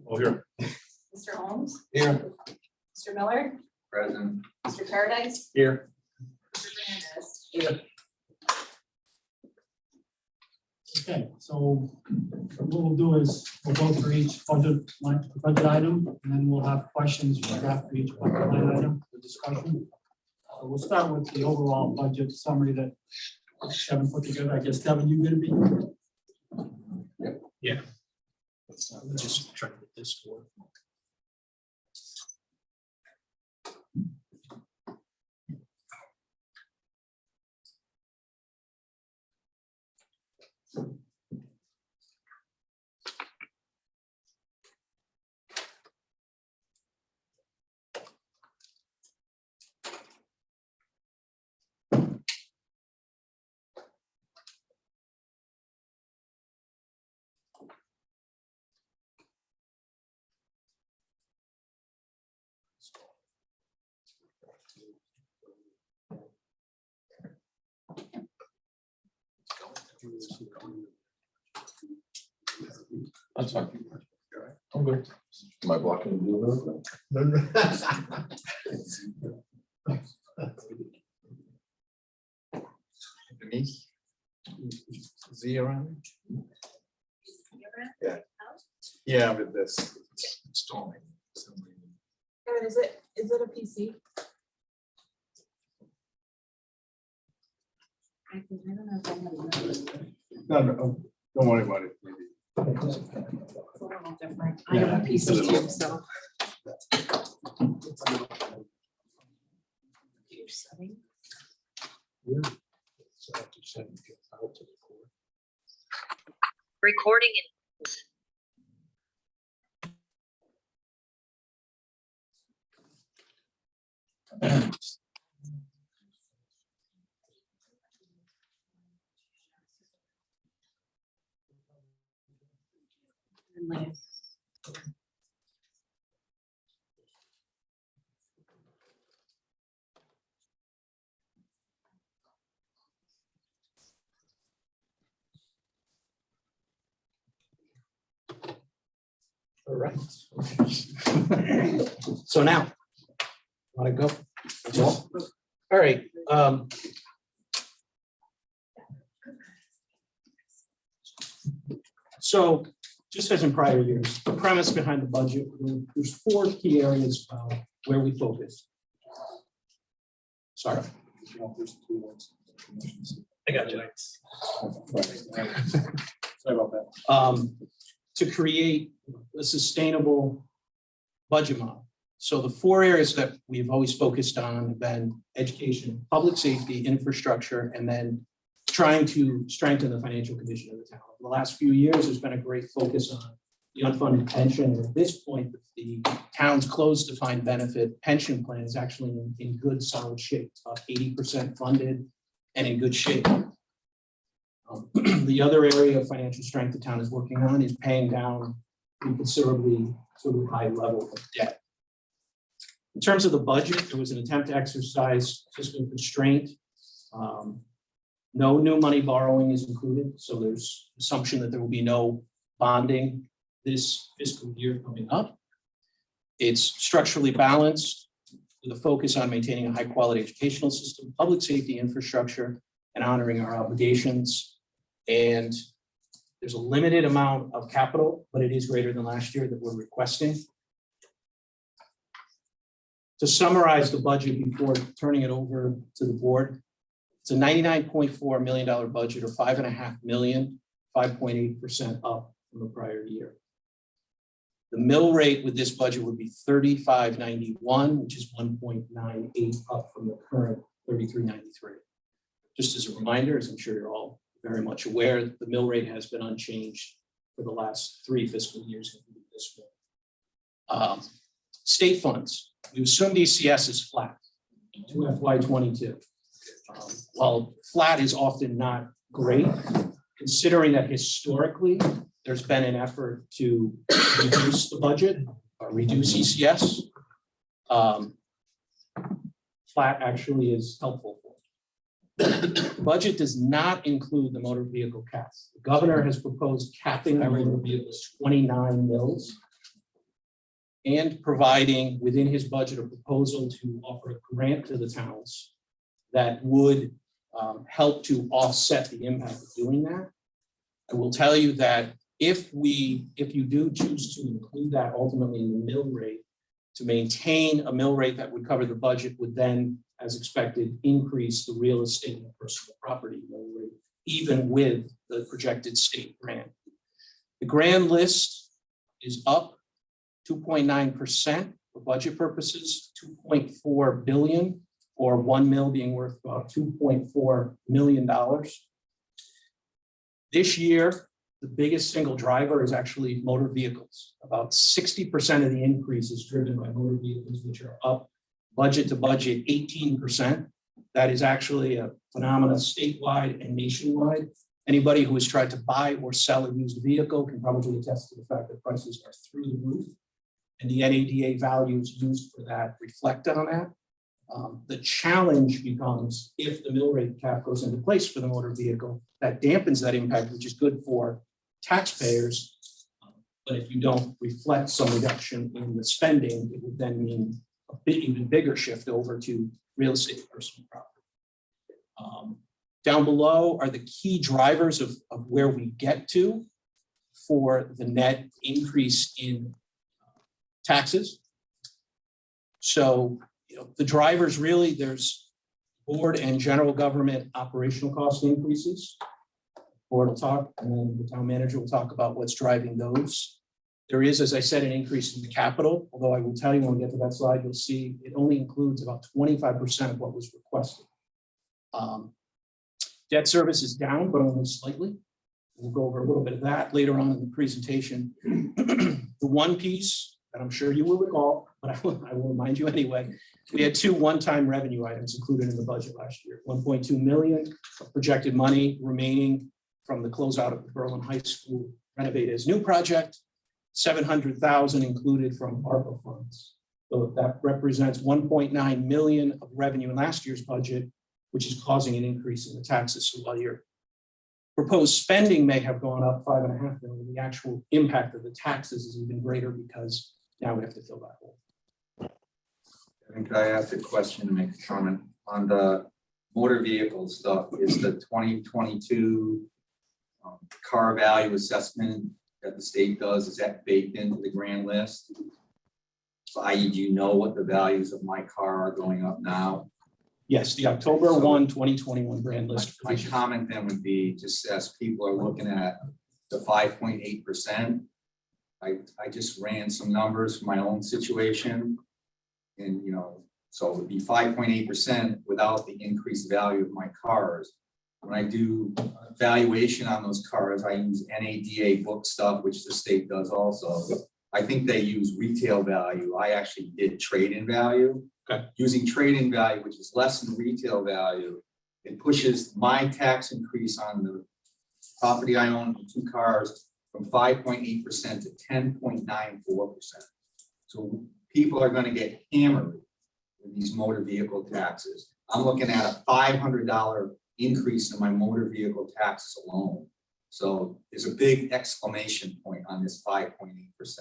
Oh, here. Mr. Holmes, Here. Mr. Miller, Present. Mr. Paradise, Here. Mr. Fernandez. Here. Okay, so what we'll do is we'll go through each budget item, and then we'll have questions right after each budget line item for discussion. We'll start with the overall budget summary that Kevin put together. I guess, Kevin, you gonna be? Yeah. Let's just try to get this to work. That's fine. I'm good. Am I blocking the blue? Denise? Z around? Yeah. Yeah, with this installing. Kevin, is it a PC? I don't know if I have it. No, don't worry about it. It's a little different. I have a PC too, so. Computer setting. Recording in All right. So now, want to go? All right. So just as in prior years, the premise behind the budget, there's four key areas where we focus. Sorry. I got you. Sorry about that. To create a sustainable budget model. So the four areas that we've always focused on have been education, public safety, infrastructure, and then trying to strengthen the financial condition of the town. Over the last few years, there's been a great focus on the unfunded pension. And at this point, the town's closed defined benefit pension plan is actually in good solid shape. It's about 80% funded and in good shape. The other area of financial strength the town is working on is paying down a considerably high level of debt. In terms of the budget, there was an attempt to exercise fiscal constraint. No new money borrowing is included, so there's assumption that there will be no bonding this fiscal year coming up. It's structurally balanced with a focus on maintaining a high quality educational system, public safety infrastructure, and honoring our obligations. And there's a limited amount of capital, but it is greater than last year that we're requesting. To summarize the budget before turning it over to the board, it's a $99.4 million budget, or $5.5 million, 5.8% up from the prior year. The mill rate with this budget would be 35.91, which is 1.98 up from the current 33.93. Just as a reminder, as I'm sure you're all very much aware, the mill rate has been unchanged for the last 3 fiscal years, including this one. State funds, we assumed ECS is flat to FY22. While flat is often not great, considering that historically there's been an effort to reduce the budget or reduce ECS, flat actually is helpful for it. The budget does not include the motor vehicle caps. The governor has proposed capping our motor vehicles 29 mils. and providing within his budget a proposal to offer a grant to the towns that would help to offset the impact of doing that. I will tell you that if you do choose to include that ultimately in the mill rate, to maintain a mill rate that would cover the budget would then, as expected, increase the real estate and personal property mill rate, even with the projected state grant. The grand list is up 2.9% for budget purposes, 2.4 billion, or 1 mil being worth about $2.4 million. This year, the biggest single driver is actually motor vehicles. About 60% of the increase is driven by motor vehicles, which are up budget to budget 18%. That is actually a phenomenon statewide and nationwide. Anybody who has tried to buy or sell a used vehicle can probably attest to the fact that prices are through the roof, and the NADA values used for that reflect on that. The challenge becomes if the mill rate cap goes into place for the motor vehicle, that dampens that impact, which is good for taxpayers. But if you don't reflect some reduction in the spending, it would then mean a bit even bigger shift over to real estate and personal property. Down below are the key drivers of where we get to for the net increase in taxes. So, the drivers really, there's board and general government operational cost increases. Board will talk, and then the town manager will talk about what's driving those. There is, as I said, an increase in the capital, although I will tell you when we get to that slide, you'll see it only includes about 25% of what was requested. Debt service is down, but only slightly. We'll go over a little bit of that later on in the presentation. The one piece that I'm sure you will recall, but I will remind you anyway, we had 2 one-time revenue items included in the budget last year. 1.2 million of projected money remaining from the closeout of the Berlin High School Renovate as New project, 700,000 included from ARPA funds. So that represents 1.9 million of revenue in last year's budget, which is causing an increase in the taxes. So while your proposed spending may have gone up 5.5 million, the actual impact of the taxes is even greater because now we have to fill that hole. Could I ask a question to make a comment on the motor vehicle stuff? Is the 2022 car value assessment that the state does, is that baked into the grand list? So i.e., do you know what the values of my car are going up now? Yes, the October 1, 2021 grand list. My comment then would be, just as people are looking at the 5.8%, I just ran some numbers for my own situation. And, so it would be 5.8% without the increased value of my cars. When I do valuation on those cars, I use NADA book stuff, which the state does also. I think they use retail value. I actually did trade-in value. Okay. Using trade-in value, which is less than retail value, it pushes my tax increase on the property I own, the 2 cars, from 5.8% to 10.94%. So people are going to get hammered with these motor vehicle taxes. I'm looking at a $500 increase in my motor vehicle taxes alone. So there's a big exclamation point on this 5.8%.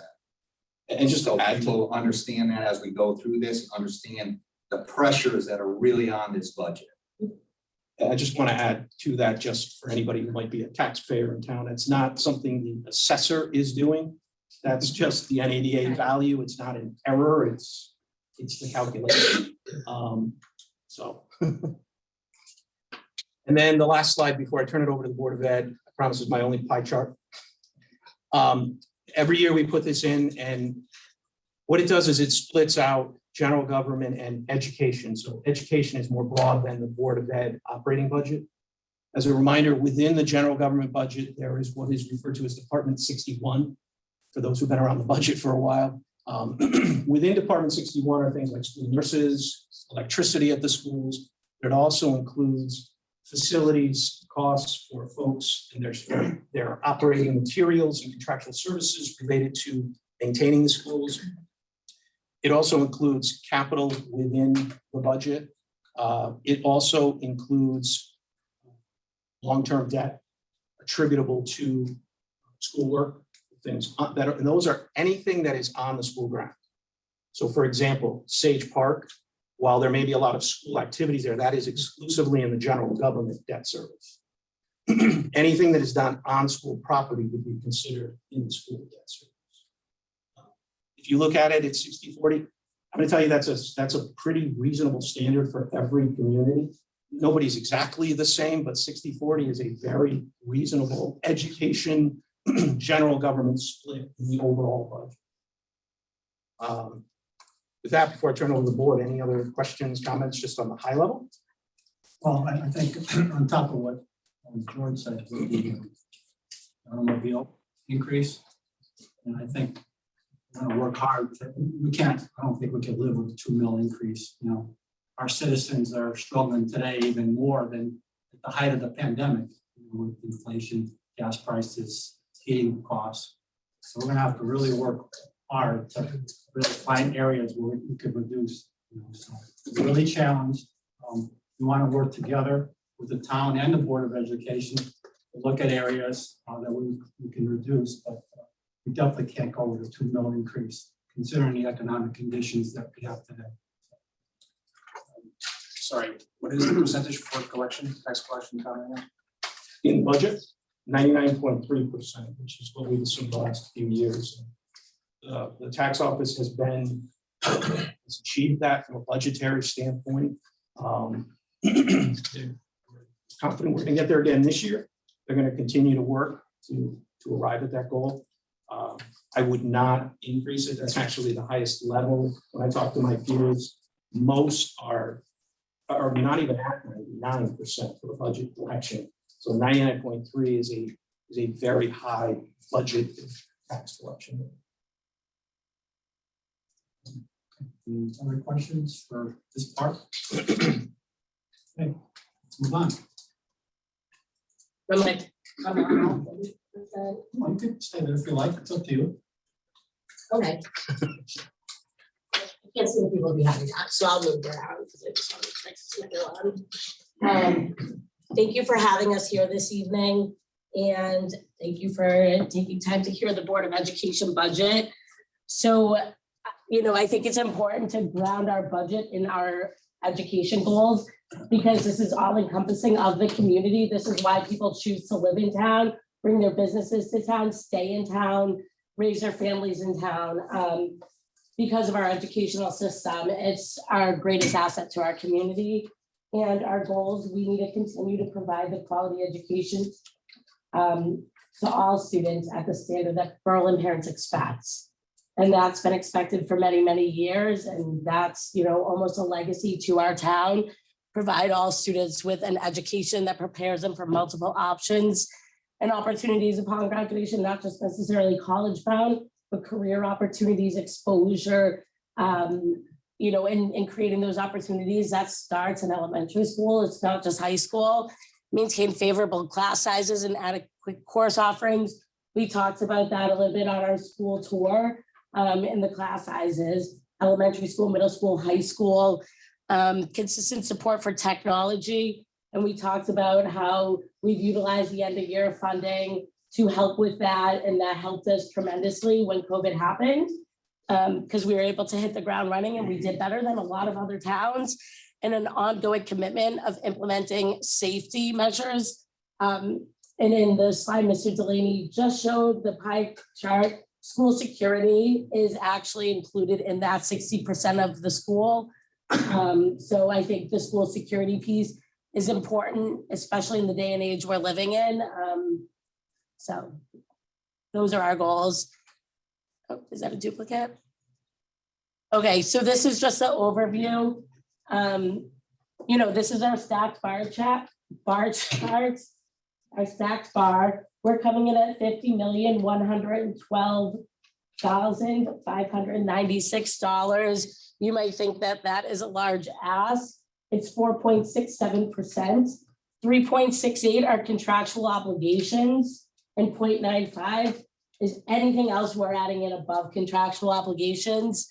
And just so to add people understand that as we go through this, understand the pressures that are really on this budget. I just want to add to that, just for anybody who might be a taxpayer in town, it's not something the assessor is doing. That's just the NADA value. It's not an error. It's the calculation. And then the last slide before I turn it over to the Board of Ed, I promise is my only pie chart. Every year we put this in, and what it does is it splits out general government and education. So education is more broad than the Board of Ed operating budget. As a reminder, within the general government budget, there is what is referred to as Department 61, for those who've been around the budget for a while. Within Department 61 are things like school nurses, electricity at the schools. It also includes facilities costs for folks and their operating materials and contractual services related to maintaining the schools. It also includes capital within the budget. It also includes long-term debt attributable to schoolwork, things that are, and those are anything that is on the school ground. So for example, Sage Park, while there may be a lot of school activities there, that is exclusively in the general government debt service. Anything that is done on school property would be considered in the school debt service. If you look at it, it's 60/40. I'm going to tell you that's a pretty reasonable standard for every community. Nobody's exactly the same, but 60/40 is a very reasonable education, general government split in the overall budget. With that, before I turn over the board, any other questions, comments, just on the high level? Well, I think on top of what George said, with the automobile increase, and I think we're gonna work hard. I don't think we can live with a 2 mil increase. You know, our citizens are struggling today even more than at the height of the pandemic, with inflation, gas prices, heating costs. So we're gonna have to really work hard to really find areas where we could reduce. So we're really challenged. We want to work together with the town and the Board of Education to look at areas that we can reduce, but we definitely can't go with a 2 mil increase considering the economic conditions that we have today. Sorry, what is the percentage for collection, tax collection coming in? In budget, 99.3%, which is what we've assumed the last few years. The tax office has achieved that from a budgetary standpoint. They're confident we're going to get there again this year. They're going to continue to work to arrive at that goal. I would not increase it. That's actually the highest level. When I talk to my peers, most are not even at 99% for the budget collection. So 99.3 is a very high budget tax collection. Any other questions for this part? Okay, let's move on. I'm like, come on. Well, you can stay there if you like. It's up to you. Okay. I can't see the people behind that, so I'll move around because I just want to fix it. Thank you for having us here this evening, and thank you for taking time to hear the Board of Education budget. So, you know, I think it's important to ground our budget in our education goals because this is all encompassing of the community. This is why people choose to live in town, bring their businesses to town, stay in town, raise their families in town. Because of our educational system, it's our greatest asset to our community and our goals. We need to continue to provide the quality education to all students at the standard that Berlin parents expect. And that's been expected for many, many years. And that's, you know, almost a legacy to our town. Provide all students with an education that prepares them for multiple options and opportunities upon graduation, not just necessarily college bound, but career opportunities, exposure, you know, and creating those opportunities. That starts in elementary school. It's not just high school. Maintain favorable class sizes and adequate course offerings. We talked about that a little bit on our school tour. In the class sizes, elementary school, middle school, high school, consistent support for technology. And we talked about how we've utilized the end of year funding to help with that. And that helped us tremendously when COVID happened because we were able to hit the ground running and we did better than a lot of other towns, and an ongoing commitment of implementing safety measures. And in the slide, Mr. Delaney just showed the pie chart. School security is actually included in that 60% of the school. So I think the school security piece is important, especially in the day and age we're living in. So those are our goals. Oh, is that a duplicate? Okay, so this is just an overview. You know, this is our stacked bar charts, our stacked bar. We're coming in at $50,112,596. You might think that that is a large ask. It's 4.67%. 3.68 are contractual obligations, and 0.95 is anything else we're adding in above contractual obligations.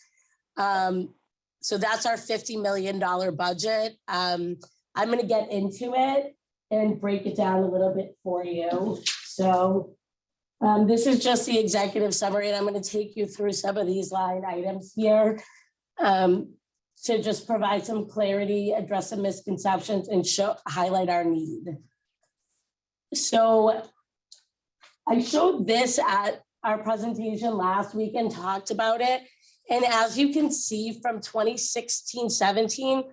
So that's our $50 million budget. I'm going to get into it and break it down a little bit for you. So this is just the executive summary, and I'm going to take you through some of these line items here. To just provide some clarity, address some misconceptions, and highlight our need. So I showed this at our presentation last week and talked about it. And as you can see from 2016-17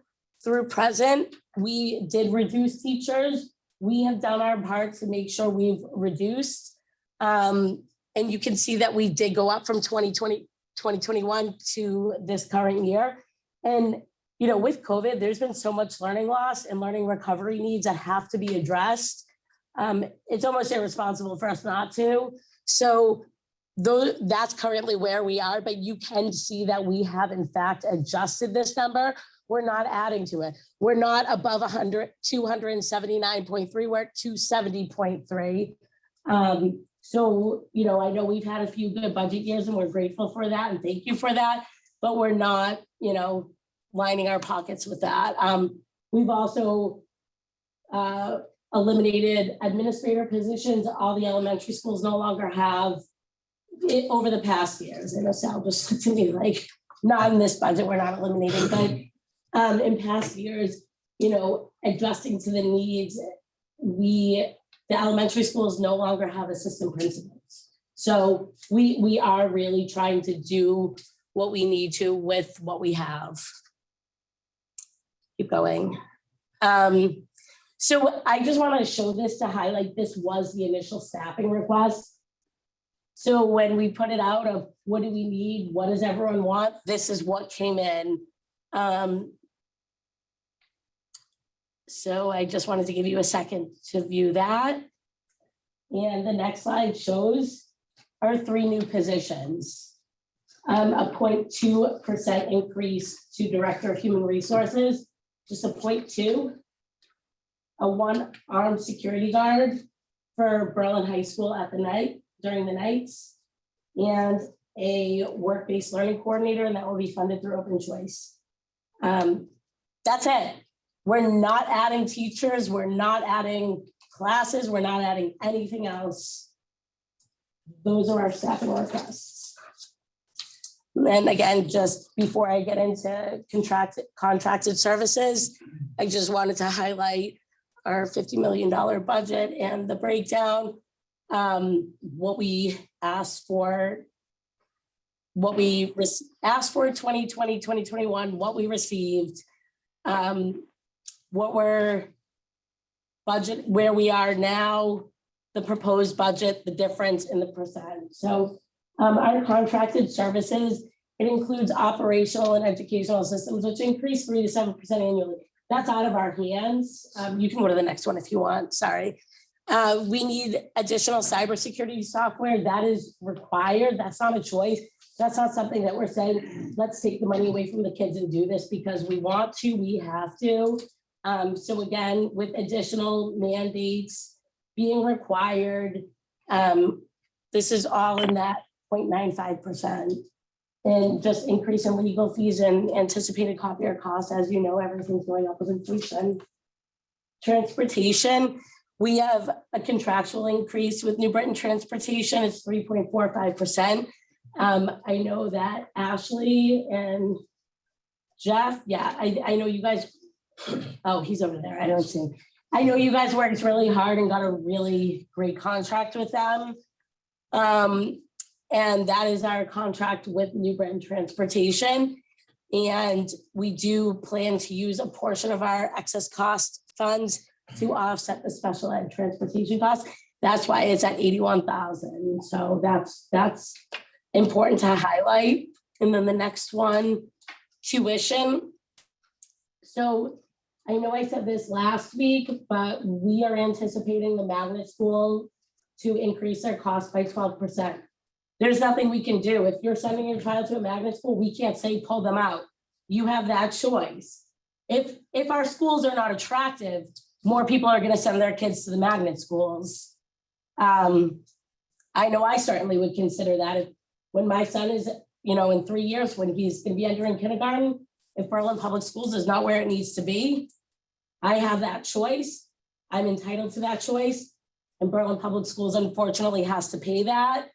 through present, we did reduce teachers. We have done our part to make sure we've reduced. And you can see that we did go up from 2021 to this current year. And, you know, with COVID, there's been so much learning loss and learning recovery needs that have to be addressed. It's almost irresponsible for us not to. So that's currently where we are, but you can see that we have in fact adjusted this number. We're not adding to it. We're not above 279.3, we're at 270.3. So, you know, I know we've had a few good budget years and we're grateful for that and thank you for that, but we're not, you know, lining our pockets with that. We've also eliminated administrator positions. All the elementary schools no longer have it over the past years. And Sal just looked at me like, not in this budget, we're not eliminating, but in past years, you know, adjusting to the needs, the elementary schools no longer have assistant principals. So we are really trying to do what we need to with what we have. Keep going. So I just want to show this to highlight this was the initial staffing request. So when we put it out of what do we need, what does everyone want, this is what came in. So I just wanted to give you a second to view that. And the next slide shows our 3 new positions. A 0.2% increase to Director of Human Resources, just a 0.2. A 1-armed security guard for Berlin High School at the night, during the nights, and a work-based learning coordinator, and that will be funded through open choice. That's it. We're not adding teachers, we're not adding classes, we're not adding anything else. Those are our staffing requests. And again, just before I get into contracted services, I just wanted to highlight our $50 million budget and the breakdown, what we asked for, what we asked for 2020, 2021, what we received, what we're budget, where we are now, the proposed budget, the difference in the percent. So our contracted services, it includes operational and educational systems, which increase 3 to 7% annually. That's out of our hands. You can go to the next one if you want, sorry. We need additional cybersecurity software. That is required. That's not a choice. That's not something that we're saying, let's take the money away from the kids and do this because we want to, we have to. So again, with additional mandates being required, this is all in that 0.95%. And just increase in legal fees and anticipated copier costs. As you know, everything's going up with inflation. Transportation, we have a contractual increase with New Britain Transportation. It's 3.45%. I know that Ashley and Jeff, yeah, I know you guys, oh, he's over there, I don't see him. I know you guys worked really hard and got a really great contract with them. And that is our contract with New Britain Transportation. And we do plan to use a portion of our excess cost funds to offset the special ed transportation costs. That's why it's at 81,000. So that's important to highlight. And then the next one, tuition. So I know I said this last week, but we are anticipating the magnet school to increase their cost by 12%. There's nothing we can do. If you're sending your child to a magnet school, we can't say pull them out. You have that choice. If our schools are not attractive, more people are going to send their kids to the magnet schools. I know I certainly would consider that when my son is, you know, in 3 years, when he's going to be entering kindergarten, if Berlin Public Schools is not where it needs to be, I have that choice. I'm entitled to that choice. And Berlin Public Schools, unfortunately, has to pay that.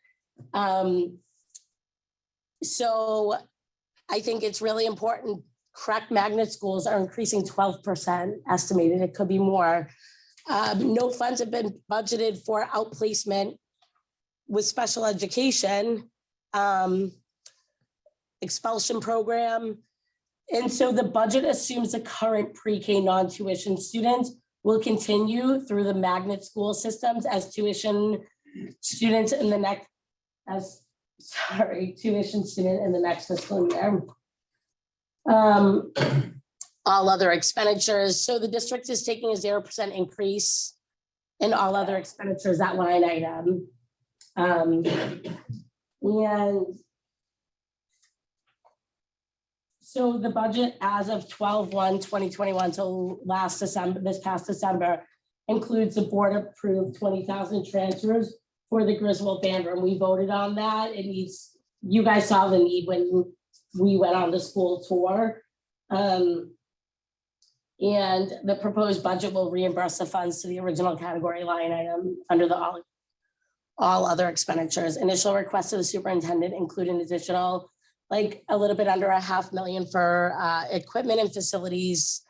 So I think it's really important. Correct magnet schools are increasing 12% estimated. It could be more. No funds have been budgeted for outplacement with special education, expulsion program. And so the budget assumes the current pre-K non-tuition students will continue through the magnet school systems as tuition students in the next, tuition student in the next fiscal year. All other expenditures. So the district is taking a 0% increase in all other expenditures, that line item. And so the budget as of 12/1/2021, so last December, this past December, includes the board approved 20,000 transfers for the Griswold band room. We voted on that. It needs, you guys saw the need when we went on the school tour. And the proposed budget will reimburse the funds to the original category line item under the all other expenditures. Initial request to the superintendent include an additional, like a little bit under $500,000 for equipment and facilities,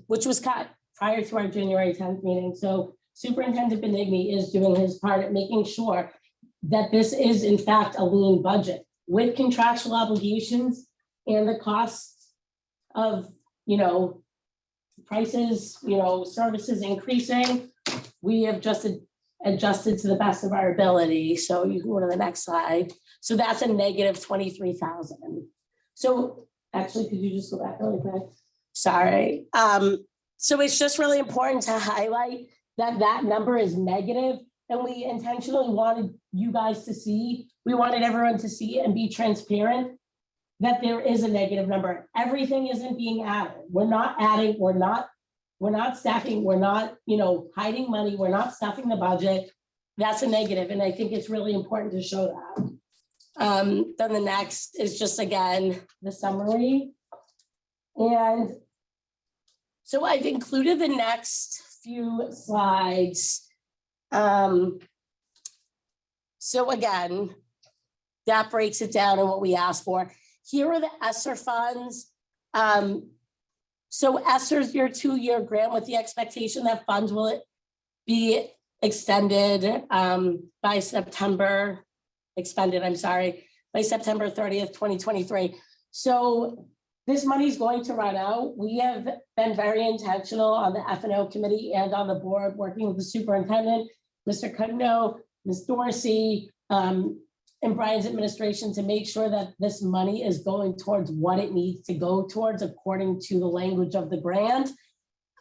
which was cut prior to our January 10th meeting. So Superintendent Benigni is doing his part at making sure that this is in fact a lean budget with contractual obligations and the costs of, prices, services increasing. We have just adjusted to the best of our ability. So you can go to the next slide. So that's a negative 23,000. So actually, could you just go back really quick? Sorry. So it's just really important to highlight that that number is negative, and we intentionally wanted you guys to see, we wanted everyone to see and be transparent that there is a negative number. Everything isn't being added. We're not adding, we're not staffing, we're not, hiding money, we're not stuffing the budget. That's a negative, and I think it's really important to show that. Then the next is just, again, the summary. And so I've included the next few slides. So again, that breaks it down in what we asked for. Here are the Esser funds. So Esser's your 2-year grant with the expectation that funds will be extended by September 30th, 2023. So this money is going to run out. We have been very intentional on the F&O committee and on the board, working with the superintendent, Mr. Cudno, Ms. Dorsey, and Brian's administration to make sure that this money is going towards what it needs to go towards according to the language of the grant,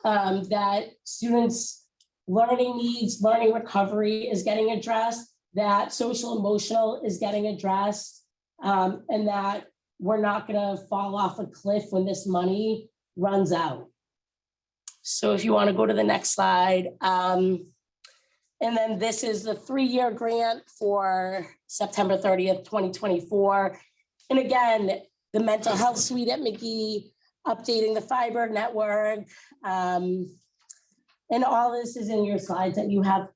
that students' learning needs, learning recovery is getting addressed, that social emotional is getting addressed, and that we're not going to fall off a cliff when this money runs out. So if you want to go to the next slide. And then this is the 3-year grant for September 30th, 2024. And again, the mental health suite at McGee, updating the fiber network. And all this is in your slides that you have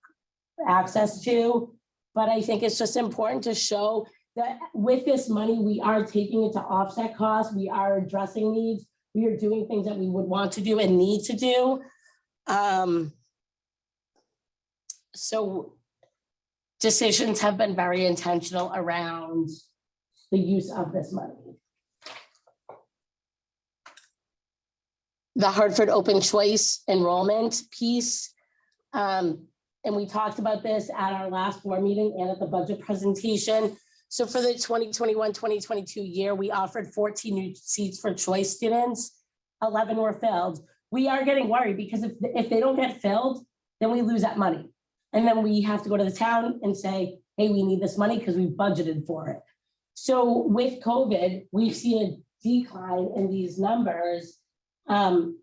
access to. But I think it's just important to show that with this money, we are taking it to offset costs. We are addressing needs. We are doing things that we would want to do and need to do. So decisions have been very intentional around the use of this money. The Hartford open choice enrollment piece. And we talked about this at our last board meeting and at the budget presentation. So for the 2021-2022 year, we offered 14 new seats for choice students. 11 were filled. We are getting worried because if they don't get filled, then we lose that money. And then we have to go to the town and say, hey, we need this money because we budgeted for it. So with COVID, we've seen a decline in these numbers. And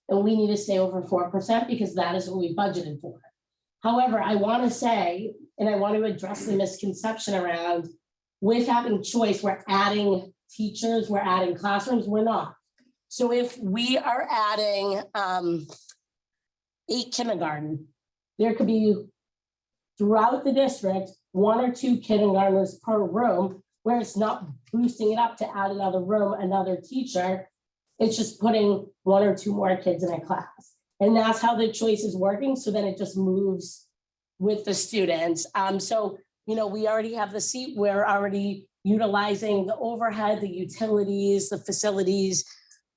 we need to stay over 4% because that is what we budgeted for. However, I want to say, and I want to address the misconception around with having choice, we're adding teachers, we're adding classrooms, we're not. So if we are adding 8 kindergarten, there could be throughout the district, 1 or 2 kindergartners per room, where it's not boosting it up to add another room, another teacher. It's just putting 1 or 2 more kids in a class. And that's how the choice is working. So then it just moves with the students. So, we already have the seat. We're already utilizing the overhead, the utilities, the facilities,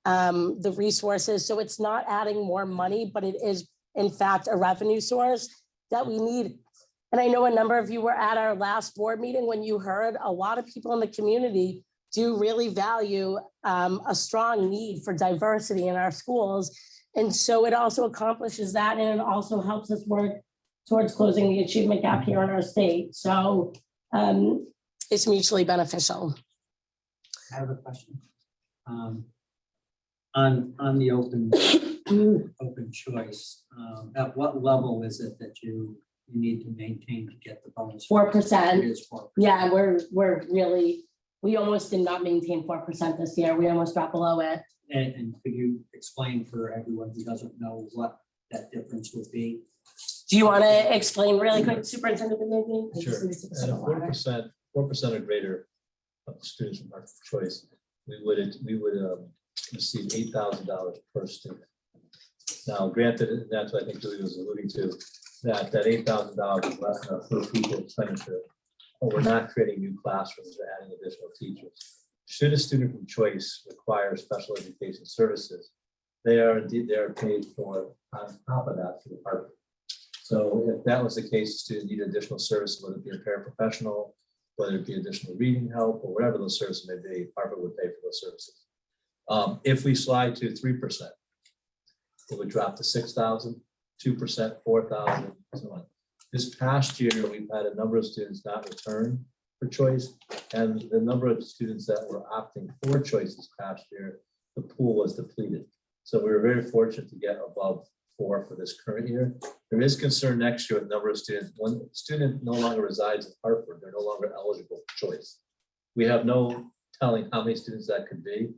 the resources. So it's not adding more money, but it is in fact a revenue source that we need. And I know a number of you were at our last board meeting when you heard a lot of people in the community do really value a strong need for diversity in our schools. And so it also accomplishes that, and it also helps us work towards closing the achievement gap here in our state. So it's mutually beneficial. I have a question. On the open choice, at what level is it that you need to maintain to get the bonus? 4%. It is 4%. Yeah, we almost did not maintain 4% this year. We almost dropped below it. And could you explain for everyone who doesn't know what that difference would be? Do you want to explain really quick, Superintendent? Sure. At a 4% or greater of the students from Hartford choice, we would receive $8,000 per student. Now, granted, that's what I think Julie was alluding to, that $8,000 is less than our per pupil expenditure, but we're not creating new classrooms or adding additional teachers. Should a student from choice require special education services, they are paid for on top of that through Hartford. So if that was the case, the student needed additional service, whether it be a paraprofessional, whether it be additional reading help, or whatever those services may be, Hartford would pay for those services. If we slide to 3%, it would drop to 6,000, 2%, 4,000, and so on. This past year, we've had a number of students not return for choice, and the number of students that were opting for choice this past year, the pool was depleted. So we were very fortunate to get above 4 for this current year. There is concern next year with the number of students. When a student no longer resides in Hartford, they're no longer eligible for choice. We have no telling how many students that could be.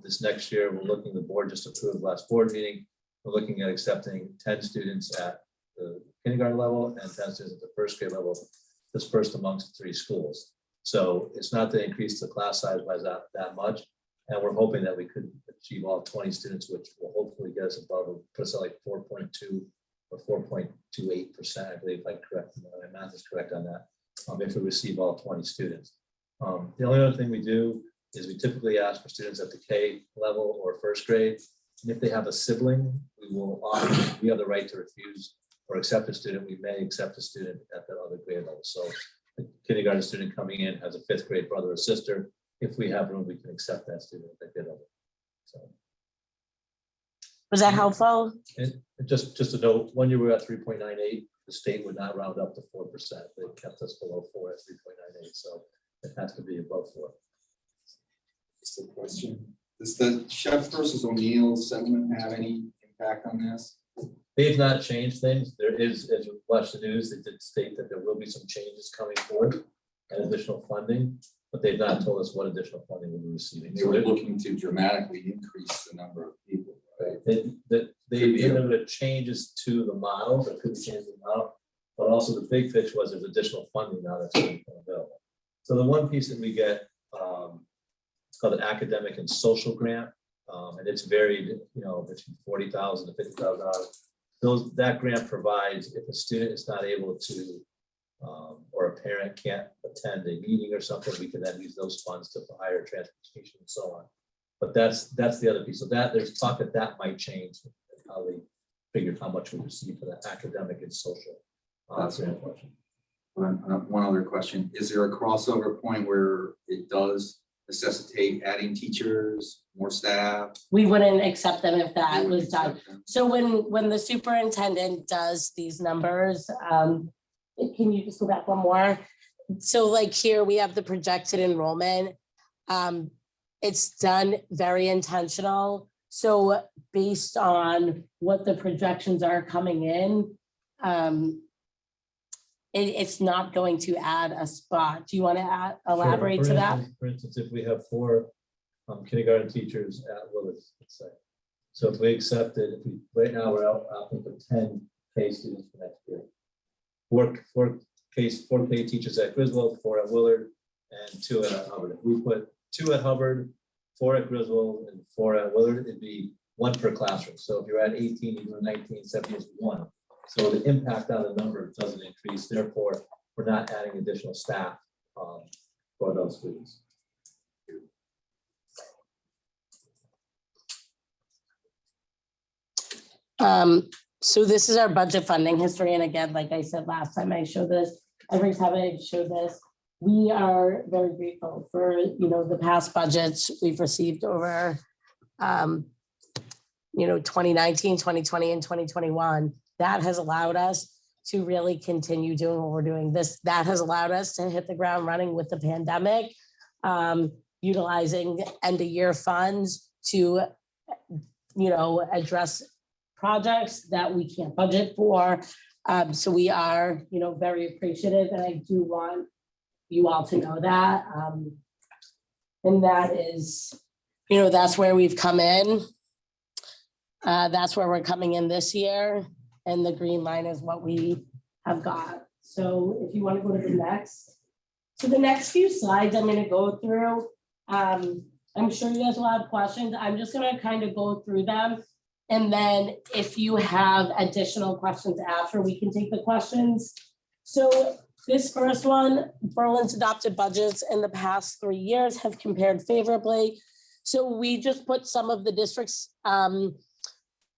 This next year, we're looking, the board just approved last board meeting. We're looking at accepting 10 students at the kindergarten level and 10 students at the first grade level, dispersed amongst 3 schools. So it's not to increase the class size by that much. And we're hoping that we could achieve all 20 students, which will hopefully get us above, put us at like 4.2 or 4.28%, I believe, if I'm correct, my math is correct on that, if we receive all 20 students. The only other thing we do is we typically ask for students at the K level or first grade. And if they have a sibling, we have the right to refuse or accept a student. We may accept a student at that other grade level. So a kindergarten student coming in has a 5th grade brother or sister. If we have room, we can accept that student at that grade level. So. Was that helpful? And just to note, 1 year we were at 3.98. The state would not round up to 4%. They kept us below 4 at 3.98. So it has to be above 4. Just a question. Does the Chef versus O'Neill settlement have any impact on this? They've not changed things. There is, as you watch the news, they did state that there will be some changes coming forward and additional funding, but they've not told us what additional funding we'll be receiving. They were looking to dramatically increase the number of people, right? They made changes to the model, that could change the model, but also the big pitch was there's additional funding now that's going to become available. So the one piece that we get, it's called an academic and social grant, and it's varied, between $40,000 to $50,000. That grant provides if a student is not able to, or a parent can't attend a meeting or something, we can then use those funds to hire transportation and so on. But that's the other piece. So that there's talk that might change how they figured how much we receive for that academic and social. That's one question. One other question: is there a crossover point where it does necessitate adding teachers, more staff? We wouldn't accept them if that was done. So when the superintendent does these numbers, can you just go back one more? So like here we have the projected enrollment. It's done very intentional. So based on what the projections are coming in, it's not going to add a spot. Do you want to elaborate to that? For instance, if we have 4 kindergarten teachers at Willis, let's say. So if we accepted, right now we're opting for 10 K students for next year. 4 K teachers at Griswold, 4 at Willard, and 2 at Hubbard. If we put 2 at Hubbard, 4 at Griswold, and 4 at Willard, it'd be 1 per classroom. So if you're at 18, you do 19, 70 is 1. So the impact on the number doesn't increase. Therefore, we're not adding additional staff for those students. So this is our budget funding history. And again, like I said, last time I showed this, every time I show this, we are very grateful for, the past budgets we've received over, 2019, 2020, and 2021. That has allowed us to really continue doing what we're doing. That has allowed us to hit the ground running with the pandemic, utilizing end of year funds to, address projects that we can't budget for. So we are, very appreciative, and I do want you all to know that. And that is, that's where we've come in. That's where we're coming in this year. And the green line is what we have got. So if you want to go to the next. So the next few slides I'm going to go through. I'm sure you guys will have questions. I'm just going to kind of go through them. And then if you have additional questions after, we can take the questions. So this first one, Berlin's adopted budgets in the past 3 years have compared favorably. So we just put some of the districts around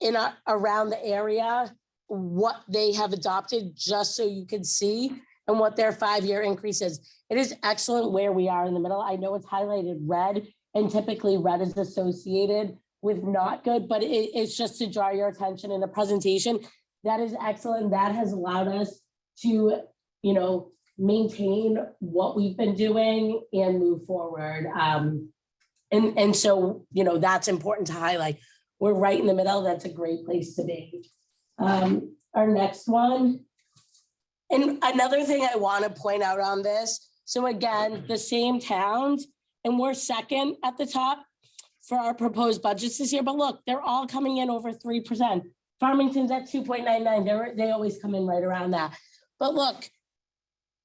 the area, what they have adopted, just so you can see and what their 5-year increase is. It is excellent where we are in the middle. I know it's highlighted red, and typically red is associated with not good, but it's just to draw your attention in a presentation. That is excellent. That has allowed us to, maintain what we've been doing and move forward. And so, that's important to highlight. We're right in the middle. That's a great place to be. Our next one. And another thing I want to point out on this. So again, the same towns, and we're second at the top for our proposed budgets this year, but look, they're all coming in over 3%. Farmington's at 2.99. They always come in right around that. But look,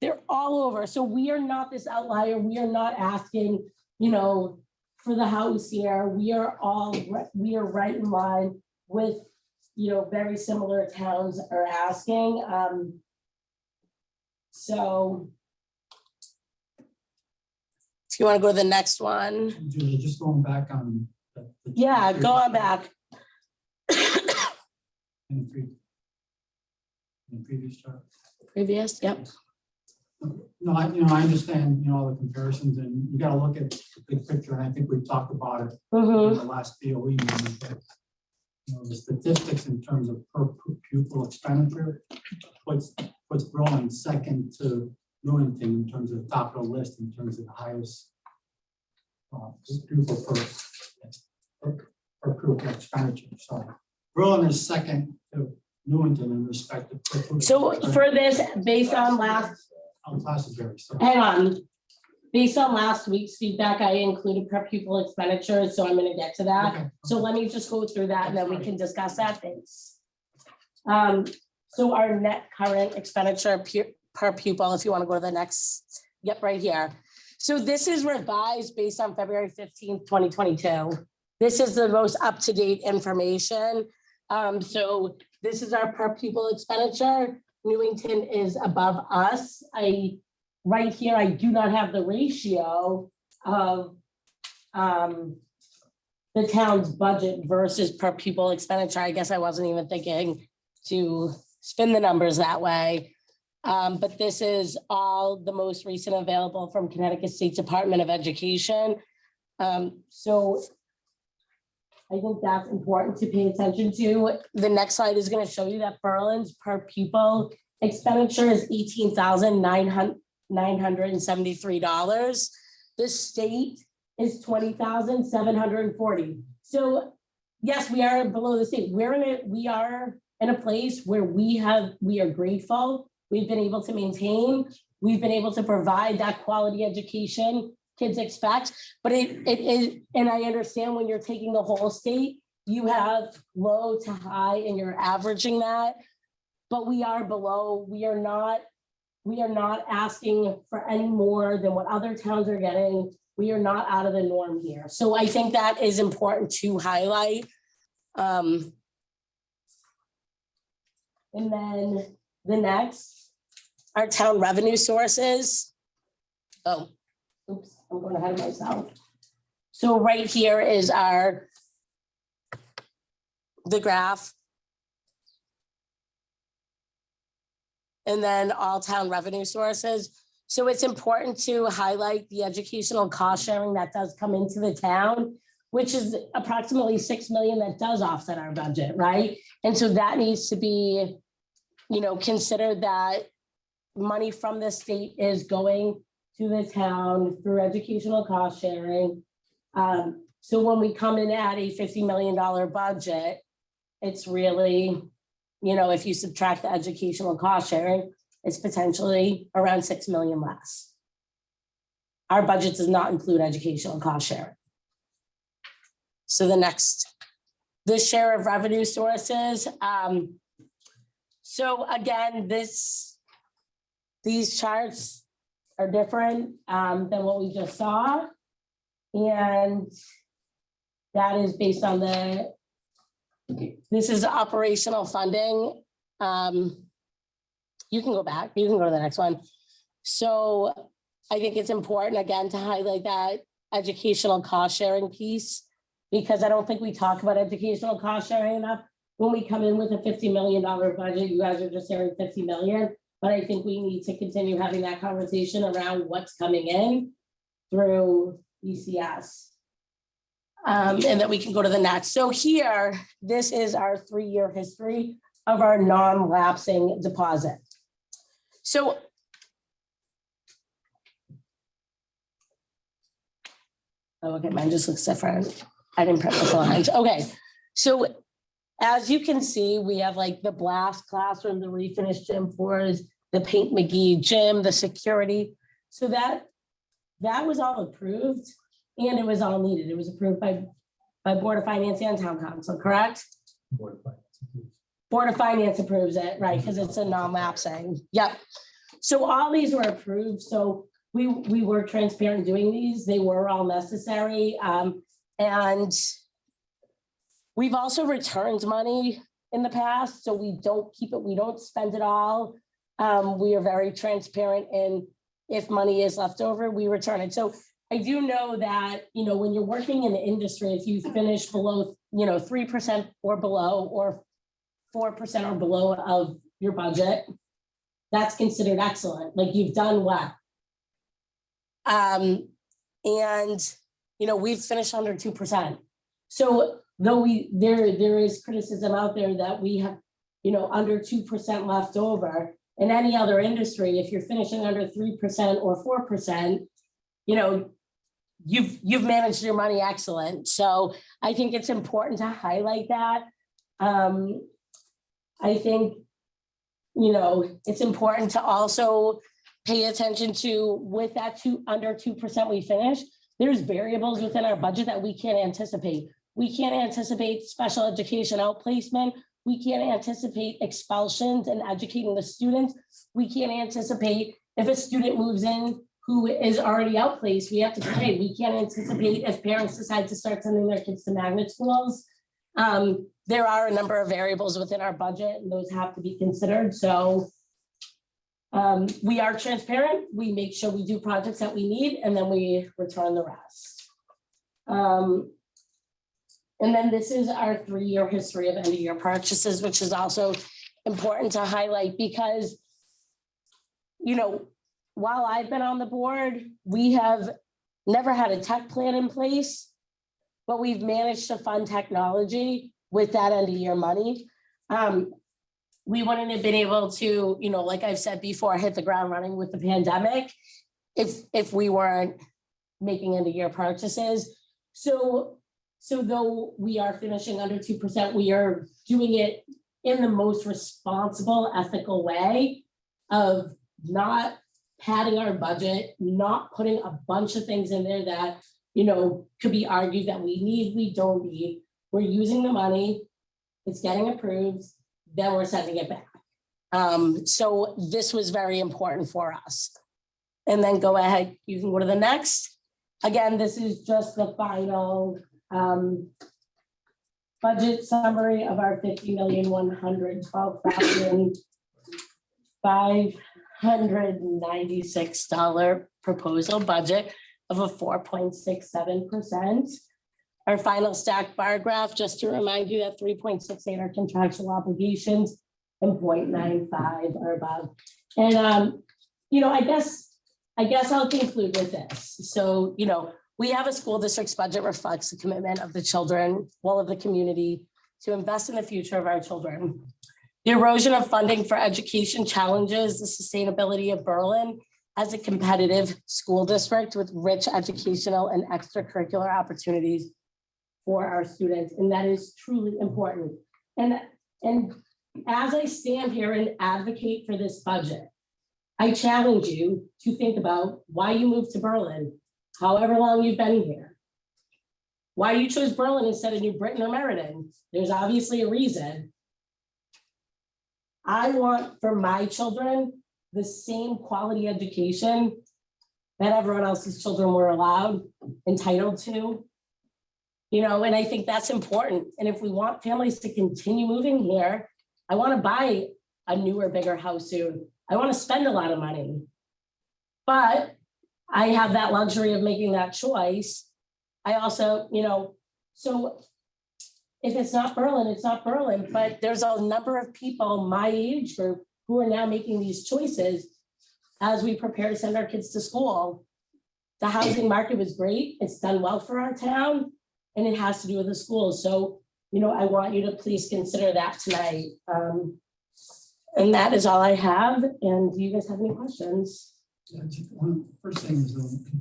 they're all over. So we are not this outlier. We are not asking, for the house here. We are right in line with, very similar towns are asking. So if you want to go to the next one. Julie, just going back on. Yeah, go on back. In the previous chart. Previous, yep. No, I understand, all the comparisons, and you gotta look at the big picture, and I think we've talked about it in the last BOE meeting. But, the statistics in terms of per pupil expenditure, puts Berlin second to Newington in terms of the top of the list, in terms of the highest pupil per pupil expenditure. So Berlin is second to Newington in respect to per pupil So expenditure. for this, based on last, hang on. Based on last week's feedback, I included per pupil expenditure, so I'm gonna get to that. Okay. So let me just go through that and then we can discuss that. Thanks. So our net current expenditure per pupil, if you want to go to the next, yep, right here. So this is revised based on February 15th, 2022. This is the most up-to-date information. So this is our per pupil expenditure. Newington is above us. Right here, I do not have the ratio of the town's budget versus per pupil expenditure. I guess I wasn't even thinking to spin the numbers that way. But this is all the most recent available from Connecticut State Department of Education. So I think that's important to pay attention to. The next slide is going to show you that Berlin's per pupil expenditure is $18,973. The state is $20,740. So yes, we are below the state. We are in a place where we are grateful. We've been able to maintain. We've been able to provide that quality education kids expect. But it is, and I understand when you're taking the whole state, you have low to high, and you're averaging that. But we are below. We are not We are not asking for any more than what other towns are getting. We are not out of the norm here. So I think that is important to highlight. And then the next, our town revenue sources. Oh, oops, I'm going ahead of myself. So right here is the graph. And then all town revenue sources. So it's important to highlight the educational cost sharing that does come into the town, which is approximately 6 million that does offset our budget, right? And so that needs to be, considered, that money from the state is going to the town through educational cost sharing. So when we come in at a $50 million budget, it's really, if you subtract the educational cost sharing, it's potentially around 6 million less. Our budget does not include educational cost sharing. So the next, the share of revenue sources. So again, these charts are different than what we just saw. And that is based on this is operational funding. You can go back, you can go to the next one. So I think it's important, again, to highlight that educational cost sharing piece, because I don't think we talk about educational cost sharing enough. When we come in with a $50 million budget, you guys are just hearing 50 million, but I think we need to continue having that conversation around what's coming in through ECS. And then we can go to the next. So here, this is our 3-year history of our non-lapsing deposit. So okay, mine just looks different. I didn't print the lines. Okay, so as you can see, we have like the blast classroom, the refinished gym floors, the Paint McGee gym, the security. So that was all approved and it was all needed. It was approved by Board of Finance and Town Council, correct? Board of Finance approves it, right? Because it's a non-lapsing. Yep. So all these were approved. So we were transparent doing these. They were all necessary. And we've also returned money in the past. So we don't keep it, we don't spend it all. We are very transparent, and if money is left over, we return it. So I do know that, when you're working in the industry, if you finish below, 3% or below, or 4% or below of your budget, that's considered excellent. Like, you've done well. And, we've finished under 2%. So though there is criticism out there that we have, under 2% left over, in any other industry, if you're finishing under 3% or 4%, you've managed your money excellent. So I think it's important to highlight that. I think, it's important to also pay attention to, with that under 2% we finish, there's variables within our budget that we can't anticipate. We can't anticipate special education outplacement. We can't anticipate expulsions and educating the students. We can't anticipate if a student moves in who is already outplaced, we have to pay. We can't anticipate if parents decide to start sending their kids to magnet schools. There are a number of variables within our budget, and those have to be considered. So we are transparent. We make sure we do projects that we need, and then we return the rest. And then this is our 3-year history of end-of-year purchases, which is also important to highlight because, while I've been on the board, we have never had a tech plan in place, but we've managed to fund technology with that end-of-year money. We wouldn't have been able to, like I've said before, hit the ground running with the pandemic if we weren't making end-of-year purchases. So though we are finishing under 2%, we are doing it in the most responsible, ethical way of not padding our budget, not putting a bunch of things in there that, could be argued that we need, we don't need. We're using the money, it's getting approved, then we're sending it back. So this was very important for us. And then go ahead, you can go to the next. Again, this is just the final budget summary of our $50,112,596 proposal budget of a 4.67%. Our final stacked bar graph, just to remind you that 3.68 are contractual obligations and 0.95 are above. And you know, I guess I'll conclude with this. So, you know, we have a school district's budget reflects the commitment of the children, all of the community, to invest in the future of our children. The erosion of funding for education challenges the sustainability of Berlin as a competitive school district with rich educational and extracurricular opportunities for our students. And that is truly important. And as I stand here and advocate for this budget, I challenge you to think about why you moved to Berlin, however long you've been here. Why you chose Berlin instead of New Britain or Meriden. There's obviously a reason. I want for my children the same quality education that everyone else's children were entitled to. You know, and I think that's important. And if we want families to continue moving here, I want to buy a newer, bigger house soon. I want to spend a lot of money, but I have that luxury of making that choice. I also, you know, so if it's not Berlin, it's not Berlin, but there's a number of people my age group who are now making these choices as we prepare to send our kids to school. The housing market was great. It's done well for our town, and it has to do with the schools. So, you know, I want you to please consider that tonight. And that is all I have. And do you guys have any questions? First thing is,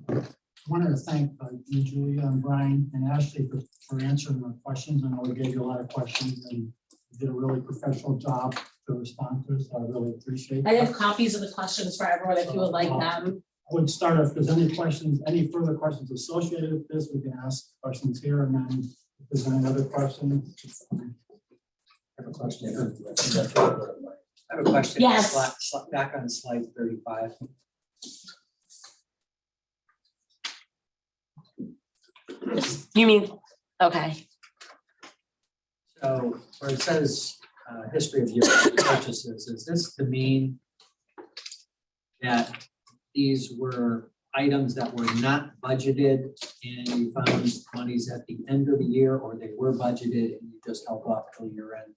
I wanted to thank you, Julia and Brian and Ashley for answering my questions. I know we gave you a lot of questions and you did a really professional job to respond to, so I really appreciate it. I have copies of the questions for everyone if you would like them. I would start if there's any questions, any further questions associated with this, we can ask questions here, and then if there's any other questions. I have a question. I have a question. Yes. Back on slide 35. You mean, okay. So where it says history of year purchases, is this to mean that these were items that were not budgeted and you found monies at the end of the year, or they were budgeted and you just held off till year end?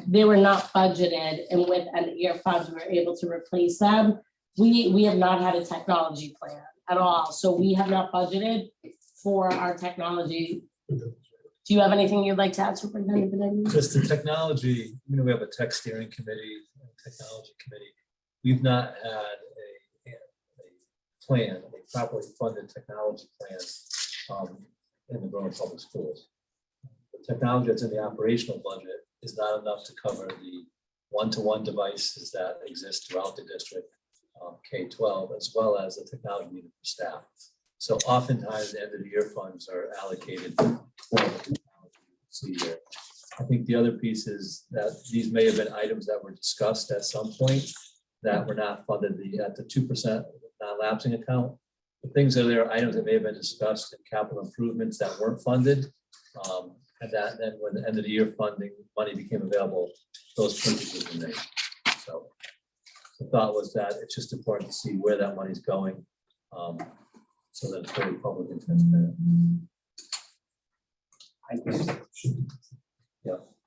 They were not budgeted, and with end of year funds, we were able to replace them. We have not had a technology plan at all, so we have not budgeted for our technology. Do you have anything you'd like to add, Superintendent Benigni? Just the technology, you know, we have a tech steering committee, a technology committee. We've not had a plan, a properly funded technology plan in the Berlin Public Schools. The technology that's in the operational budget is not enough to cover the one-to-one devices that exist throughout the district, K-12, as well as the technology needed for staff. So oftentimes, the end of the year funds are allocated for the technology. See here. I think the other piece is that these may have been items that were discussed at some point that were not funded at the 2% non-lapsing account. The things that are items that may have been discussed in capital improvements that weren't funded. And that then when the end of the year funding money became available, those purchases were made. So the thought was that it's just important to see where that money's going. So that it's very public and transparent.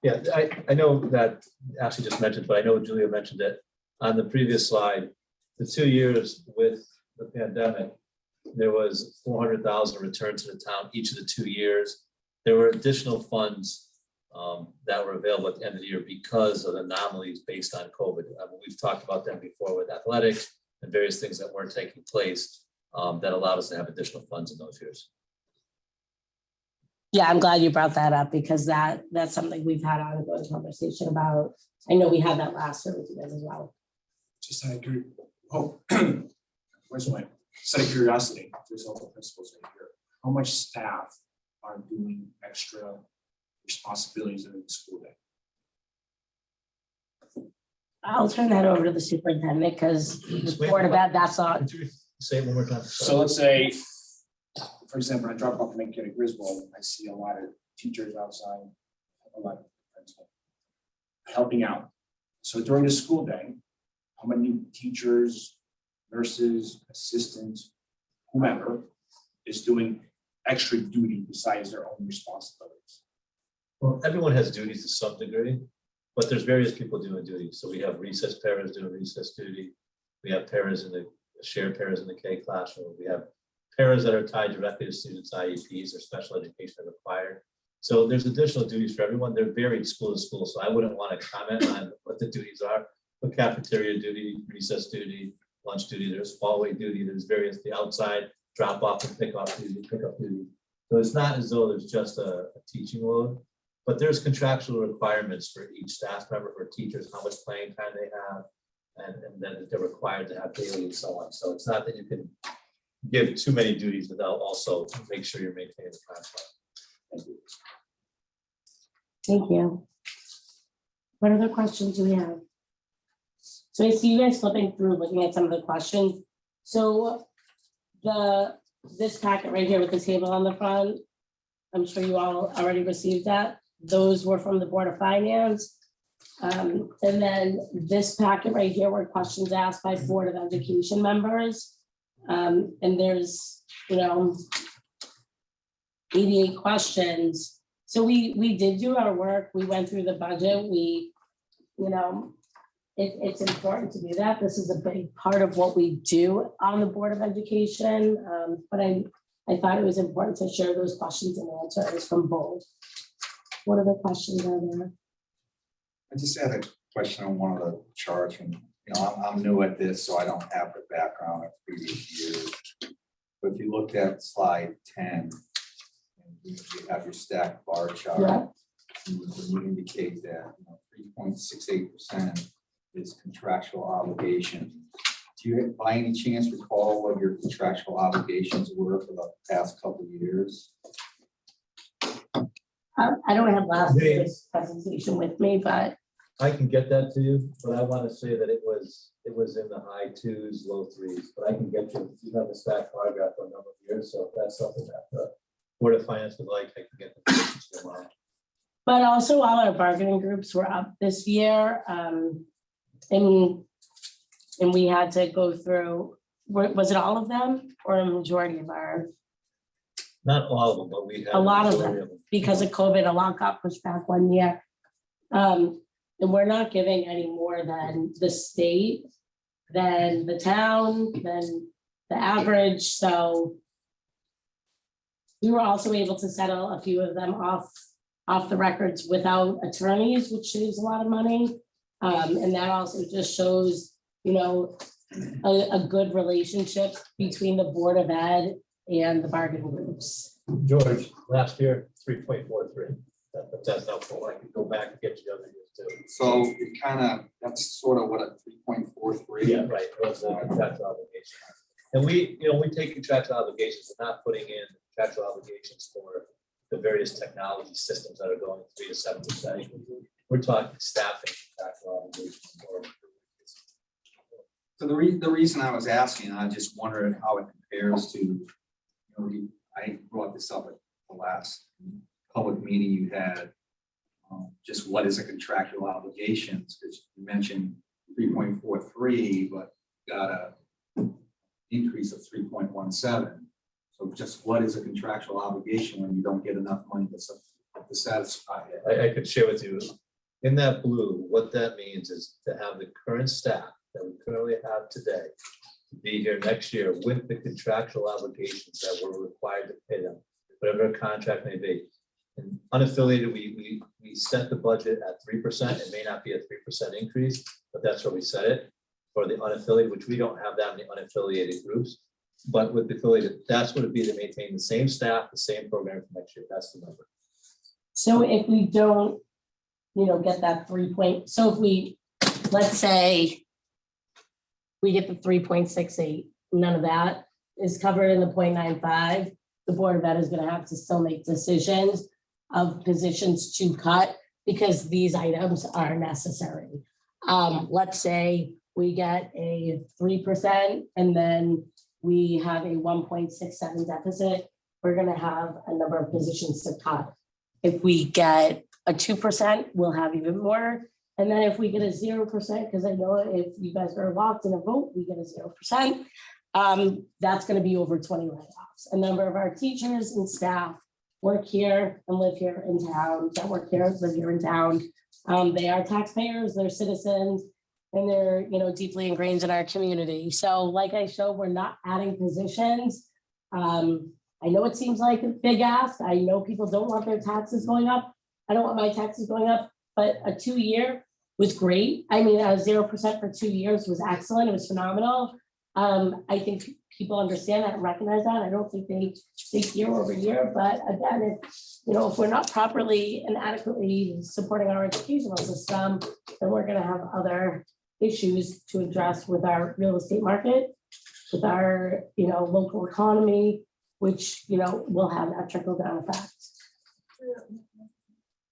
Yeah, I know that Ashley just mentioned, but I know Julia mentioned it on the previous slide. The 2 years with the pandemic, there was 400,000 returned to the town each of the 2 years. There were additional funds that were available at the end of the year because of anomalies based on COVID. We've talked about that before with athletics and various things that weren't taking place that allowed us to have additional funds in those years. Yeah, I'm glad you brought that up because that's something we've had ongoing conversation about. I know we had that last year with you guys as well. Just I agree. Oh, where's my set of curiosity? There's all the principals right here. How much staff are doing extra responsibilities in the school day? I'll turn that over to the superintendent because the Explain Board of what- Ed, that's not, Could you say it one more time? So let's say, for example, I drop off and make it at Griswold, I see a lot of teachers outside, a lot of friends helping out. So during the school day, how many teachers, nurses, assistants, whomever is doing extra duty besides their own responsibilities? Well, everyone has duties to some degree, but there's various people doing duties. So we have recess paras doing recess duty. We have paras in the shared paras in the K classroom. We have paras that are tied directly to students' IEPs or special education are required. So there's additional duties for everyone. They're varied school to school. So I wouldn't want to comment on what the duties are. But cafeteria duty, recess duty, lunch duty, there's hallway duty, there's various, the outside drop off and pick up duty. So it's not as though there's just a teaching load, but there's contractual requirements for each staff member, for teachers, how much playing time they have, and then they're required to have daily and so on. So it's not that you can give too many duties without also make sure you're maintaining the contract. Thank you. thank you. What other questions do we have? So I see you guys flipping through, looking at some of the questions. So this packet right here with the table on the front, I'm sure you all already received that. Those were from the Board of Finance. And then this packet right here were questions asked by Board of Education members. And there's, 88 questions. So we did do our work. We went through the budget. It's important to do that. This is a big part of what we do on the Board of Education. But I thought it was important to share those questions and answers from both. What other questions are there? I just had a question on one of the charts, and I'm new at this, so I don't have the background of previous years. But if you looked at slide 10, and you have your stacked bar chart, Yeah. you indicate that 3.68% is contractual obligation. Do you by any chance recall what your contractual obligations were for the past couple of years? I don't have last year's presentation with me, but I can get that to you, but I want to say that it was in the high 2s, low 3s, but I can get you have the stack bar graph for a number of years, so if that's something that the Board of Finance would like, I can get the tomorrow. But also all our bargaining groups were up this year. And we had to go through, was it all of them or a majority of our, Not all of them, but we had A lot of majority them. because of COVID, a lot got pushed back 1 year. And we're not giving any more than the state, than the town, than the average, so we were also able to settle a few of them off the records without attorneys, which saves a lot of money. And that also just shows, a good relationship between the Board of Ed and the bargaining groups. George, last year, 3.43. But that's helpful. I can go back and get you the other years too. So it that's sort of what a 3.43. Yeah, right. It was a contractual obligation. And we take contractual obligations, we're not putting in contractual obligations for the various technology systems that are going 3 to 7%. We're talking staffing contractual obligations. So the reason I was asking, I just wondered how it compares to, I brought this up at the last public meeting you had. Just what is a contractual obligations, because you mentioned 3.43, but got a increase of 3.17. So just what is a contractual obligation when you don't get enough money to satisfy it? I could share with you, in that blue, what that means is to have the current staff that we currently have today to be here next year with the contractual obligations that we're required to pay them, whatever a contract may be. And unaffiliated, we set the budget at 3%. It may not be a 3% increase, but that's where we set it. For the unaffiliated, which we don't have that many unaffiliated groups, but with the affiliated, that's what it'd be to maintain the same staff, the same program for next year. That's the number. So if we don't, get that so if we, let's say we get the 3.68, none of that is covered in the 0.95, the Board of Ed is gonna have to still make decisions of positions to cut because these items are necessary. Let's say we get a 3% and then we have a 1.67 deficit, we're gonna have a number of positions to cut. If we get a 2%, we'll have even more. And then if we get a 0%, because I know if you guys are locked in a vote, we get a 0%. That's gonna be over 20 layoffs. A number of our teachers and staff work here and live here in town, that work here, live here in town. They are taxpayers, they're citizens, and they're, deeply ingrained in our community. So like I showed, we're not adding positions. I know it seems like a big ask. I know people don't want their taxes going up. I don't want my taxes going up, but a 2-year was great. I mean, 0% for 2 years was excellent. It was phenomenal. I think people understand that and recognize that. I don't think they think year over year, but again, if we're not properly and adequately supporting our educational system, then we're gonna have other issues to address with our real estate market, with our, local economy, which, will have that trickle down effect.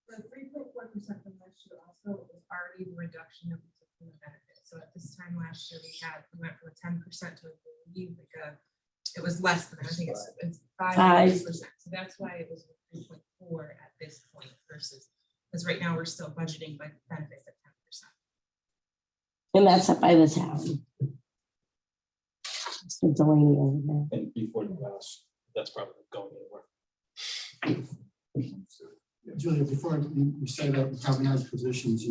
The 3.4% from last year also was already the reduction of the benefit. So at this time last year, we went from a 10% to it was less than, I think it's 5%. So that's why it was 3.4 at this point versus, because right now we're still budgeting by benefits at 10%. And that's up by the town. Mr. Delaney over there. And before the last, that's probably going anywhere. Julia, before you say that you haven't had positions,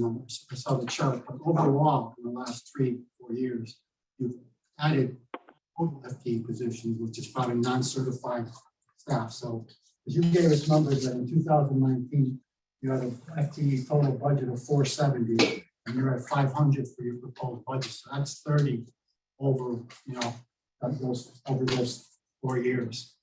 I saw the chart, but overall, in the last 3-4 years, you've added FTE positions, which is probably non-certified staff. So as you gave us numbers that in 2019, you had an FTE total budget of 470, and you're at 500 for your proposed budget. So that's 30 over, those 4 years.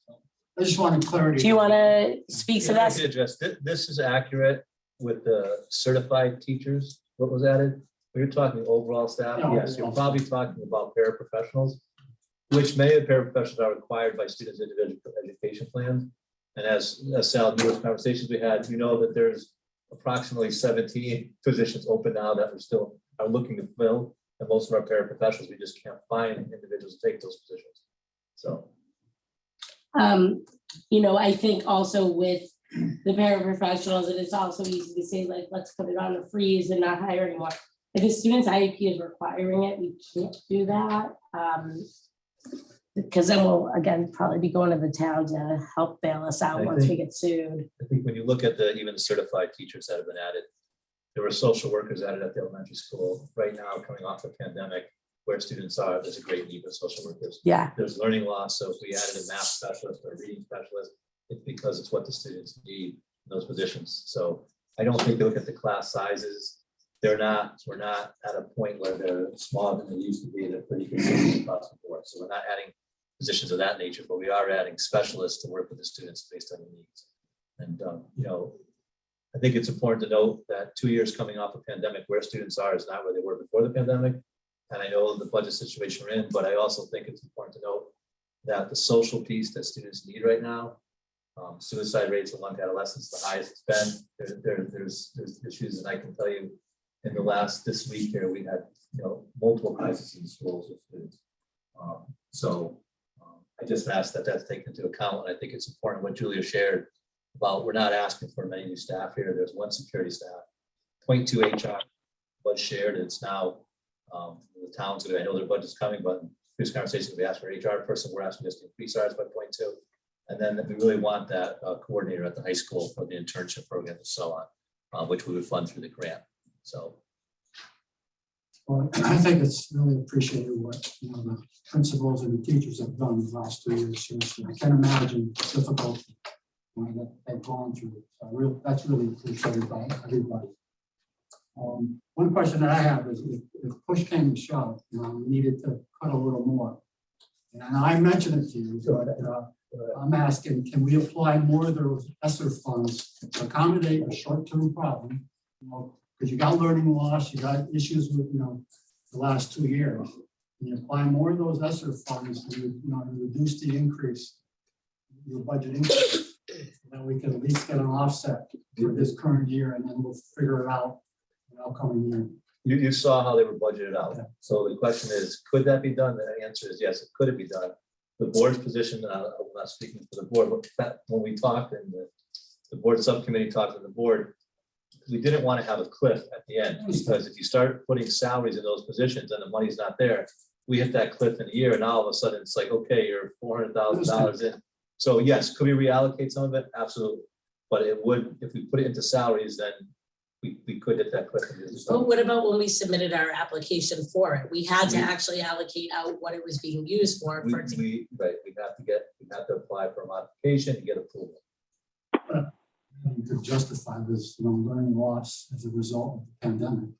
I just wanted clarity. Do you want to speak to Yeah, I that? can address, this is accurate with the certified teachers, what was added? When you're talking overall staff, Yeah, yes, you're overall. probably talking about paraprofessionals, which many of the paraprofessionals are required by students' individual education plans. And as Sal knew in conversations we had, that there's approximately 17 positions open now that we still are looking to fill. And most of our paraprofessionals, we just can't find individuals to take those positions. So. I think also with the paraprofessionals, and it's also easy to say, like, let's put it on a freeze and not hire anymore. If a student's IEP is requiring it, we can't do that. Because then we'll, again, probably be going to the town to help bail us out once we get sued. I think when you look at even the certified teachers that have been added, there were social workers added at the elementary school. Right now, coming off the pandemic, where students are, there's a great need for social workers. Yeah. There's learning loss, so if we added a math specialist or a reading specialist, it's because it's what the students need in those positions. So I don't think they look at the class sizes. We're not at a point where they're smaller than they used to be. They're pretty consistent across the board. So we're not adding positions of that nature, but we are adding specialists to work with the students based on the needs. And I think it's important to note that 2 years coming off a pandemic, where students are is not where they were before the pandemic. And I know the budget situation we're in, but I also think it's important to note that the social piece that students need right now, suicide rates among adolescents, the highest it's been. There's issues, and I can tell you, in this week here, we had multiple crises in schools with students. I just asked that that's taken into account, and I think it's important what Julia shared about we're not asking for many new staff here. There's one security staff, 0.2 HR was shared, and it's now the towns. I know their budget's coming, but in previous conversations we asked for an HR person. We're asking just to increase ours by 0.2, and then we really want that coordinator at the high school for the internship program and so on, which we would fund through the grant. So. Well, I think it's really appreciated what the principals and the teachers have done the last 2 years. Seriously, I can't imagine the difficulty that they've gone through. So that's really appreciated by everybody. One question that I have is if push came to shove, we needed to cut a little more. And I mentioned it to you, but I'm asking, can we apply more of those Esser funds to accommodate a short-term problem? Because you got learning loss, you got issues with the last 2 years. Can you apply more of those Esser funds to reduce the increase, your budget increase, so that we can at least get an offset for this current year, and then we'll figure it out in the upcoming year. You saw how they were budgeted out. So the question is, could that be done? The answer is yes, it could be done. The board's position, I'm not speaking for the board, but when we talked and the board subcommittee talked to the board, we didn't want to have a cliff at the end, because if you start putting salaries in those positions and the money's not there, we hit that cliff in a year and now all of a sudden it's like, okay, you're $400,000 in. So yes, could we reallocate some of it? Absolutely. But it would, if we put it into salaries, then we could hit that cliff. But what about when we submitted our application for it? We had to actually allocate out what it was being used for. Right, we'd have to apply for a modification to get approval. You could justify this, learning loss as a result of the pandemic.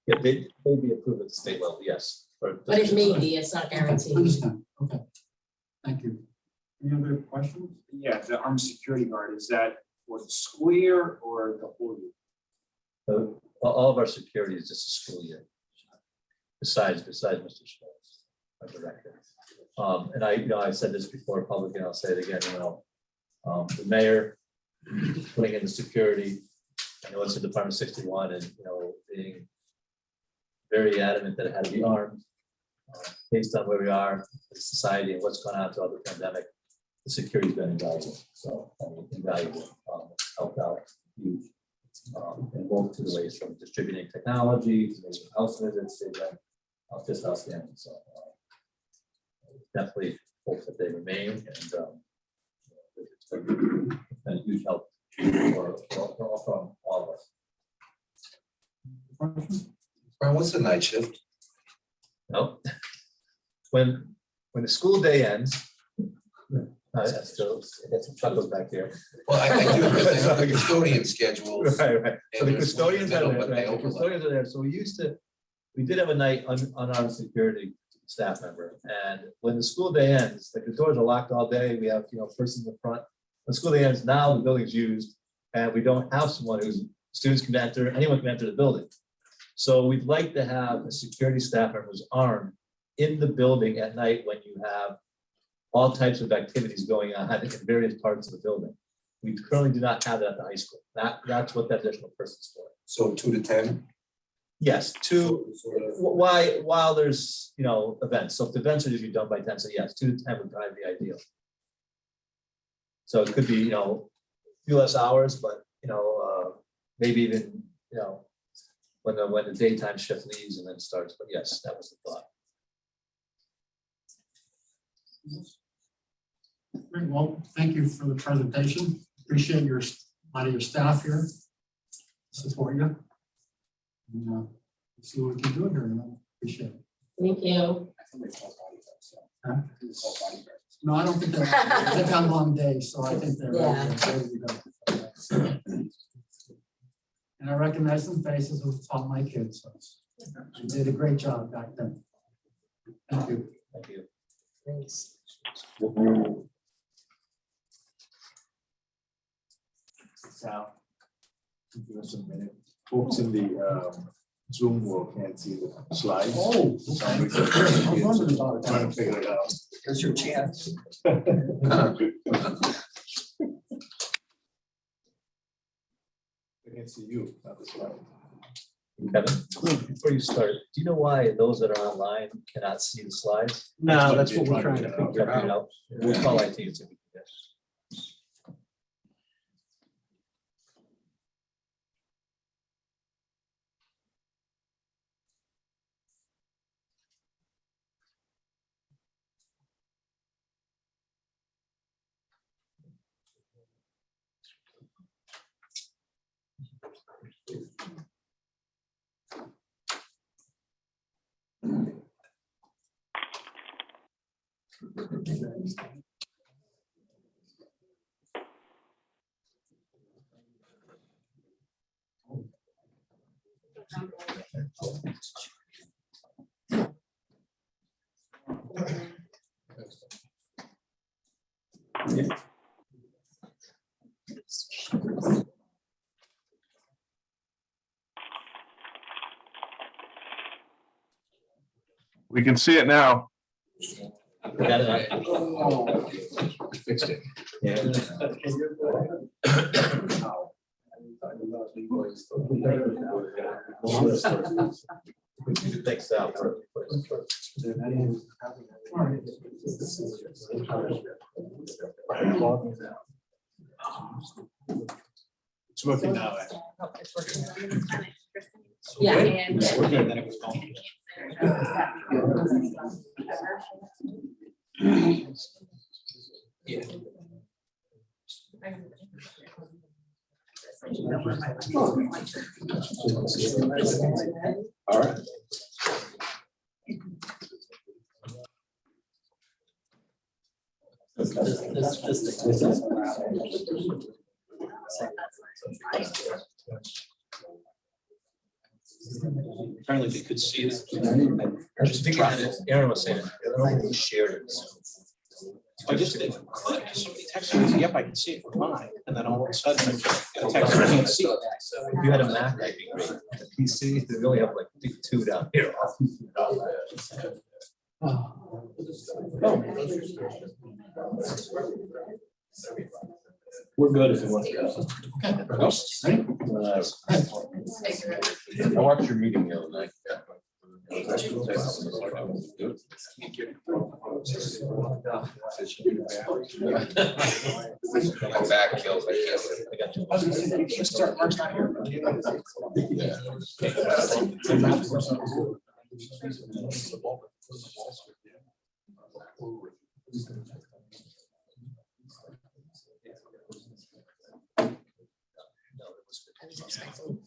Yeah, they'd be approved at the state level, yes. But it may be, it's not guaranteed. Understand, okay. Thank you. Any other questions? Yeah, the armed security guard, is that for the school year or the whole year? So, all of our security is just a school year. Besides Mr. Schwartz, our director. And I said this before publicly, and I'll say it again, the mayor putting in the security, I know it's in Department 61 and, being very adamant that it had to be armed. Based on where we are in society and what's gone on throughout the pandemic, the security's been invaluable. So, invaluable, helped out huge. In both two ways, from distributing technology to making house visits, they've been just outstanding. So definitely hope that they remain, and it's been a huge help for all of us. Brian, what's the night shift? No, when the school day ends, I still get some chuckles back here. Well, I do, because I know the custodian schedules. Right. So the and there's custodians are middle, there, but they right? The overlap. custodians are there. So we did have a night unarmed security staff member. And when the school day ends, like the doors are locked all day. We have, first in the front. When the school day ends, now the building's used and we don't have someone students can enter, anyone can enter the building. So we'd like to have a security staff member who's armed in the building at night when you have all types of activities going on in various parts of the building. We currently do not have that at the high school. That's what that additional person's for. So 2 to 10? Yes, while there's, events. So if the events are usually done by 10, so yes, 2 to 10 would probably be ideal. So it could be, a few less hours, but, maybe even, when the daytime shift leaves and then starts. But yes, that was the thought. Great, well, thank you for the presentation. Appreciate a lot of your staff here. Support you. And, see what we can do here. Appreciate it. Thank you. I think they call bodyguards, so. Huh? They call bodyguards. No, I don't think they've got a long day, so I think they're ready to go. And I recognize some faces who taught my kids. So you did a great job back then. Thank you. Thank you. Thanks. Sal, give us a minute. Folks in the Zoom world can't see the slides. Oh, So okay. I'm I was wondering about it. trying to figure it out. Here's your chance. I can see you, not the slide. Kevin, before you start, do you know why those that are online cannot see the slides? No, that's what we're trying to figure Figure it out. We'll call IT and see if we can get. We can see it now. Got it. Fixed it. Yeah. Thanks, Sal. It's working now. Yeah. It's working, and then it was gone. Yeah. All right. Apparently they could see it. I was thinking that Aaron was saying, I don't know if he shared it. I just did. Somebody texted me, yep, I can see it fine. And then all of a sudden, I get a text, I can't see it. If you had a Mac, that'd be great. A PC, they only have like two down here. We're good if it was. I watched your meeting the other night. My back kills, I can't. You start March 9th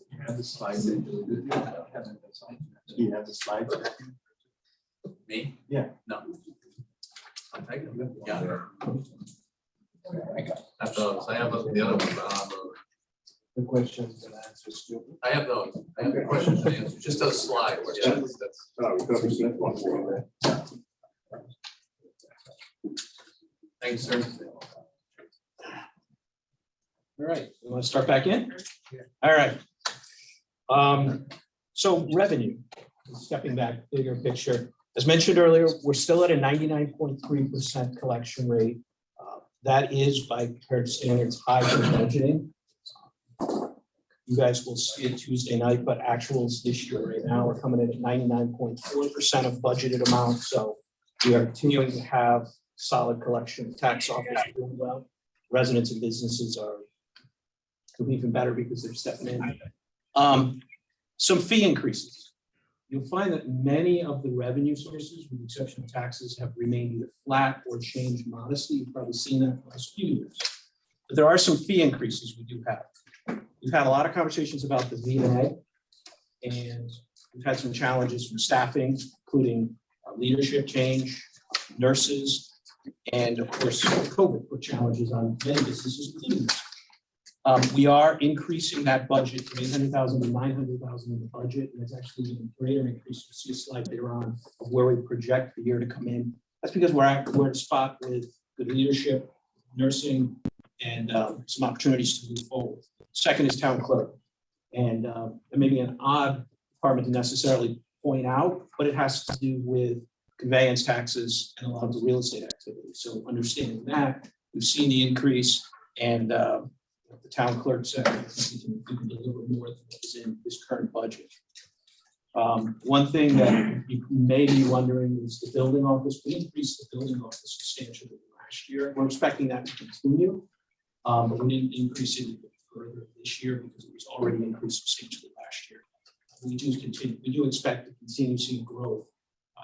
You have the slides. Do you have the slides? Me? Yeah. No. Yeah. I have those. I have the other one. The questions and answers too. I have those. I have the questions and answers. Just a slide. Oh, we covered that one for you. Thanks, sir. All right, you want to start back in? All right. So revenue, stepping back, bigger picture. As mentioned earlier, we're still at a 99.3% collection rate. That is, by compared standards, high for budgeting. You guys will see it Tuesday night, but actuals this year right now are coming in at 99.4% of budgeted amount. So we are continuing to have solid collection. Tax office is doing well. Residents and businesses are doing even better because they're stepping in. Some fee increases. You'll find that many of the revenue sources, with the exception of taxes, have remained either flat or changed modestly. You've probably seen that in the last few years. But there are some fee increases we do have. We've had a lot of conversations about the V&A, and we've had some challenges from staffing, including leadership change, nurses, and of course, COVID put challenges on many businesses, including this. We are increasing that budget from 800,000 to 900,000 in the budget, and it's actually an even greater increase. You'll see a slide later on of where we project the year to come in. That's because we're at a spot with good leadership, nursing, and some opportunities to move forward. Second is town clerk, and it may be an odd department to necessarily point out, but it has to do with conveyance taxes and a lot of the real estate activity. So understanding that, we've seen the increase, and the town clerk said we can deliver more than what is in this current budget. One thing that you may be wondering is the building office. We increased the building office substantially last year. We're expecting that to continue, but we didn't increase it further this year because it was already increased substantially last year. We do expect to continue seeing growth.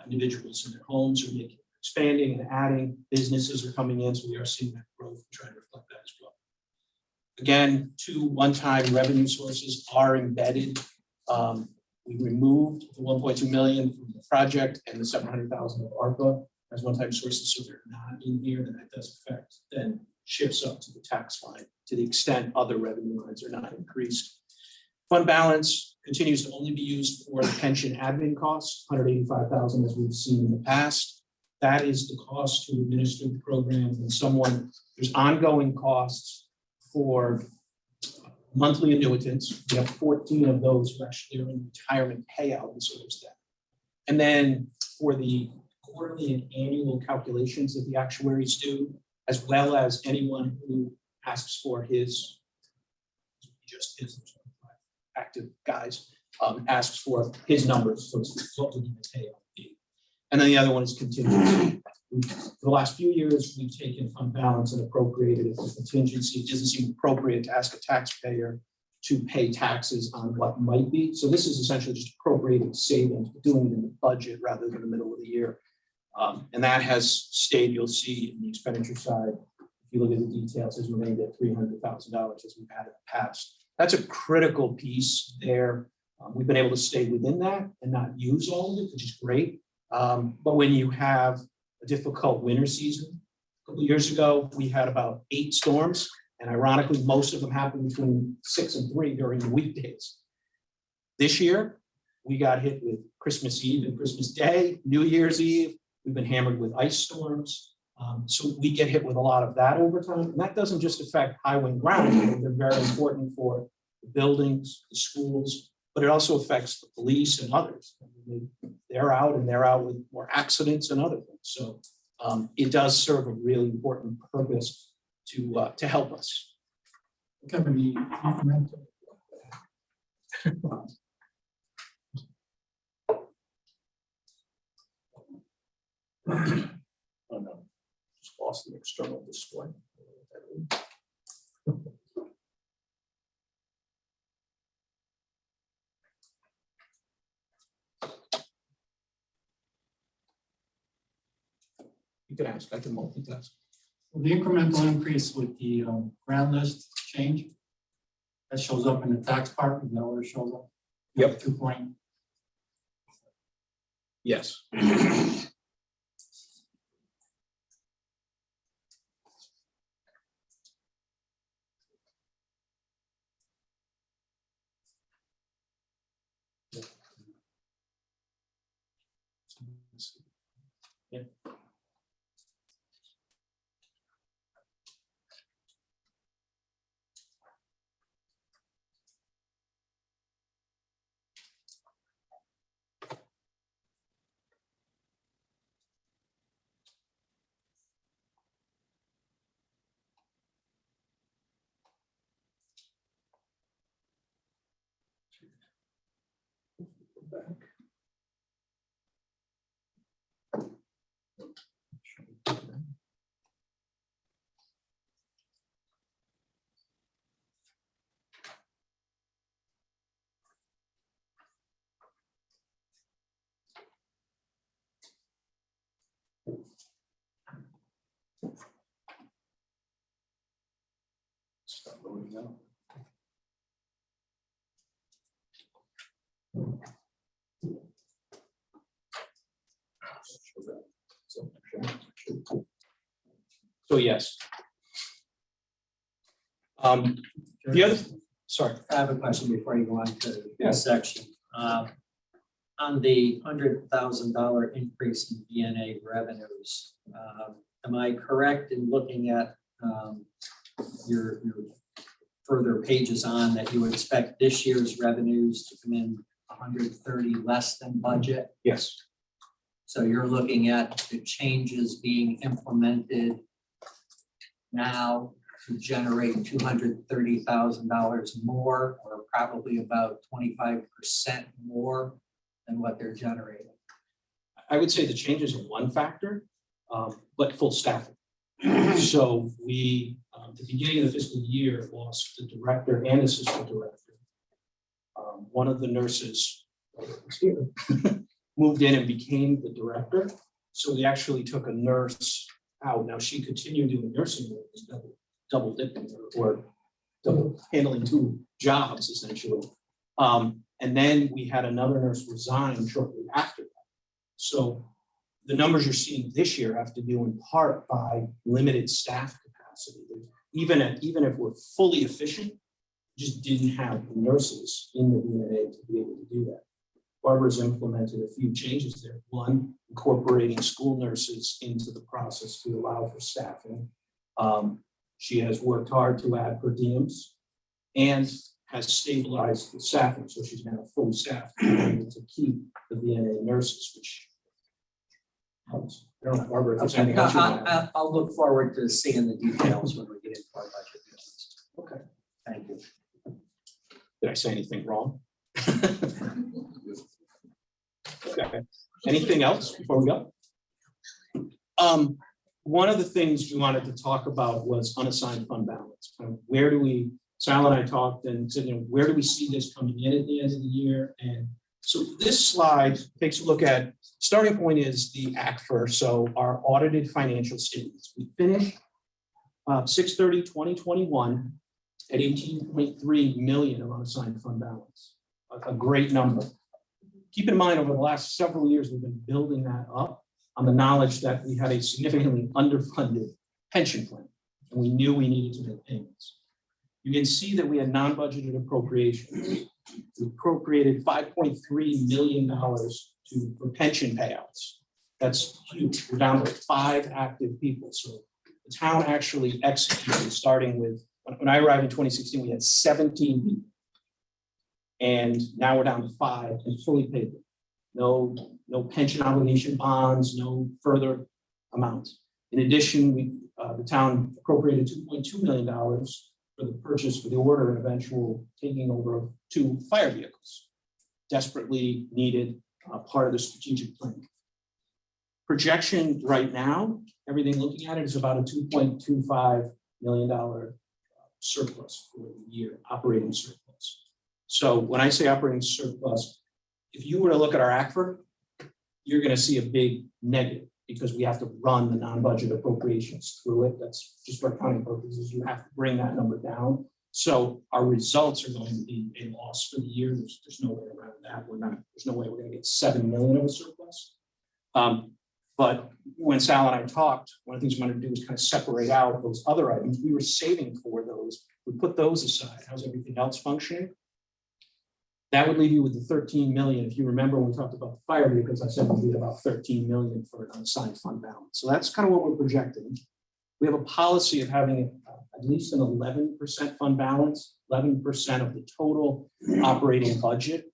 Individuals in their homes are expanding and adding. Businesses are coming in, so we are seeing that growth and trying to reflect that as well. Again, 2 one-time revenue sources are embedded. We removed the 1.2 million from the project and the 700,000 of ARPA as one-time sources, so they're not in here, and that does affect, then shifts up to the tax line to the extent other revenue lines are not increased. Fund balance continues to only be used for the pension admin costs, 185,000 as we've seen in the past. That is the cost to administer the program, and there's ongoing costs for monthly annuitants. We have 14 of those who actually are in retirement payout and sort of stuff. And then for the quarterly and annual calculations that the actuaries do, as well as anyone who asks for his active guys, asks for his numbers, so it's what we need to pay on fee. And then the other one is contingency. For the last few years, we've taken fund balance and appropriated it for contingency. It doesn't seem appropriate to ask a taxpayer to pay taxes on what might be. So this is essentially just appropriating savings, but doing it in the budget rather than the middle of the year. And that has stayed, you'll see in the expenditure side, if you look at the details, has remained at $300,000 as we've had in the past. That's a critical piece there. We've been able to stay within that and not use all of it, which is great. But when you have a difficult winter season, a couple of years ago, we had about 8 storms, and ironically, most of them happened between 6 and 3 during the weekdays. This year, we got hit with Christmas Eve and Christmas Day, New Year's Eve. We've been hammered with ice storms. So we get hit with a lot of that over time. And that doesn't just affect highway and ground. They're very important for the buildings, the schools, but it also affects the police and others. They're out with more accidents and other things. So it does serve a really important purpose to help us. Kevin, the incremental. Oh no, just lost the external display. You can ask, I can multitask. The incremental increase with the grant list change, that shows up in the tax part, is that where it shows up? Yep. 2 point. Yes. Yeah. Start loading now. So yes. The other, sorry. I have a question before you go on to Yeah. this section. On the $100,000 increase in DNA revenues, am I correct in looking at your further pages on that you would expect this year's revenues to come in 130 less than budget? Yes. So you're looking at the changes being implemented now to generate $230,000 more, or probably about 25% more than what they're generating. I would say the changes are one factor, but full staffing. So we, at the beginning of the fiscal year, lost the director and assistant director. One of the nurses here moved in and became the director. So we actually took a nurse out. Now she continued doing nursing work, double dipping or double handling 2 jobs essentially. And then we had another nurse resign shortly after that. So the numbers you're seeing this year have to do in part by limited staff capacity. Even if we're fully efficient, just didn't have the nurses in the VNA to be able to do that. Barbara's implemented a few changes there. One, incorporating school nurses into the process to allow for staffing. She has worked hard to add per diems and has stabilized the staffing. So she's now fully staffed to keep the VNA nurses, which helps. I don't know, Barbara, if there's anything else you want to add. I'll look forward to seeing the details when we get into our budget. Okay. Thank you. Did I say anything wrong? Okay. Anything else before we go? One of the things we wanted to talk about was unassigned fund balance. Where do we, Sal and I talked and said, where do we see this coming in at the end of the year? And so this slide takes a look at, starting point is the ACFR, so our audited financial statements. We finished 6/30/2021 at 18.3 million of unassigned fund balance, a great number. Keep in mind, over the last several years, we've been building that up on the knowledge that we had a significantly underfunded pension plan, and we knew we needed to make payments. You can see that we had non-budgeted appropriations. We appropriated $5.3 million for pension payouts. That's huge. We're down to 5 active people. So the town actually executed, starting with, when I arrived in 2016, we had 17 people. And now we're down to 5 and fully paid. No pension obligation bonds, no further amounts. In addition, the town appropriated $2.2 million for the purchase, for the order and eventual taking over of 2 fire vehicles. Desperately needed, part of the strategic plan. Projection right now, everything looking at it is about a $2.25 million surplus for the year, operating surplus. So when I say operating surplus, if you were to look at our ACFR, you're going to see a big negative because we have to run the non-budget appropriations through it. That's just for accounting purposes. You have to bring that number down. So our results are going to be a loss for the year. There's no way around that. There's no way we're going to get 7 million of a surplus. But when Sal and I talked, one of the things we wanted to do was kind of separate out those other items. We were saving for those. We put those aside. How's everything else functioning? That would leave you with the 13 million. If you remember when we talked about the fire vehicles, I said we'd be about 13 million for an unassigned fund balance. So that's kind of what we're projecting. We have a policy of having at least an 11% fund balance, 11% of the total operating budget.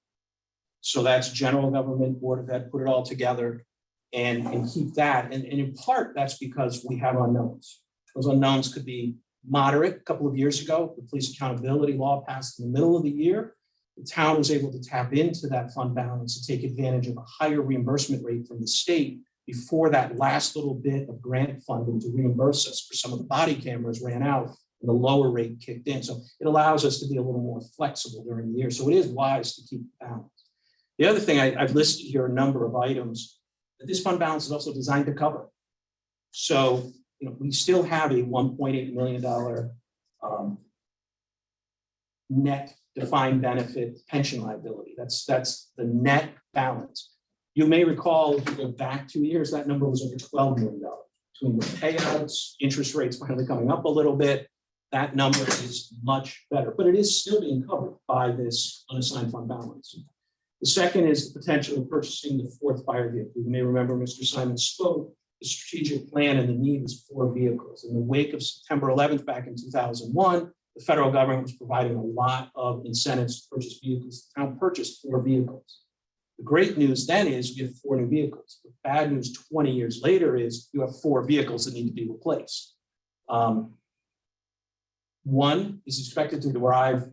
So that's general government, Board of Ed, put it all together and keep that. And in part, that's because we have unknowns. Those unknowns could be moderate. A couple of years ago, the police accountability law passed in the middle of the year. The town was able to tap into that fund balance to take advantage of a higher reimbursement rate from the state before that last little bit of grant funding to reimburse us for some of the body cameras ran out and the lower rate kicked in. So it allows us to be a little more flexible during the year. So it is wise to keep the balance. The other thing I've listed here, a number of items that this fund balance is also designed to cover. So, we still have a $1.8 million net defined benefit pension liability. That's the net balance. You may recall, if you go back 2 years, that number was over $12 million. Between the payouts, interest rates finally coming up a little bit, that number is much better, but it is still being covered by this unassigned fund balance. The second is the potential of purchasing the 4th fire vehicle. You may remember Mr. Simon spoke, the strategic plan and the need was 4 vehicles. In the wake of September 11th back in 2001, the federal government was providing a lot of incentives to purchase vehicles. The town purchased 4 vehicles. The great news then is we have 4 new vehicles. The bad news 20 years later is you have 4 vehicles that need to be replaced. One is expected to arrive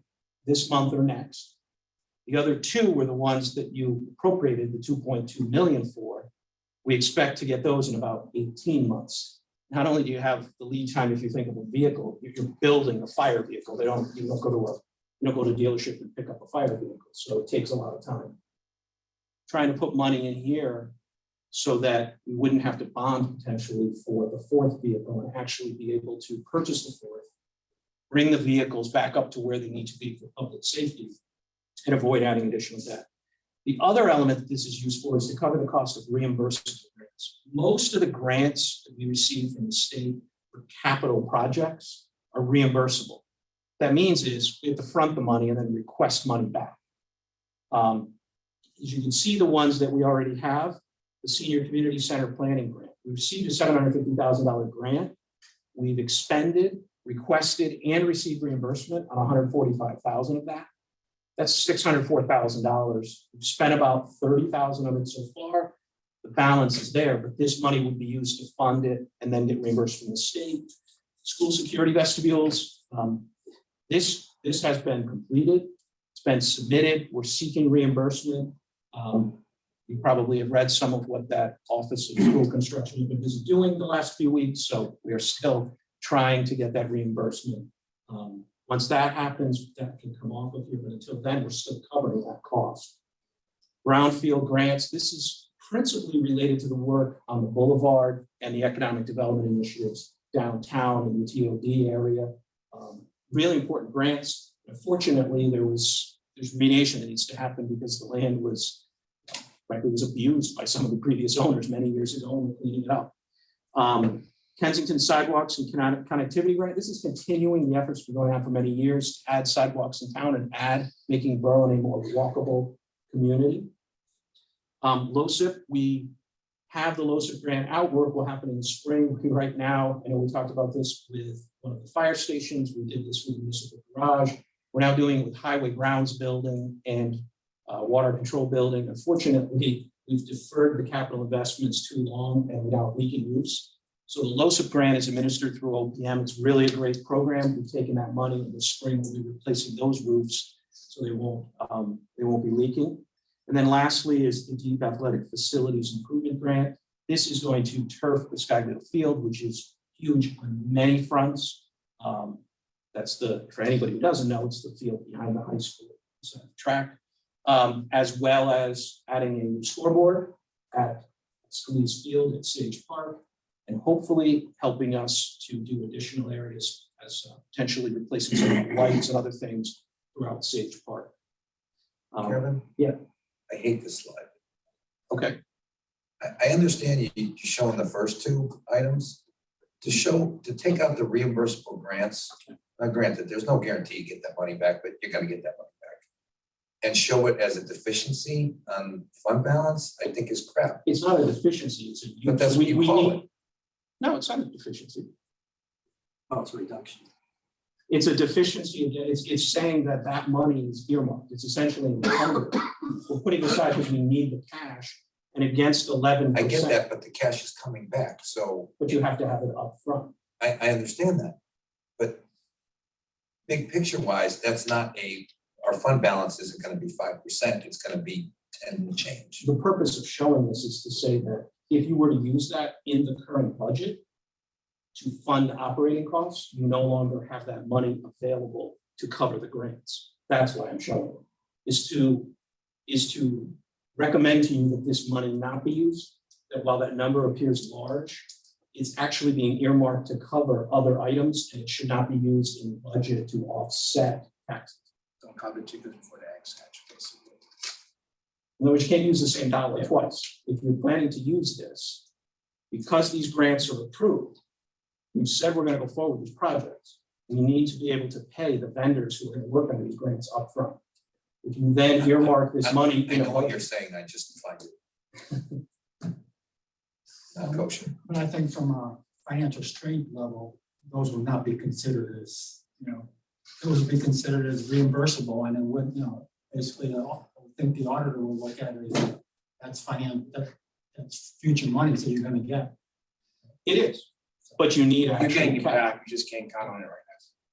this month or next. The other 2 were the ones that you appropriated the 2.2 million for. We expect to get those in about 18 months. Not only do you have the lead time, if you think of a vehicle, you're building a fire vehicle. You don't go to a dealership and pick up a fire vehicle. So it takes a lot of time. Trying to put money in here so that we wouldn't have to bond potentially for the 4th vehicle and actually be able to purchase the 4th, bring the vehicles back up to where they need to be for public safety and avoid adding additional debt. The other element that this is used for is to cover the cost of reimbursable grants. Most of the grants that we receive from the state for capital projects are reimbursable. What that means is we have to front the money and then request money back. As you can see, the ones that we already have, the Senior Community Center Planning Grant. We received a $750,000 grant. We've expended, requested, and received reimbursement on $145,000 of that. That's $604,000. We've spent about $30,000 of it so far. The balance is there, but this money would be used to fund it and then get reimbursed from the state. School security vestibules. This has been completed. It's been submitted. We're seeking reimbursement. You probably have read some of what that Office of School Construction has been busy doing the last few weeks, so we are still trying to get that reimbursement. Once that happens, that can come off of here, but until then, we're still covering that cost. Brownfield grants, this is principally related to the work on the boulevard and the economic development initiatives downtown in the TOD area. Really important grants. Unfortunately, there's remediation that needs to happen because the land was, frankly, was abused by some of the previous owners many years ago, and we're cleaning it up. Kensington sidewalks and connectivity grant. This is continuing the efforts been going on for many years to add sidewalks in town and making Berlin a more walkable community. LoSiP, we have the LoSiP grant out. Work will happen in the spring. Right now, I know we talked about this with one of the fire stations. We did this with municipal garage. We're now doing it with highway grounds building and water control building. Unfortunately, we've deferred the capital investments too long and without leaking roofs. So the LoSiP grant is administered through OPM. It's really a great program. We've taken that money in the spring. We'll be replacing those roofs so they won't be leaking. And then lastly is the Deep Athletic Facilities Improvement Grant. This is going to turf the Skyville Field, which is huge on many fronts. That's for anybody who doesn't know, it's the field behind the high school track, as well as adding a new scoreboard at Scalise Field at Sage Park, and hopefully helping us to do additional areas as potentially replacing some of the lights and other things throughout Sage Park. Kevin? Yeah. I hate this slide. Okay. I understand you showing the first two items. To take out the reimbursable grants, granted, there's no guarantee you get that money back, but you're gonna get that money back. And show it as a deficiency on fund balance, I think is crap. It's not a deficiency, it's a. But that's what you call it. No, it's not a deficiency. Oh, it's a reduction. It's a deficiency. It's saying that that money is earmarked. It's essentially encumbered. We're putting aside because we need the cash and against 11%. I get that, but the cash is coming back, so But you have to have it up front. I understand that. But big picture wise, that's not our fund balance isn't gonna be 5%, it's gonna be 10 and change. The purpose of showing this is to say that if you were to use that in the current budget to fund operating costs, you no longer have that money available to cover the grants. That's why I'm showing it, is to recommend to you that this money not be used, that while that number appears large, it's actually being earmarked to cover other items, and it should not be used in the budget to offset taxes. Don't count the chickens before the eggs hatch, basically. In other words, you can't use the same dollar twice. If you're planning to use this, because these grants are approved, we've said we're going to go forward with these projects. We need to be able to pay the vendors who are going to work on these grants up front. If you then earmark this money I in a know what you're budget. saying, I just find it not kosher. But I think from a financial strength level, those would not be considered as, those would be considered as reimbursable, and it would, basically, I think the auditor will look at it as that's future money that you're gonna get. It is, but you need You're getting it actual cash. back, you just can't count on it right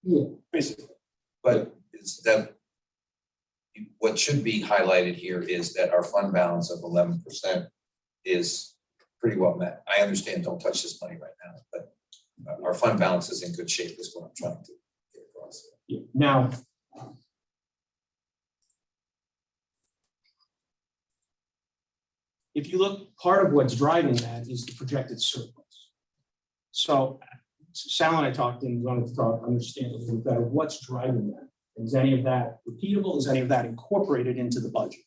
Yeah. now. Basically. But it's that, what should be highlighted here is that our fund balance of 11% is pretty well met. I understand, don't touch this money right now, but our fund balance is in good shape is what I'm trying to get across. Yeah. Now, if you look, part of what's driving that is the projected surplus. So Sal and I talked and wanted to understand a little better what's driving that. Is any of that repeatable? Is any of that incorporated into the budget?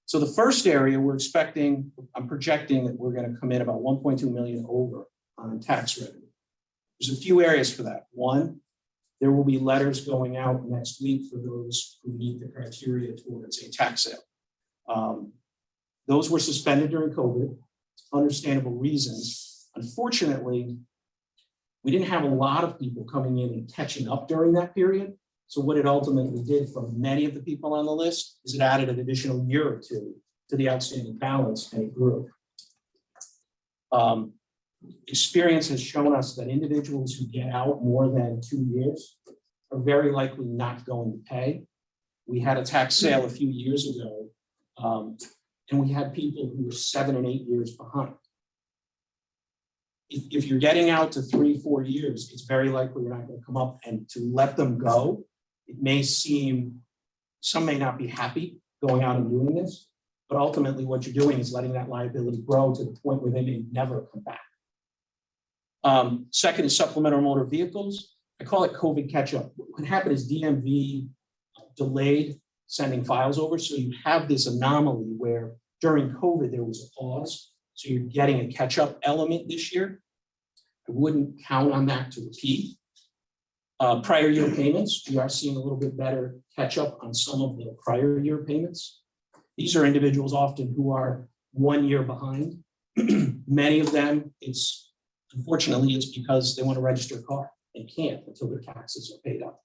So the first area I'm projecting that we're going to come in about 1.2 million over on tax revenue. There's a few areas for that. One, there will be letters going out next week for those who meet the criteria towards a tax sale. Those were suspended during COVID, understandable reasons. Unfortunately, we didn't have a lot of people coming in and catching up during that period. So what it ultimately did for many of the people on the list is it added an additional year or two to the outstanding balance, and it grew. Experience has shown us that individuals who get out more than 2 years are very likely not going to pay. We had a tax sale a few years ago, and we had people who were 7 and 8 years behind. If you're getting out to 3, 4 years, it's very likely you're not going to come up, and to let them go, it may seem, some may not be happy going out and doing this, but ultimately what you're doing is letting that liability grow to the point where they may never come back. Second is supplemental motor vehicles. I call it COVID catch-up. What happened is DMV delayed sending files over, so you have this anomaly where during COVID there was a pause, so you're getting a catch-up element this year. I wouldn't count on that to repeat. Prior year payments, we are seeing a little bit better catch-up on some of the prior year payments. These are individuals often who are 1 year behind. Many of them, unfortunately, it's because they want to register a car. They can't until their taxes are paid up.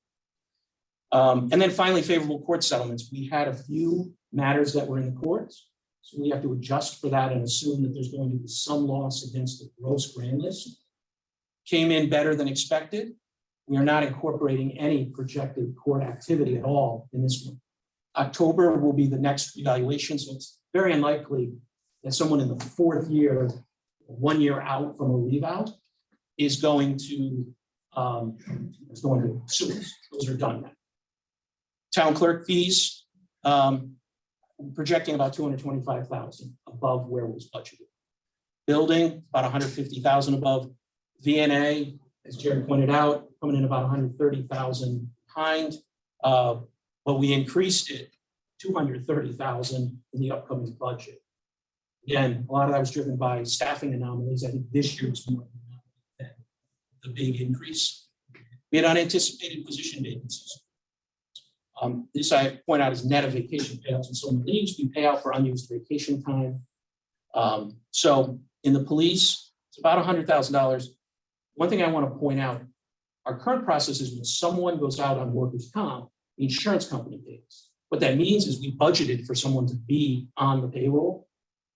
And then finally, favorable court settlements. We had a few matters that were in the courts, so we have to adjust for that and assume that there's going to be some loss against the gross grand list. Came in better than expected. We are not incorporating any projected court activity at all in this one. October will be the next evaluation, so it's very unlikely that someone in the 4th year, 1 year out from a leave out, is going to sue us. Those are done now. Town clerk fees, projecting about $225,000 above where it was budgeted. Building, about $150,000 above. VNA, as Jerry pointed out, coming in about $130,000 behind, but we increased it $230,000 in the upcoming budget. Again, a lot of that was driven by staffing anomalies. I think this year was more than the big increase. We had unanticipated position vacancies. This I point out is net of vacation payouts and someone leaves, we pay out for unused vacation time. So in the police, it's about $100,000. One thing I want to point out, our current process is when someone goes out on workers' comp, the insurance company pays. What that means is we budgeted for someone to be on the payroll,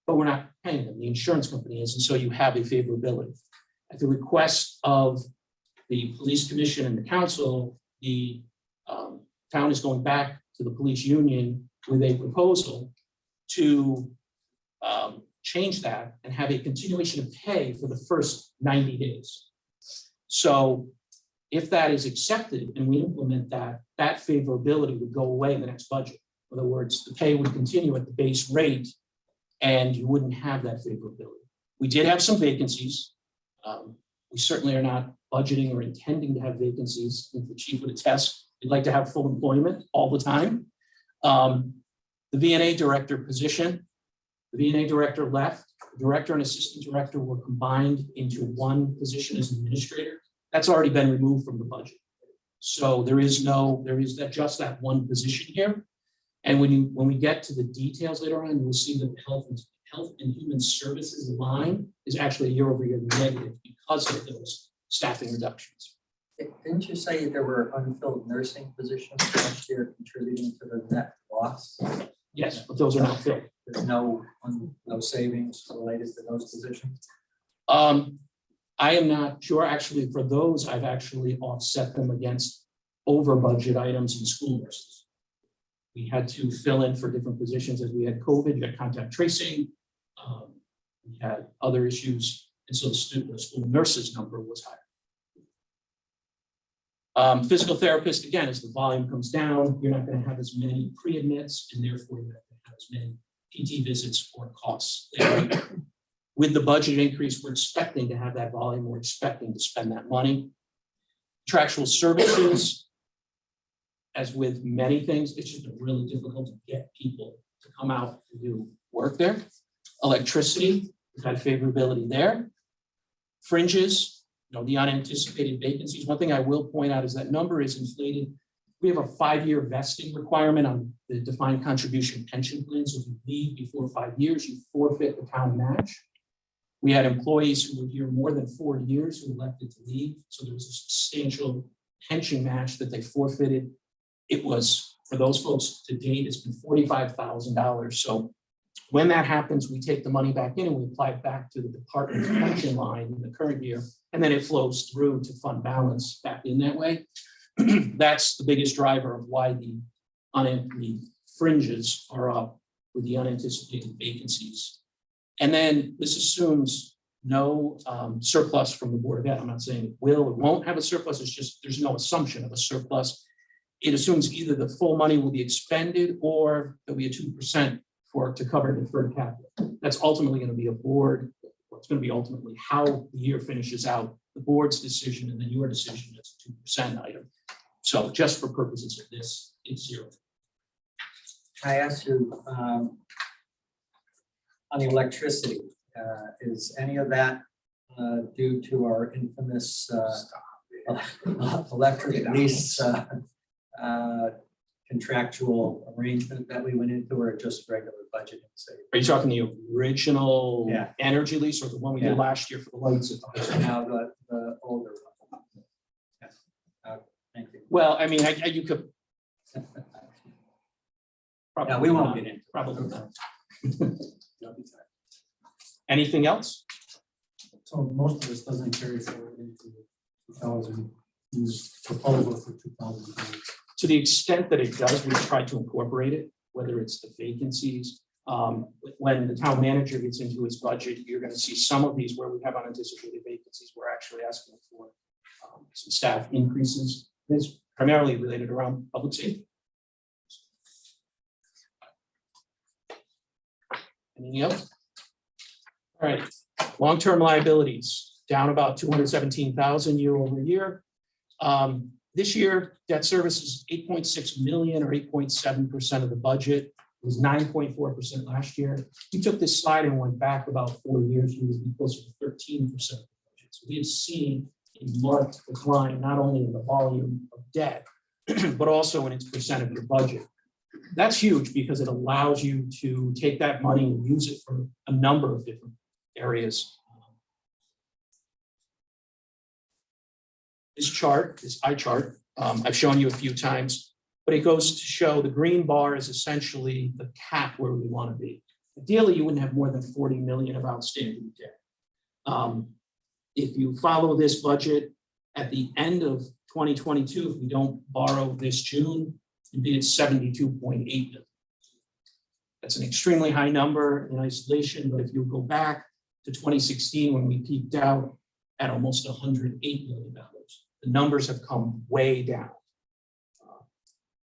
but we're not paying them, the insurance company is, and so you have a favorability. At the request of the police commission and the council, the town is going back to the police union with a proposal to change that and have a continuation of pay for the first 90 days. So if that is accepted and we implement that, that favorability would go away in the next budget. In other words, the pay would continue at the base rate and you wouldn't have that favorability. We did have some vacancies. We certainly are not budgeting or intending to have vacancies. If the chief would attest, we'd like to have full employment all the time. The VNA director position, the VNA director left. The director and assistant director were combined into one position as administrator. That's already been removed from the budget. So there is just that one position here. And when we get to the details later on, you'll see that the Health and Human Services line is actually a year-over-year negative because of those staffing reductions. Didn't you say there were unfilled nursing positions last year contributing to the net loss? Yes, but those are not filled. There's no savings related to those positions? I am not sure. Actually, for those, I've actually offset them against over budget items in school nurses. We had to fill in for different positions as we had COVID, you had contact tracing, we had other issues, and so the school nurses number was higher. Physical therapist, again, as the volume comes down, you're not going to have as many pre-admits, and therefore you're not going to have as many PT visits or costs. With the budget increase, we're expecting to have that volume. We're expecting to spend that money. Contractual services, as with many things, it's just been really difficult to get people to come out to do work there. Electricity, we've had favorability there. Fringes, the unanticipated vacancies. One thing I will point out is that number is inflated. We have a 5-year vesting requirement on the defined contribution pension plan. So if you leave before 5 years, you forfeit the town match. We had employees who were here more than 4 years who elected to leave. So there was a substantial pension match that they forfeited. It was, for those folks to date, it's been $45,000. So when that happens, we take the money back in and we apply it back to the department's pension line in the current year. And then it flows through to fund balance back in that way. That's the biggest driver of why the the fringes are up with the unanticipated vacancies. And then this assumes no surplus from the Board of Ed. I'm not saying it will or won't have a surplus, it's just there's no assumption of a surplus. It assumes either the full money will be expended or there'll be a 2% to cover deferred capital. That's ultimately going to be a board, or it's going to be ultimately how the year finishes out, the board's decision and then your decision is a 2% item. So just for purposes of this, it's 0. I asked you on the electricity, is any of that due to our infamous electric lease contractual arrangement that we went into, or just regular budgeting? Are you talking the original Yeah. energy lease or the one we did Yeah. last year for the lights at the high school? Now the older one. Yeah. Thank you. Well, I mean, you could. Yeah, we won't get into it. Probably not. Anything else? So most of this doesn't carry forward into 2000, use proposal for 2000. To the extent that it does, we've tried to incorporate it, whether it's the vacancies. When the town manager gets into his budget, you're going to see some of these where we have unanticipated vacancies. We're actually asking for some staff increases. It's primarily related around public safety. Anything else? All right, long-term liabilities down about 217,000 year over year. This year, debt service is 8.6 million or 8.7% of the budget. It was 9.4% last year. We took this slide and went back about 4 years, we would be closer to 13% of the budget. So we have seen a marked decline, not only in the volume of debt, but also in its percent of your budget. That's huge because it allows you to take that money and use it for a number of different areas. This chart, this eye chart, I've shown you a few times, but it goes to show the green bar is essentially the cap where we want to be. Ideally, you wouldn't have more than 40 million of outstanding debt. If you follow this budget at the end of 2022, if we don't borrow this June, it'd be at 72.8 million. That's an extremely high number in isolation, but if you go back to 2016 when we peaked out at almost $108 million, the numbers have come way down.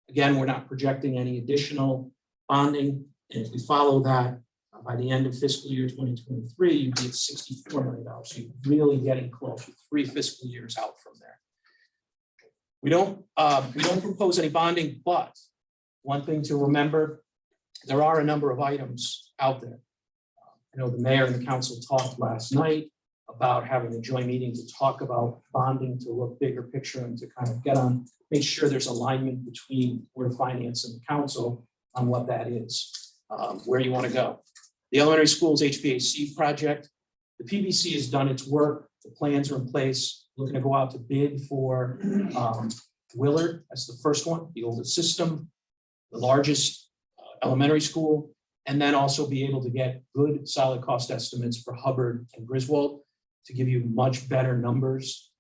Again, we're not projecting any additional bonding, and if we follow that, by the end of fiscal year 2023, you'd be at $64 million. So you're really getting close. You're 3 fiscal years out from there. We don't propose any bonding, but one thing to remember, there are a number of items out there. I know the mayor and the council talked last night about having a joint meeting to talk about bonding to look bigger picture and to kind of make sure there's alignment between Board of Finance and the council on what that is, where you want to go. The elementary schools HVAC project, the PBC has done its work. The plans are in place. Looking to go out to bid for Willard. That's the first one, the oldest system, the largest elementary school, and then also be able to get good solid cost estimates for Hubbard and Griswold to give you much better numbers.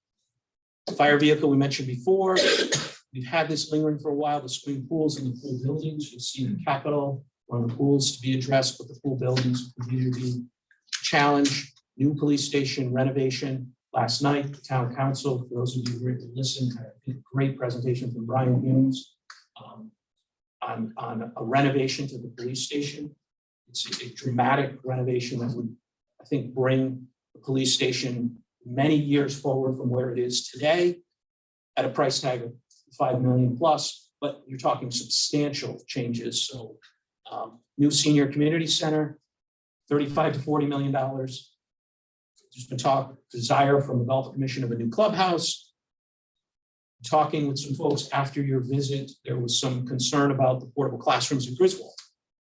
The fire vehicle we mentioned before, we've had this lingering for a while, the swimming pools and the pool buildings. You'll see in capital, one of the pools to be addressed, but the pool buildings continue to be a challenge. New police station renovation. Last night, the town council, for those of you who were able to listen, had a great presentation from Brian Humes on a renovation to the police station. It's a dramatic renovation that would, I think, bring the police station many years forward from where it is today at a price tag of $5 million plus, but you're talking substantial changes. So new senior community center, $35 to $40 million. There's been desire from the Golf Commission of a new clubhouse. Talking with some folks after your visit, there was some concern about the portable classrooms in Griswold.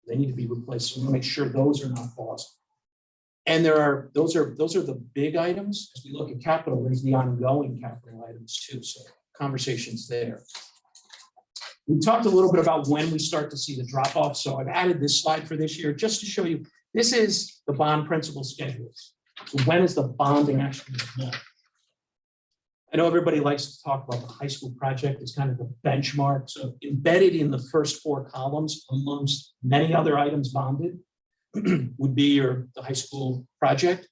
They need to be replaced. So we want to make sure those are not paused. And those are the big items. As we look at capital, there's the ongoing capital items too. So conversations there. We talked a little bit about when we start to see the drop off. So I've added this slide for this year just to show you, this is the bond principal schedules. So when is the bonding actually done? I know everybody likes to talk about the high school project. It's kind of the benchmark. So embedded in the first 4 columns amongst many other items bonded would be the high school project.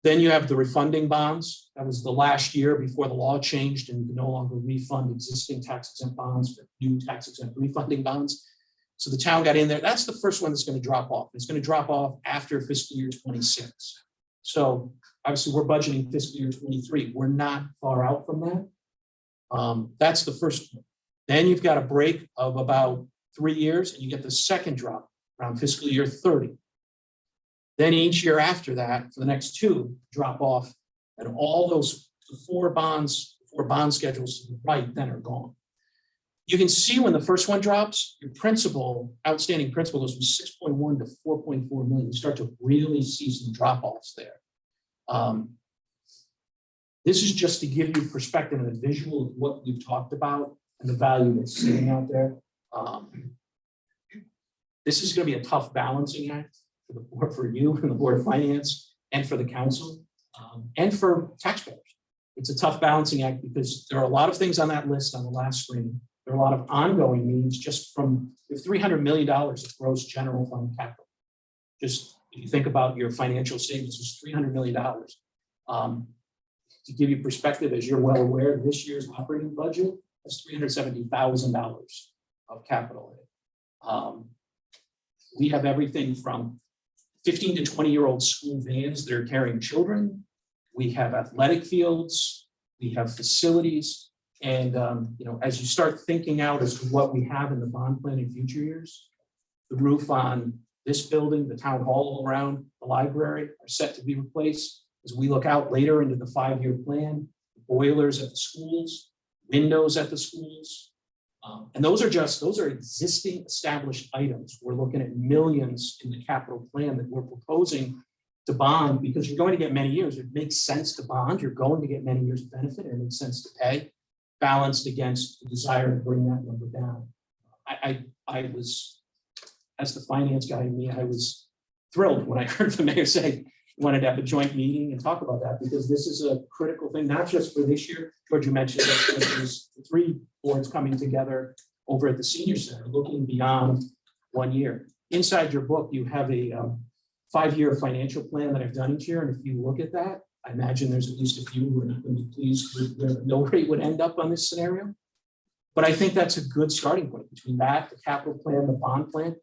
Then you have the refunding bonds. That was the last year before the law changed and you can no longer refund existing tax exempt bonds for new tax exempt refunding bonds. So the town got in there. That's the first one that's going to drop off. It's going to drop off after fiscal year 26. So obviously we're budgeting fiscal year 23. We're not far out from that. That's the first one. Then you've got a break of about 3 years and you get the second drop around fiscal year 30. Then each year after that, for the next 2, drop off, and all those 4 bond schedules to the right then are gone. You can see when the first one drops, your principal, outstanding principal goes from 6.1 to 4.4 million. You start to really see some drop-offs there. This is just to give you perspective and a visual of what we've talked about and the value that's sitting out there. This is going to be a tough balancing act for the board, for you and the Board of Finance, and for the council, and for taxpayers. It's a tough balancing act because there are a lot of things on that list on the last screen. There are a lot of ongoing needs just from $300 million of gross general fund capital. Just if you think about your financial statements, it's $300 million. To give you perspective, as you're well aware, this year's operating budget has $370,000 of capital in it. We have everything from 15 to 20-year-old school vans that are carrying children. We have athletic fields. We have facilities. And as you start thinking out as to what we have in the bond plan in future years, the roof on this building, the town hall all around, the library are set to be replaced. As we look out later into the 5-year plan, boilers at the schools, windows at the schools. And those are existing established items. We're looking at millions in the capital plan that we're proposing to bond because you're going to get many years. It makes sense to bond. You're going to get many years of benefit, and it makes sense to pay, balanced against the desire to bring that number down. I was, as the finance guy in me, I was thrilled when I heard the mayor say he wanted to have a joint meeting and talk about that, because this is a critical thing, not just for this year. George, you mentioned that there's 3 boards coming together over at the senior center, looking beyond 1 year. Inside your book, you have a 5-year financial plan that I've done each year. And if you look at that, I imagine there's at least a few who are not going to be pleased with where the mill rate would end up on this scenario. But I think that's a good starting point. Between that, the capital plan, the bond plan,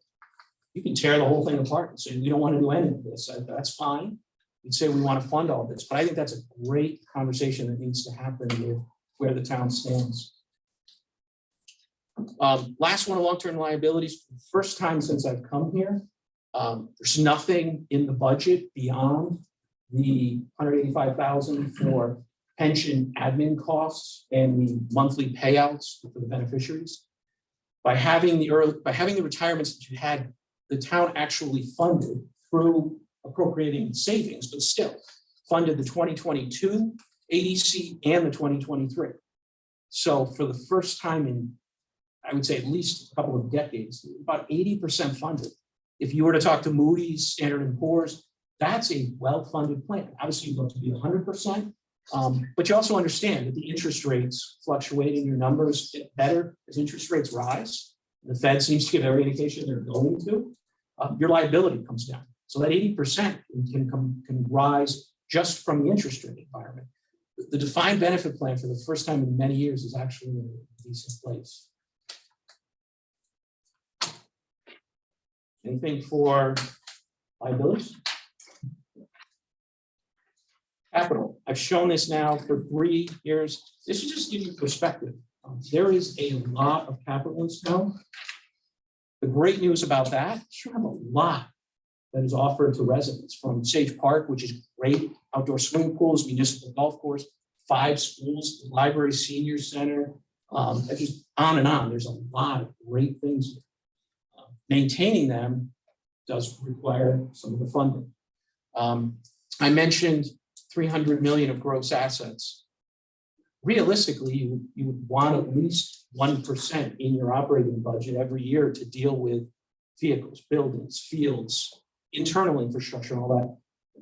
you can tear the whole thing apart and say, we don't want to do any of this. That's fine. You'd say we want to fund all this. But I think that's a great conversation that needs to happen with where the town stands. Last one, long-term liabilities. For the first time since I've come here, there's nothing in the budget beyond the $185,000 for pension admin costs and the monthly payouts for the beneficiaries. By having the retirements that you had, the town actually funded through appropriating savings, but still funded the 2022 ADC and the 2023. So for the first time in, I would say, at least a couple of decades, about 80% funded. If you were to talk to Moody's, Standard & Poor's, that's a well-funded plan. Obviously, you'd love to be 100%, but you also understand that the interest rates fluctuate and your numbers get better as interest rates rise. The Fed seems to give every indication they're going to. Your liability comes down. So that 80% can rise just from the interest rate environment. The defined benefit plan for the first time in many years is actually in a decent place. Anything for liabilities? Capital. I've shown this now for 3 years. This will just give you perspective. There is a lot of capital in snow. The great news about that is you have a lot that is offered to residents, from Sage Park, which is great, outdoor swimming pools, municipal golf course, 5 schools, the library, senior center, just on and on. There's a lot of great things. Maintaining them does require some of the funding. I mentioned $300 million of gross assets. Realistically, you would want at least 1% in your operating budget every year to deal with vehicles, buildings, fields, internal infrastructure, and all that.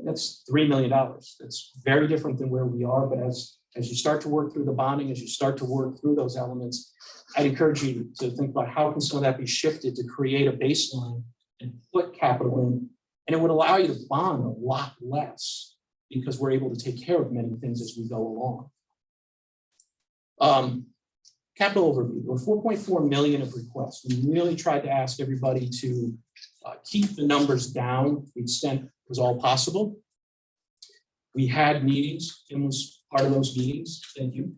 That's $3 million. That's very different than where we are, but as as you start to work through the bonding, as you start to work through those elements, I'd encourage you to think about how can some of that be shifted to create a baseline and put capital in, and it would allow you to bond a lot less because we're able to take care of many things as we go along. Capital overview, there were 4.4 million of requests. We really tried to ask everybody to keep the numbers down to the extent it was all possible. We had meetings. Tim was part of those meetings. Thank you.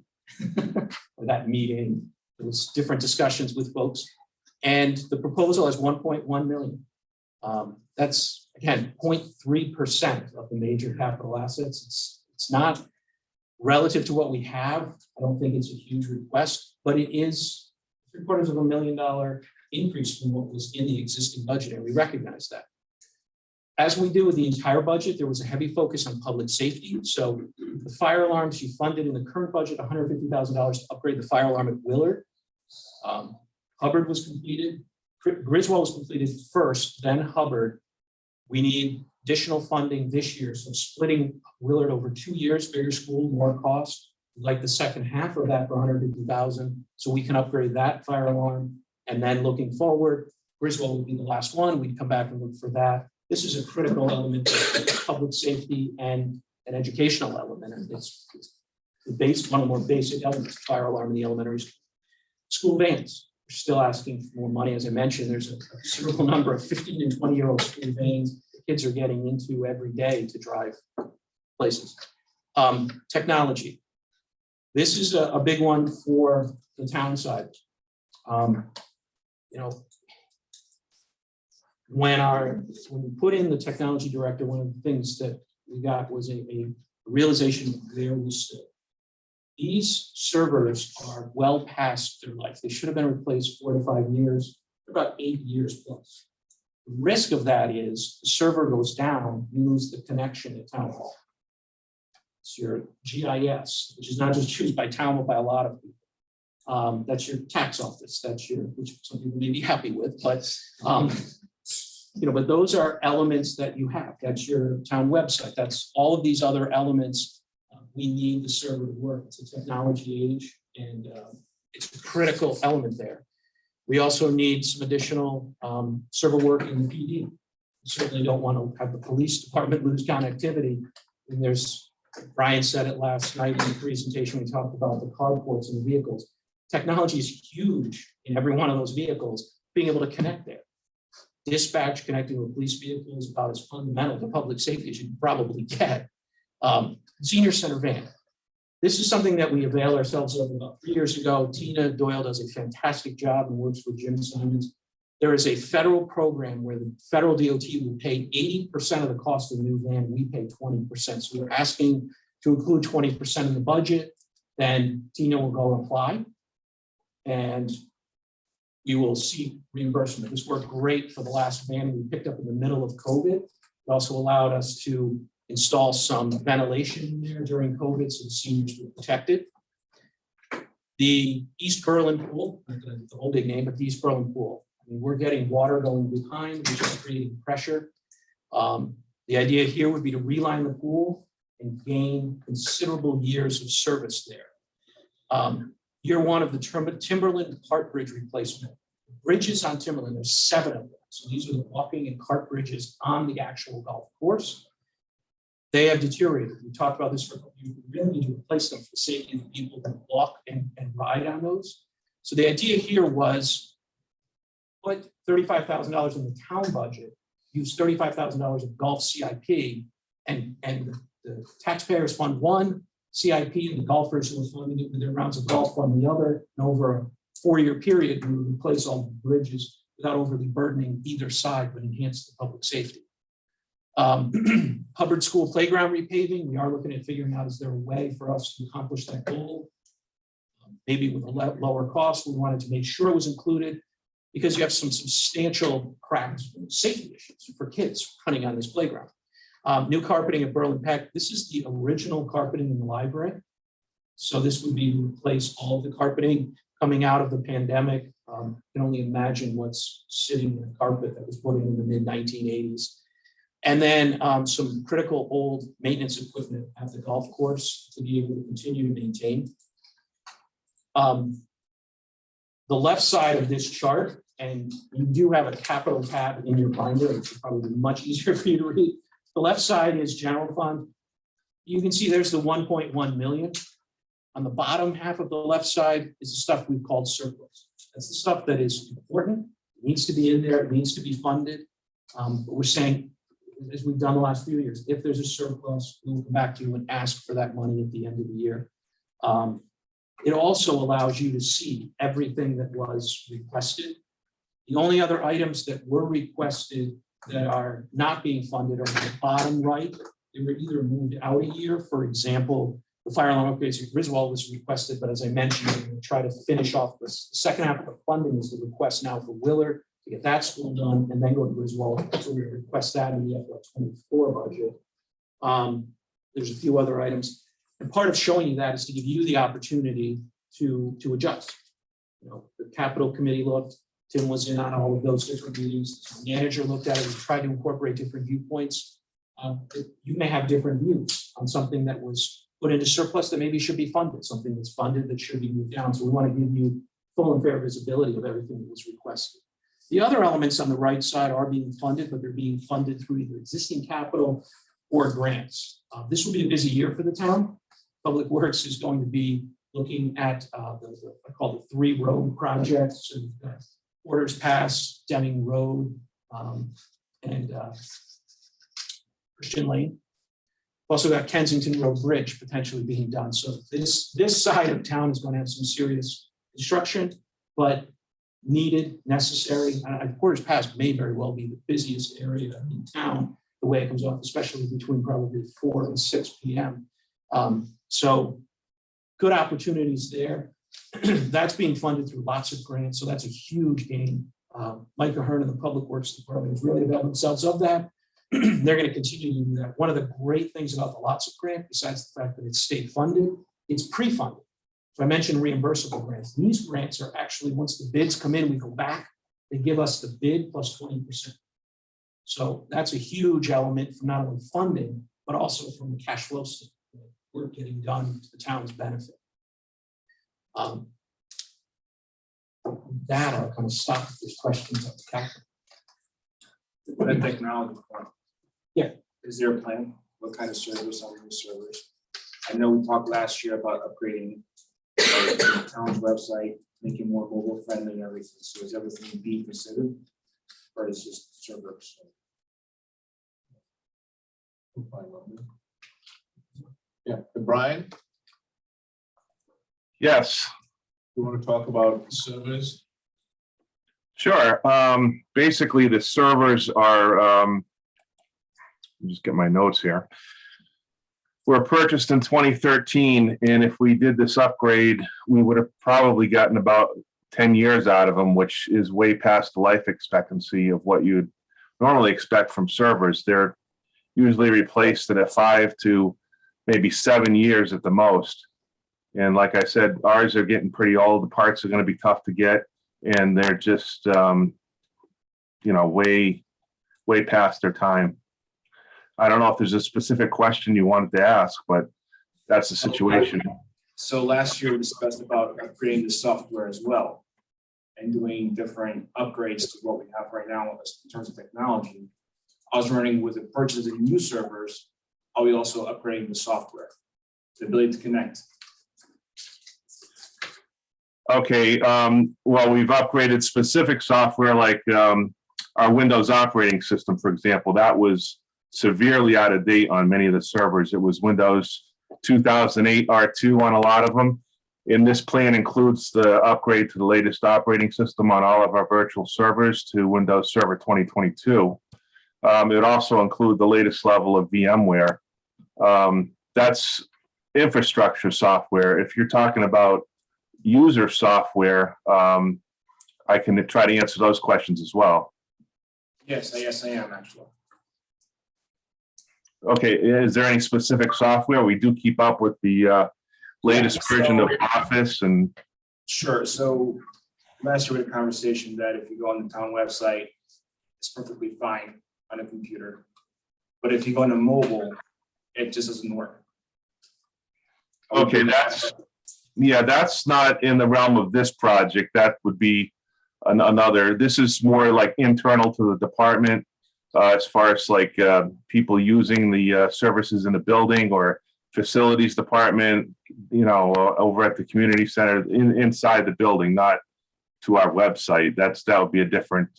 For that meeting, there was different discussions with folks. And the proposal has 1.1 million. That's, again, 0.3% of the major capital assets. It's not relative to what we have. I don't think it's a huge request, but it is $750,000 increase from what was in the existing budget, and we recognize that. As we do with the entire budget, there was a heavy focus on public safety. So the fire alarms, you funded in the current budget $150,000 to upgrade the fire alarm at Willard. Hubbard was completed. Griswold was completed first, then Hubbard. We need additional funding this year. So splitting Willard over 2 years, bigger school, more cost. We'd like the second half of that for $150,000 so we can upgrade that fire alarm. And then looking forward, Griswold would be the last one. We'd come back and look for that. This is a critical element of public safety and an educational element. And it's one of the more basic elements, fire alarm in the elementary school. School vans, we're still asking for more money. As I mentioned, there's a considerable number of 15 and 20-year-old school vans kids are getting into every day to drive places. Technology. This is a big one for the town side. When we put in the technology director, one of the things that we got was a realization of where we stood. These servers are well past their life. They should have been replaced 4 to 5 years, about 8 years plus. The risk of that is the server goes down, you lose the connection at town hall. It's your GIS, which is not just used by town, but by a lot of people. That's your tax office. That's which some people may be happy with, but but those are elements that you have. That's your town website. That's all of these other elements. We need the server to work. It's a technology age, and it's a critical element there. We also need some additional server work in the PD. We certainly don't want to have the police department lose connectivity. And Brian said it last night in the presentation, we talked about the carports and the vehicles. Technology is huge in every one of those vehicles, being able to connect there. Dispatch connecting with police vehicles is about as fundamental to public safety as you can probably get. Senior center van. This is something that we avail ourselves of about 3 years ago. Tina Doyle does a fantastic job and works with Jim Simons. There is a federal program where the federal DOT will pay 80% of the cost of the new van. We pay 20%. So we're asking to include 20% in the budget. Then Tina will go apply, and you will see reimbursement. This worked great for the last van we picked up in the middle of COVID. It also allowed us to install some ventilation in there during COVID so the seniors were protected. The East Berlin pool, not the whole big name, but the East Berlin pool. I mean, we're getting water going behind, which is creating pressure. The idea here would be to reline the pool and gain considerable years of service there. Year one of the Timberland cart bridge replacement. Bridges on Timberland, there's 7 of them. So these are the walking and cart bridges on the actual golf course. They have deteriorated. We talked about this you really need to replace them for the safety of the people that walk and ride on those. So the idea here was put $35,000 in the town budget, use $35,000 of golf CIP, and the taxpayers fund one CIP, and the golfers who are funding it with their rounds of golf fund the other. And over a 4-year period, we would replace all the bridges without overly burdening either side, but enhance the public safety. Hubbard School playground repaving. We are looking at figuring out, is there a way for us to accomplish that goal? Maybe with a lower cost. We wanted to make sure it was included because you have some substantial cracks, safety issues for kids running on this playground. New carpeting at Berlin Peck. This is the original carpeting in the library. So this would be to replace all of the carpeting coming out of the pandemic. You can only imagine what's sitting in the carpet that was put in the mid-1980s. And then some critical old maintenance equipment at the golf course to be able to continue to maintain. The left side of this chart, and you do have a capital tab in your binder, it's probably much easier for you to read. The left side is general fund. You can see there's the 1.1 million. On the bottom half of the left side is the stuff we've called surplus. That's the stuff that is important, it needs to be in there, it needs to be funded. But we're saying, as we've done the last few years, if there's a surplus, we'll come back to you and ask for that money at the end of the year. It also allows you to see everything that was requested. The only other items that were requested that are not being funded are on the bottom right. They were either moved out a year, for example, the fire alarm upgrades at Griswold was requested, but as I mentioned, we're going to try to finish off the second half of the funding is the request now for Willard to get that school done and then go to Griswold. So we request that in the FY24 budget. There's a few other items. And part of showing you that is to give you the opportunity to adjust. You know, the capital committee looked, Tim was in on all of those different meetings. The manager looked at it, we tried to incorporate different viewpoints. You may have different views on something that was put into surplus that maybe should be funded, something that's funded that should be moved down. So we want to give you full and fair visibility of everything that was requested. The other elements on the right side are being funded, but they're being funded through either existing capital or grants. This will be a busy year for the town. Public Works is going to be looking at I call the 3 road projects. So we've got Orders Pass, Deming Road, and Christian Lane. Also got Kensington Road Bridge potentially being done. So this side of town is going to have some serious construction, but needed, necessary. Orders Pass may very well be the busiest area in town, the way it comes off, especially between probably 4 and 6 p.m. So good opportunities there. That's being funded through lots of grants, so that's a huge gain. Mike Ahern and the Public Works Department has really availed themselves of that. They're going to continue to do that. One of the great things about the lots of grant, besides the fact that it's state funded, it's pre-funded. So I mentioned reimbursable grants. These grants are actually, once the bids come in, we go back, they give us the bid plus 20%. So that's a huge element from not only funding, but also from the cash flow standpoint. We're getting done to the town's benefit. That I'll kind of stop if there's questions on the capital. That technology part. Yeah. Is there a plan? What kind of servers are those servers? I know we talked last year about upgrading the town's website, making more mobile friendly and everything. So is everything being considered? Or is it just servers? Yeah, and Brian, Yes, you want to talk about servers? sure. Basically, the servers are, let me just get my notes here. Were purchased in 2013, and if we did this upgrade, we would have probably gotten about 10 years out of them, which is way past the life expectancy of what you'd normally expect from servers. They're usually replaced at 5 to maybe 7 years at the most. And like I said, ours are getting pretty old. The parts are going to be tough to get, and they're just, way past their time. I don't know if there's a specific question you wanted to ask, but that's the situation. So last year we discussed about upgrading the software as well and doing different upgrades to what we have right now in terms of technology. I was running with the purchase of new servers. Are we also upgrading the software, the ability to connect? Okay, well, we've upgraded specific software like our Windows operating system, for example. That was severely out of date on many of the servers. It was Windows 2008 R2 on a lot of them. And this plan includes the upgrade to the latest operating system on all of our virtual servers to Windows Server 2022. It also includes the latest level of VMware. That's infrastructure software. If you're talking about user software, I can try to answer those questions as well. Yes, I am actually. Okay, is there any specific software? We do keep up with the latest version of Office and. Sure. So last year we had a conversation that if you go on the town website, it's perfectly fine on a computer. But if you go into mobile, it just doesn't work. Okay, that's not in the realm of this project. That would be another. This is more like internal to the department, as far as like people using the services in the building or facilities department, over at the community center inside the building, not to our website. That would be a different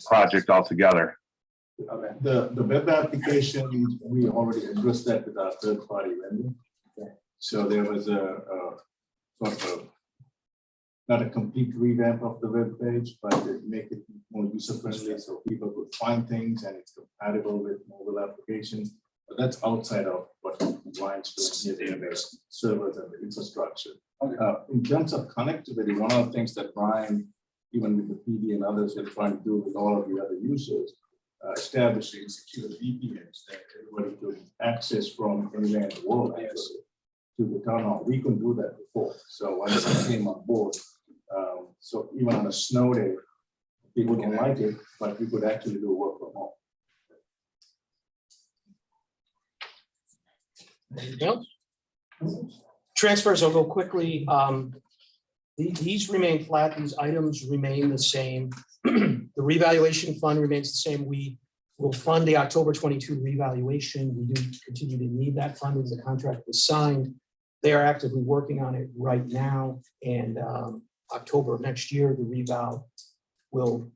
project altogether. Okay. The web application, we already addressed that with our third party vendor. So there was a sort of not a complete revamp of the web page, but to make it more user friendly so people could find things and it's compatible with mobile applications. But that's outside of what Brian's doing here, database servers and the infrastructure. In terms of connectivity, one of the things that Brian, even with the PD and others, are trying to do with all of the other users, establishing secure VPNs that everybody could access from anywhere in the world actually, to the town hall. We couldn't do that before. So once I came on board, so even on a snow day, people don't like it, but we could actually do work from home. Anything else? Transfers, I'll go quickly. These remain flat. These items remain the same. The revaluation fund remains the same. We will fund the October 22 revaluation. We do continue to need that fund as the contract was signed. They are actively working on it right now. And October of next year, the reval will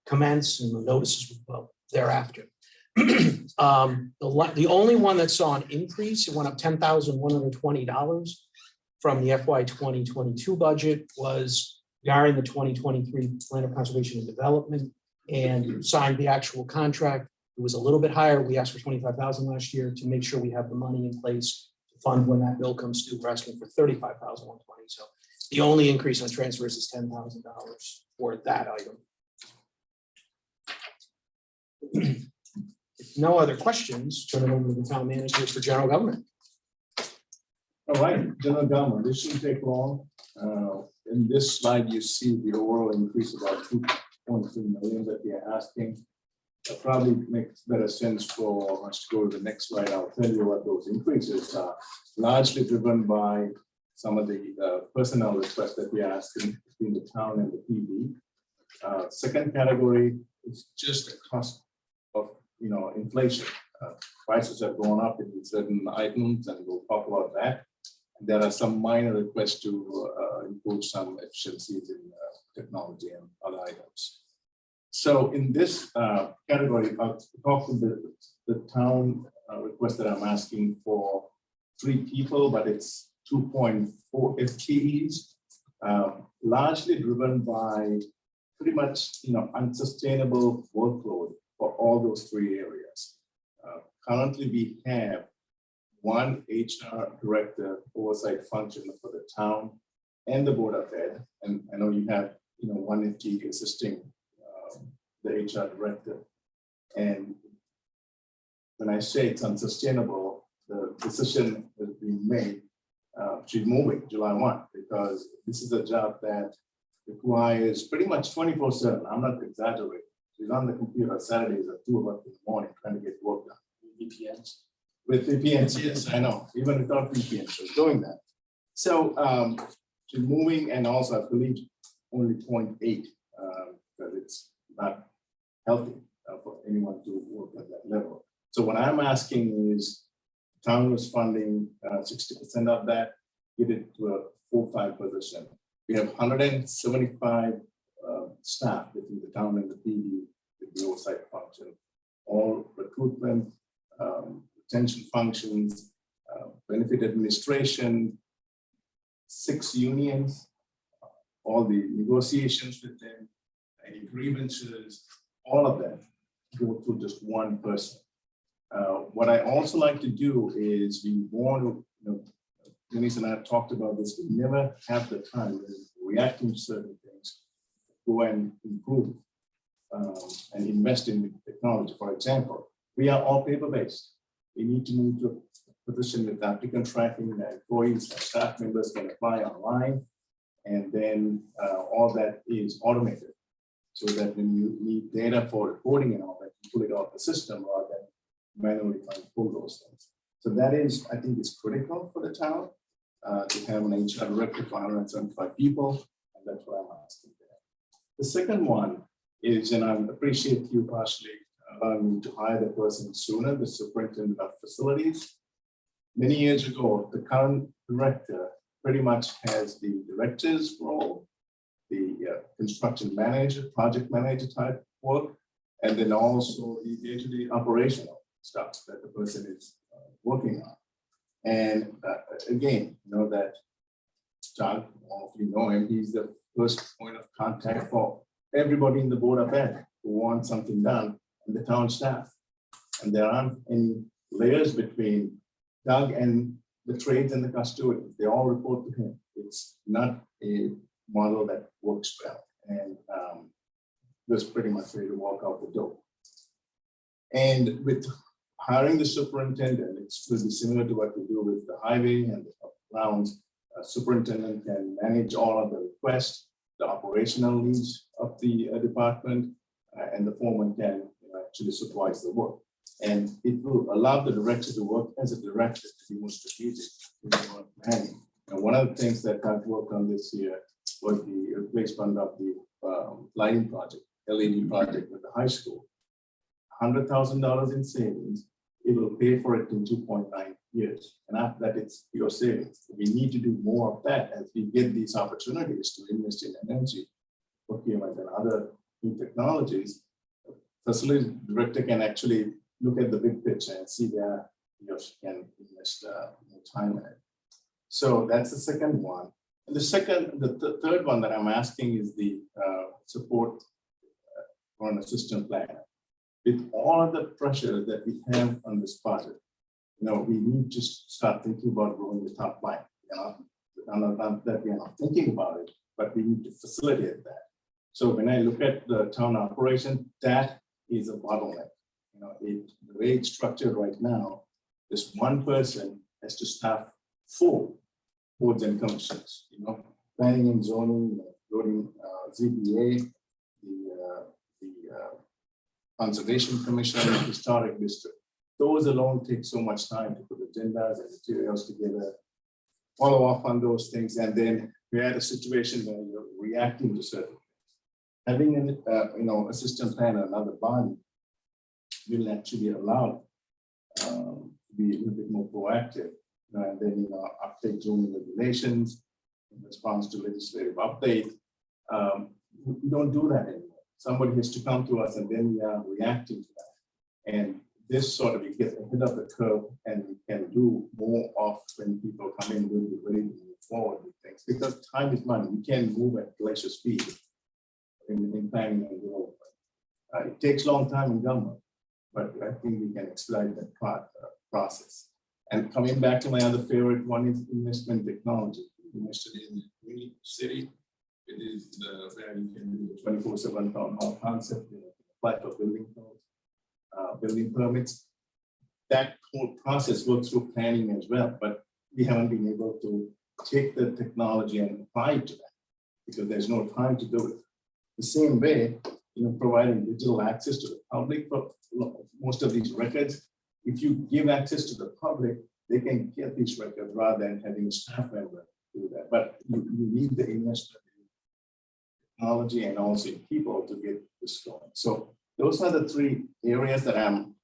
commence and the notices will thereafter. The only one that saw an increase, it went up $10,120 from the FY 2022 budget, was we are in the 2023 Plan of Conservation and Development and signed the actual contract. It was a little bit higher. We asked for $25,000 last year to make sure we have the money in place to fund when that bill comes due. We're asking for $35,120. So the only increase on transfers is $10,000 for that item. If no other questions, turn it over to the town manager for general government. All right, general government, this shouldn't take long. In this slide, you see the overall increase about 2.3 million that we are asking. That probably makes better sense for us to go to the next slide. I'll tell you what those increases are. Largely driven by some of the personnel requests that we are asking between the town and the PD. Second category is just the cost of inflation. Prices have gone up in certain items, and we'll talk about that. There are some minor requests to improve some efficiencies in technology and other items. So in this category, I'll talk to the town request that I'm asking for 3 people, but it's 2.4 FTEs, largely driven by pretty much unsustainable workload for all those 3 areas. Currently, we have 1 HR director oversight function for the town and the Board of Ed, and I know you have 1 FTE assisting the HR director. And when I say it's unsustainable, the decision has been made. She's moving July 1 because this is a job that requires pretty much 24/7. I'm not exaggerating. She's on the computer Saturdays at 2 o'clock in the morning trying to get work done. VPNs? With VPNs, yes, I know. Even without VPNs, she's doing that. So she's moving, and also I believe only 0.8 because it's not healthy for anyone to work at that level. So what I'm asking is, town was funding 60% of that, get it to a full-time position. We have 175 staff within the town and the PD with the oversight function, all recruitment, retention functions, benefit administration, 6 unions, all the negotiations with them, any grievances, all of that go through just 1 person. What I also like to do is we want to, Denise and I have talked about this, we never have the time reacting to certain things, go and improve and invest in technology. For example, we are all paper-based. We need to move to a position with applicant tracking, that employees and staff members can apply online, and then all that is automated, so that when you need data for reporting and all that, you pull it off the system rather than manually trying to pull those things. So that is, I think, is critical for the town to have an HR director for 175 people, and that's what I'm asking there. The second one is, and I appreciate you partially allowing me to hire the person sooner, the superintendent of facilities. Many years ago, the current director pretty much has the director's role, the construction manager, project manager type work, and then also the day-to-day operational stuff that the person is working on. And again, you know that John, all of you know him, he's the first point of contact for everybody in the Board of Ed who wants something done and the town staff. And there aren't any layers between Doug and the trades and the custodians. They all report to him. It's not a model that works well. And was pretty much ready to walk out the door. And with hiring the superintendent, it's will be similar to what we do with the highway and the grounds. Superintendent can manage all of the requests, the operational needs of the department, and the foreman can actually supervise the work. And it will allow the director to work as a director to be more strategic, to be more planning. And one of the things that I've worked on this year was the replacement of the lighting project, LED project with the high school. $100,000 in savings. It will pay for it in 2.9 years. And after that, it's your savings. We need to do more of that as we get these opportunities to invest in energy, procurement, and other new technologies. Facility director can actually look at the big picture and see where you can invest more time in it. So that's the second one. And the third one that I'm asking is the support for an assistant planner. With all of the pressure that we have on this project, we need to start thinking about growing the top line. Not that we are not thinking about it, but we need to facilitate that. So when I look at the town operation, that is a bottleneck. The way it's structured right now, this one person has to staff 4 boards and commissions. Planning and zoning, including ZBA, the Conservation Commission, Historic District. Those alone take so much time to put agendas and materials together, follow up on those things, and then we're at a situation where you're reacting to certain things. Having an assistant planner, another body, will actually allow to be a little bit more proactive, and then update zoning regulations in response to legislative update. We don't do that anymore. Somebody has to come to us and then we are reacting to that. And this sort of, we get ahead of the curve and we can do more of when people come in, we'll be ready to move forward with things. Because time is money. We can't move at glacier speed in planning and development. It takes a long time in government, but I think we can expedite that process. And coming back to my other favorite one is investment technology. We invested in Community City. It is where you can do the 24/7 town hall concept, apply for building codes, building permits. That whole process works through planning as well, but we haven't been able to take the technology and apply it to that because there's no time to do it. The same way, providing digital access to the public for most of these records. If you give access to the public, they can get these records rather than having a staff member do that. But you need the investment technology and also people to get this going. So those are the 3 areas that I'm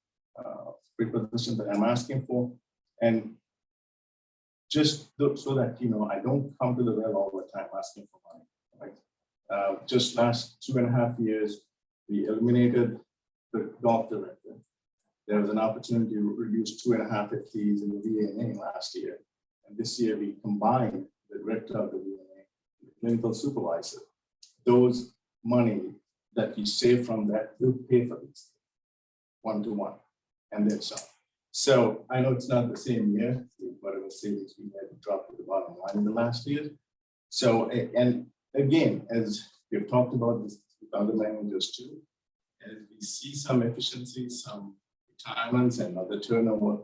preposition that I'm asking for, and just so that I don't come to the well all the time asking for money. Right? Just last 2.5 years, we eliminated the golf director. There was an opportunity to reduce 2.5 FTEs in the VNA last year, and this year we combined the director of the VNA, the clinical supervisor. Those money that we save from that will pay for these 1-to-1 and then some. So I know it's not the same year, whatever savings we had to drop to the bottom line in the last year. So, and again, as we've talked about this with other managers too, as we see some efficiencies, some retirements and other turnover,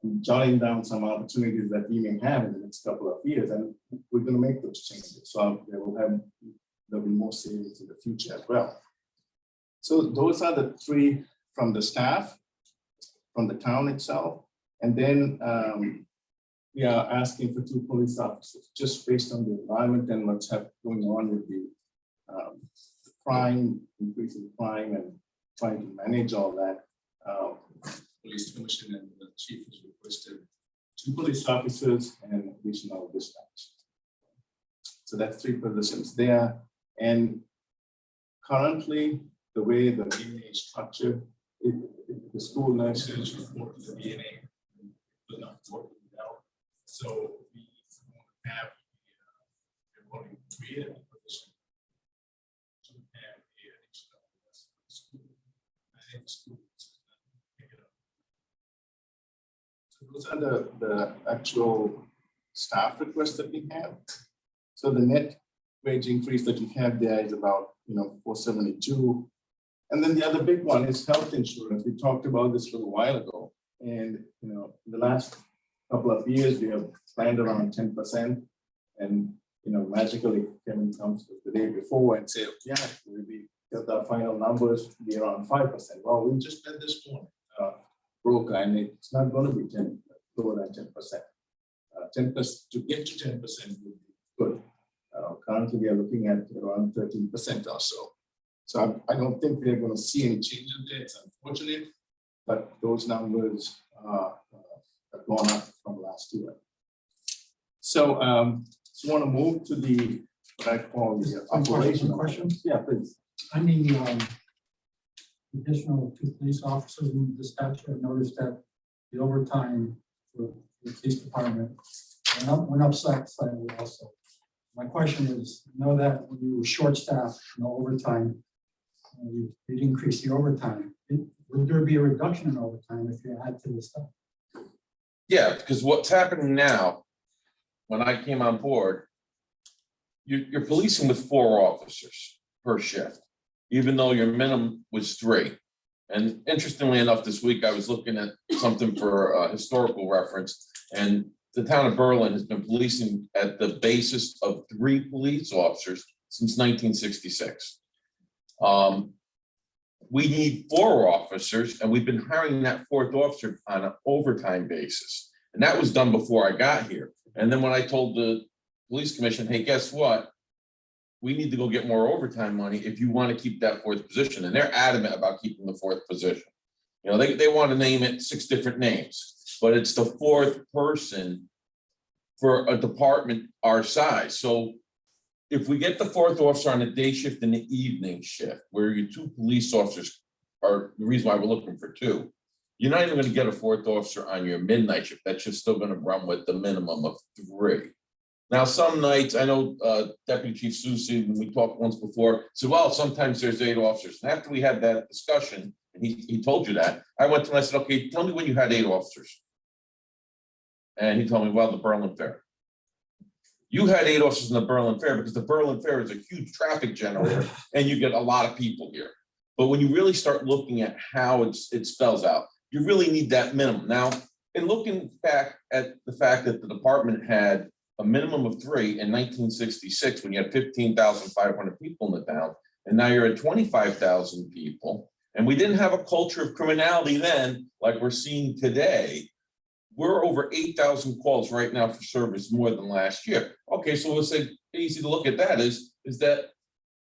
I'm jotting down some opportunities that we may have in the next couple of years, and we're going to make those changes. So there'll be more savings in the future as well. So those are the 3 from the staff. from the town itself. And then we are asking for 2 police officers, just based on the environment and what's going on with the crime, increasing crime, and trying to manage all that. Police Commission and the chief has requested 2 police officers and additional dispatch. So that's 3 positions there. And currently, the way the DNA is structured, the school nurses report to the DNA, but not working out. So we have only created a position to have a additional school. I think schools pick it up. So those are the actual staff requests that we have. So the net wage increase that you have there is about, 472. And then the other big one is health insurance. We talked about this a little while ago. And, the last couple of years, we have planned around 10%. And, magically Kevin comes the day before and say, yeah, we got the final numbers to be around 5%. Well, we just did this one broker, and it's not going to be 10, lower than 10%. 10% to get to 10% would be good. Currently, we are looking at around 13% or so. So I don't think we're going to see any changes there. It's unfortunate, but those numbers have gone up from last year. So you want to move to the what I call the operational questions. Yeah, please. I mean, additional 2 police officers in dispatch. I noticed that the overtime for the police department went up slightly also. My question is, I know that when you were short-staffed, overtime, you increase the overtime. Would there be a reduction in overtime if you add to the staff? Yeah, because what's happening now, when I came on board, you're policing with 4 officers per shift, even though your minimum was 3. And interestingly enough, this week I was looking at something for historical reference, and the town of Berlin has been policing at the basis of 3 police officers since 1966. We need 4 officers, and we've been hiring that 4th officer on an overtime basis. And that was done before I got here. And then when I told the police commission, hey, guess what? We need to go get more overtime money if you want to keep that 4th position. And they're adamant about keeping the 4th position. They want to name it 6 different names, but it's the 4th person for a department our size. So if we get the 4th officer on a day shift and the evening shift, where your 2 police officers are the reason why we're looking for 2, you're not even going to get a 4th officer on your midnight shift. That shift's still going to run with the minimum of 3. Now, some nights, I know Deputy Chief Susi, when we talked once before, said, well, sometimes there's 8 officers. And after we had that discussion, and he told you that, I went to him and I said, okay, tell me when you had 8 officers. And he told me, well, the Berlin Fair. You had 8 officers in the Berlin Fair because the Berlin Fair is a huge traffic generator and you get a lot of people here. But when you really start looking at how it spells out, you really need that minimum. Now, in looking back at the fact that the department had a minimum of 3 in 1966, when you had 15,500 people in the town, and now you're at 25,000 people, and we didn't have a culture of criminality then, like we're seeing today. We're over 8,000 calls right now for service more than last year. Okay, so let's say easy to look at that is that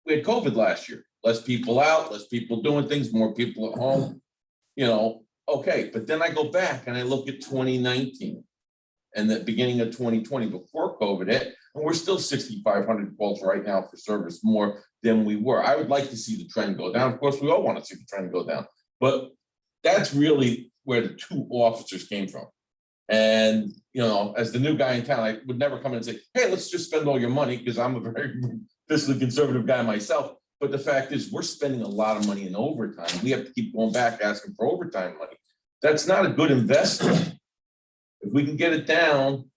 we had COVID last year. Less people out, less people doing things, more people at home, okay. But then I go back and I look at 2019 and the beginning of 2020 before COVID hit, and we're still 6,500 calls right now for service more than we were. I would like to see the trend go down. Of course, we all want to see the trend go down, but that's really where the 2 officers came from. And, as the new guy in town, I would never come in and say, hey, let's just spend all your money, because I'm a very fiscally conservative guy myself. But the fact is, we're spending a lot of money in overtime. We have to keep going back asking for overtime money. That's not a good investment. If we can get it down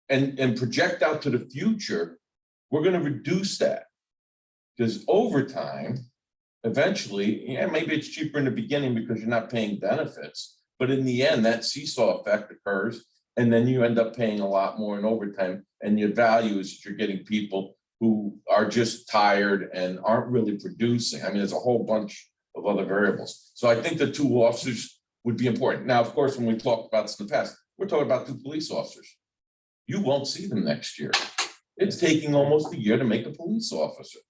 and project out to the future, we're going to reduce that. Because overtime, eventually, maybe it's cheaper in the beginning because you're not paying benefits. But in the end, that seesaw effect occurs, and then you end up paying a lot more in overtime. And your value is that you're getting people who are just tired and aren't really producing. I mean, there's a whole bunch of other variables. So I think the 2 officers would be important. Now, of course, when we talked about this in the past, we're talking about 2 police officers. You won't see them next year. It's taking almost a year to make a police officer.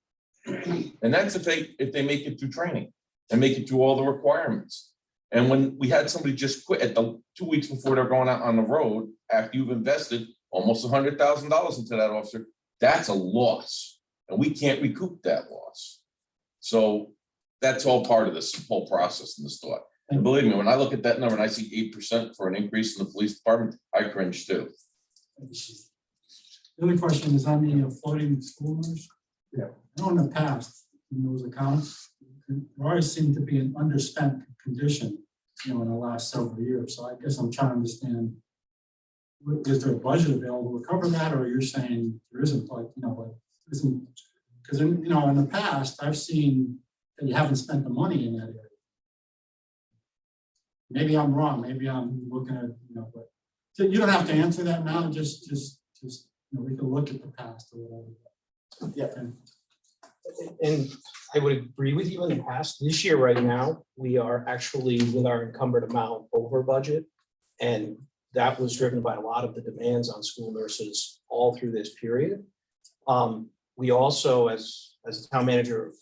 And that's if they make it through training and make it through all the requirements. And when we had somebody just quit at the 2 weeks before they're going out on the road, after you've invested almost $100,000 into that officer, that's a loss. And we can't recoup that loss. So that's all part of this whole process and this thought. And believe me, when I look at that number and I see 8% for an increase in the police department, I cringe too. The other question is on the floating school nurse. Yeah. I know in the past, in those accounts, there always seemed to be an underspent condition, in the last several years. So I guess I'm trying to understand, is there a budget available to cover that, or you're saying there isn't, isn't, because in the past, I've seen that you haven't spent the money in that area. Maybe I'm wrong, maybe I'm looking at, but so you don't have to answer that now, just we can look at the past or whatever. Yeah. And I would agree with you in the past. This year, right now, we are actually with our encumbered amount over budget. And that was driven by a lot of the demands on school nurses all through this period. We also, as the town manager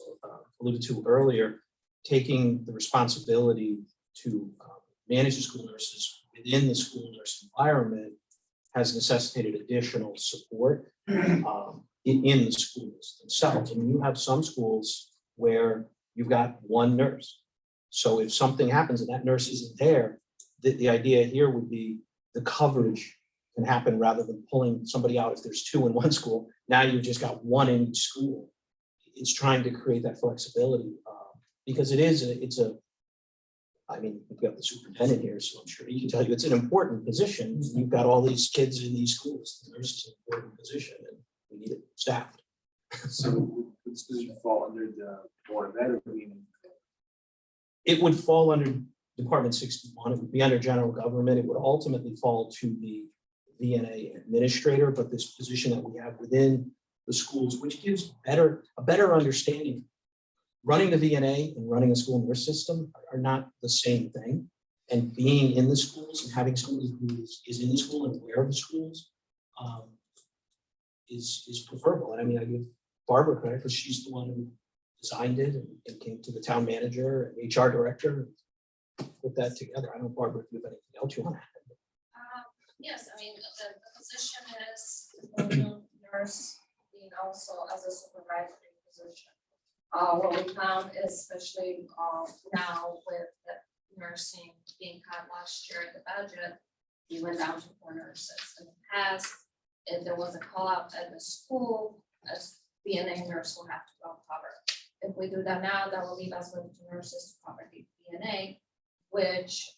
alluded to earlier, taking the responsibility to manage the school nurses within the school nurse environment has necessitated additional support in the schools themselves. I mean, you have some schools where you've got one nurse. So if something happens and that nurse isn't there, the idea here would be the coverage can happen rather than pulling somebody out. If there's 2 in one school, now you've just got 1 in each school. It's trying to create that flexibility because I mean, we've got the superintendent here, so I'm sure he can tell you it's an important position. You've got all these kids in these schools. The nurse is an important position and we need it staffed. So would this position fall under the Board of Ed or meaning? It would fall under Department 61. It would be under general government. It would ultimately fall to the VNA administrator, but this position that we have within the schools, which gives a better understanding. Running the VNA and running a school nurse system are not the same thing. And being in the schools and having somebody who is in the school and aware of the schools is preferable. And I mean, I give Barbara credit because she's the one who designed it and came to the town manager and HR director and put that together. I don't know, Barbara, if you have anything else you want to add. Yes, I mean, the position is the nurse being also as a supervisory position. What we found, especially now with the nursing being cut last year in the budget, we went down to 4 nurses. In the past, if there was a call out at the school, a VNA nurse will have to go cover. If we do that now, that will leave us with 2 nurses to cover the VNA, which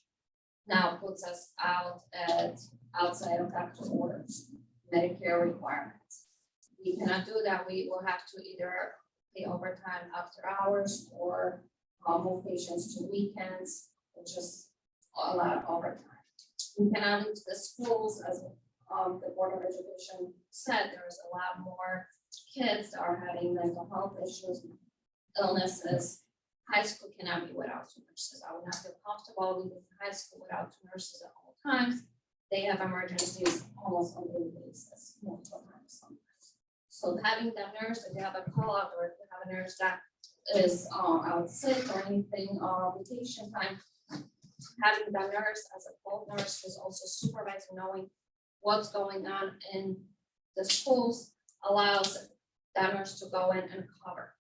now puts us outside of doctor's orders, Medicare requirements. We cannot do that. We will have to either pay overtime after hours or move patients to weekends, which is a lot of overtime. We cannot leave the schools, as the Board of Education said, there's a lot more kids that are having mental health issues, illnesses. High school cannot be without 2 nurses. I would not feel comfortable leaving high school without 2 nurses at all times. They have emergencies almost on a daily basis, multiple times sometimes. So having that nurse, if they have a call out or if they have a nurse that is out sick or anything, vacation time, having that nurse as a full nurse is also supervising, knowing what's going on in the schools allows that nurse to go in and cover.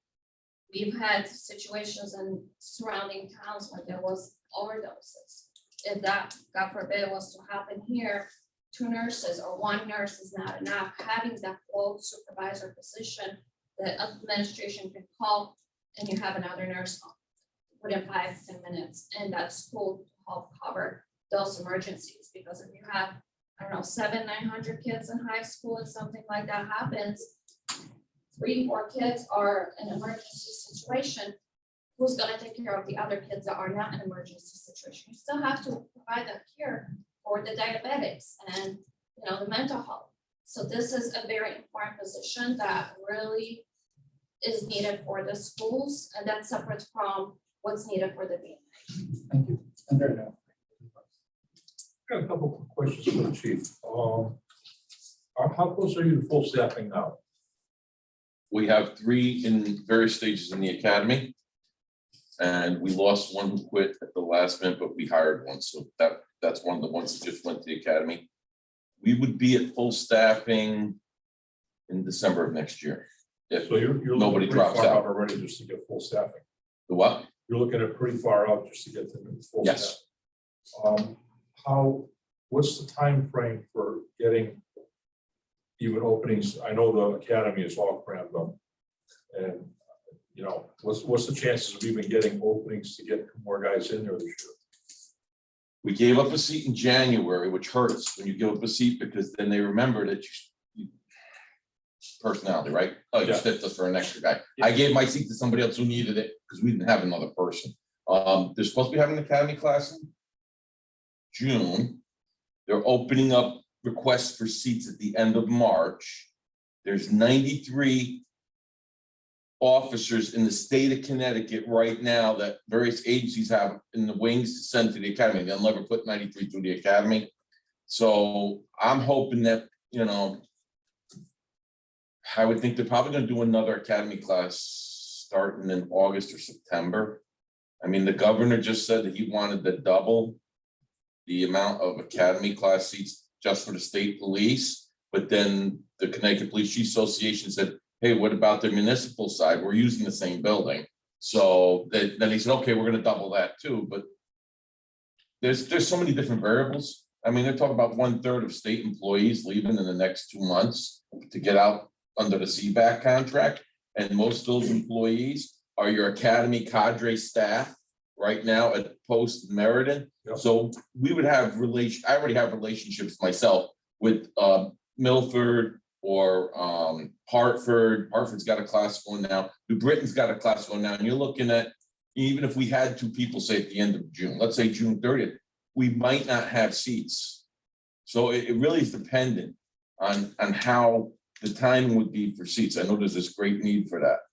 We've had situations in surrounding towns when there was overdoses. If that, God forbid, was to happen here, 2 nurses or 1 nurse is not enough. Having that full supervisor position, the administration can call and you have another nurse within 5-10 minutes in that school to help cover those emergencies. Because if you have, I don't know, 700-900 kids in high school and something like that happens, 3-4 kids are in an emergency situation, who's gonna take care of the other kids that are not in an emergency situation? You still have to provide that care for the diabetics and the mental health. So this is a very important position that really is needed for the schools, and that's separate from what's needed for the VNA. Thank you. Got a couple of questions for the chief. How close are you to full staffing now? We have 3 in various stages in the academy. And we lost one who quit at the last minute, but we hired one, so that's one of the ones that just went to the academy. We would be at full staffing in December of next year. If So you're nobody looking pretty drops far out. already just to get full staffing. The what? You're looking at pretty far out just to get to full staff. Yes. What's the time frame for getting even openings? I know the academy is all crammed up. And, you know, what's the chances of even getting openings to get more guys in there this year? We gave up a seat in January, which hurts when you give up a seat, because then they remember that you personality, right? Oh, you Yeah. stepped us for an extra guy. I gave my seat to somebody else who needed it because we didn't have another person. They're supposed to be having an academy class in June. They're opening up requests for seats at the end of March. There's 93 officers in the state of Connecticut right now that various agencies have in the wings to send to the academy. They'll never put 93 through the academy. So I'm hoping that, you know, I would think they're probably gonna do another academy class starting in August or September. I mean, the governor just said that he wanted to double the amount of academy class seats just for the state police. But then the Connecticut Police Chiefs Association said, hey, what about the municipal side? We're using the same building. So then he said, okay, we're gonna double that too, but there's so many different variables. I mean, they're talking about 1/3 of state employees leaving in the next 2 months to get out under the CBAC contract. And most of those employees are your academy cadre staff right now at Post Meriden. Yep. So we would have I already have relationships myself with Milford or Hartford. Hartford's got a class going now. New Britain's got a class going now. And you're looking at, even if we had 2 people, say at the end of June, let's say June 30th, we might not have seats. So it really is dependent on how the timing would be for seats. I know there's this great need for that.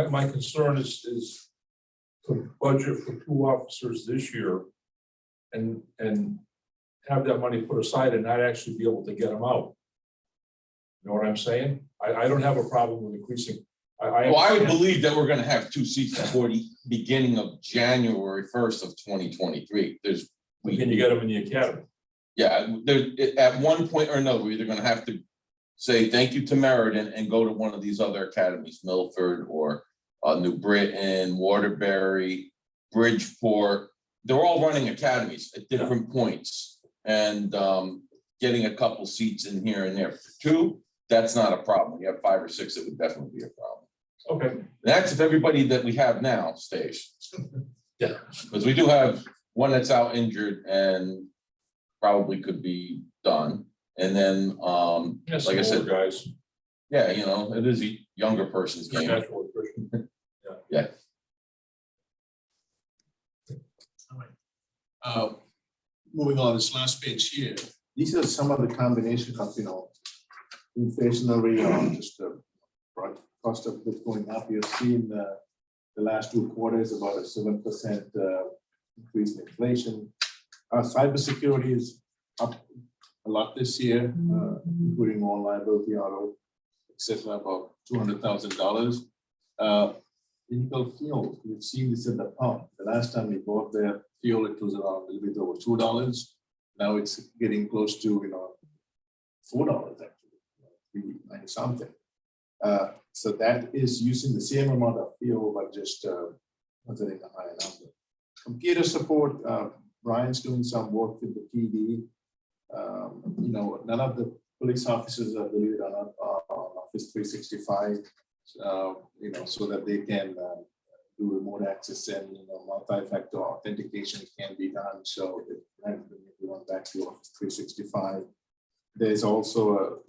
My concern is to budget for 2 officers this year and have that money put aside and not actually be able to get them out. You know what I'm saying? I don't have a problem with increasing. Well, I would believe that we're gonna have 2 seats before the beginning of January 1st of 2023. Can you get them in the academy? Yeah, at one point or another, we're either gonna have to say thank you to Meriden and go to one of these other academies, Milford or New Britain, Waterbury, Bridgeport. They're all running academies at different points and getting a couple seats in here and there. For 2, that's not a problem. You have 5 or 6, it would definitely be a problem. Okay. That's if everybody that we have now stays. Yeah. Because we do have one that's out injured and probably could be done. And then, Yes, like I said, guys. yeah, you know, it is a younger person's game. Natural attrition. Yeah. Moving on, this last page here, these are some of the combination of, you know, inflationary or just the cost of goods going up. You've seen the last 2 quarters about a 7% increase in inflation. Cybersecurity is up a lot this year, including more liability, auto, etc., about $200,000. Vehicle fuel, we've seen this at the pump. The last time we bought their fuel, it was around a little bit over $2. Now it's getting close to, you know, $4 actually, $3.90 something. So that is using the same amount of fuel, but just considering a higher number. Computer support, Brian's doing some work with the PD. You know, none of the police officers are believe it or not on Office 365. You know, so that they can do remote access and, you know, multi-factor authentication can be done. So if everyone back to Office 365, there's also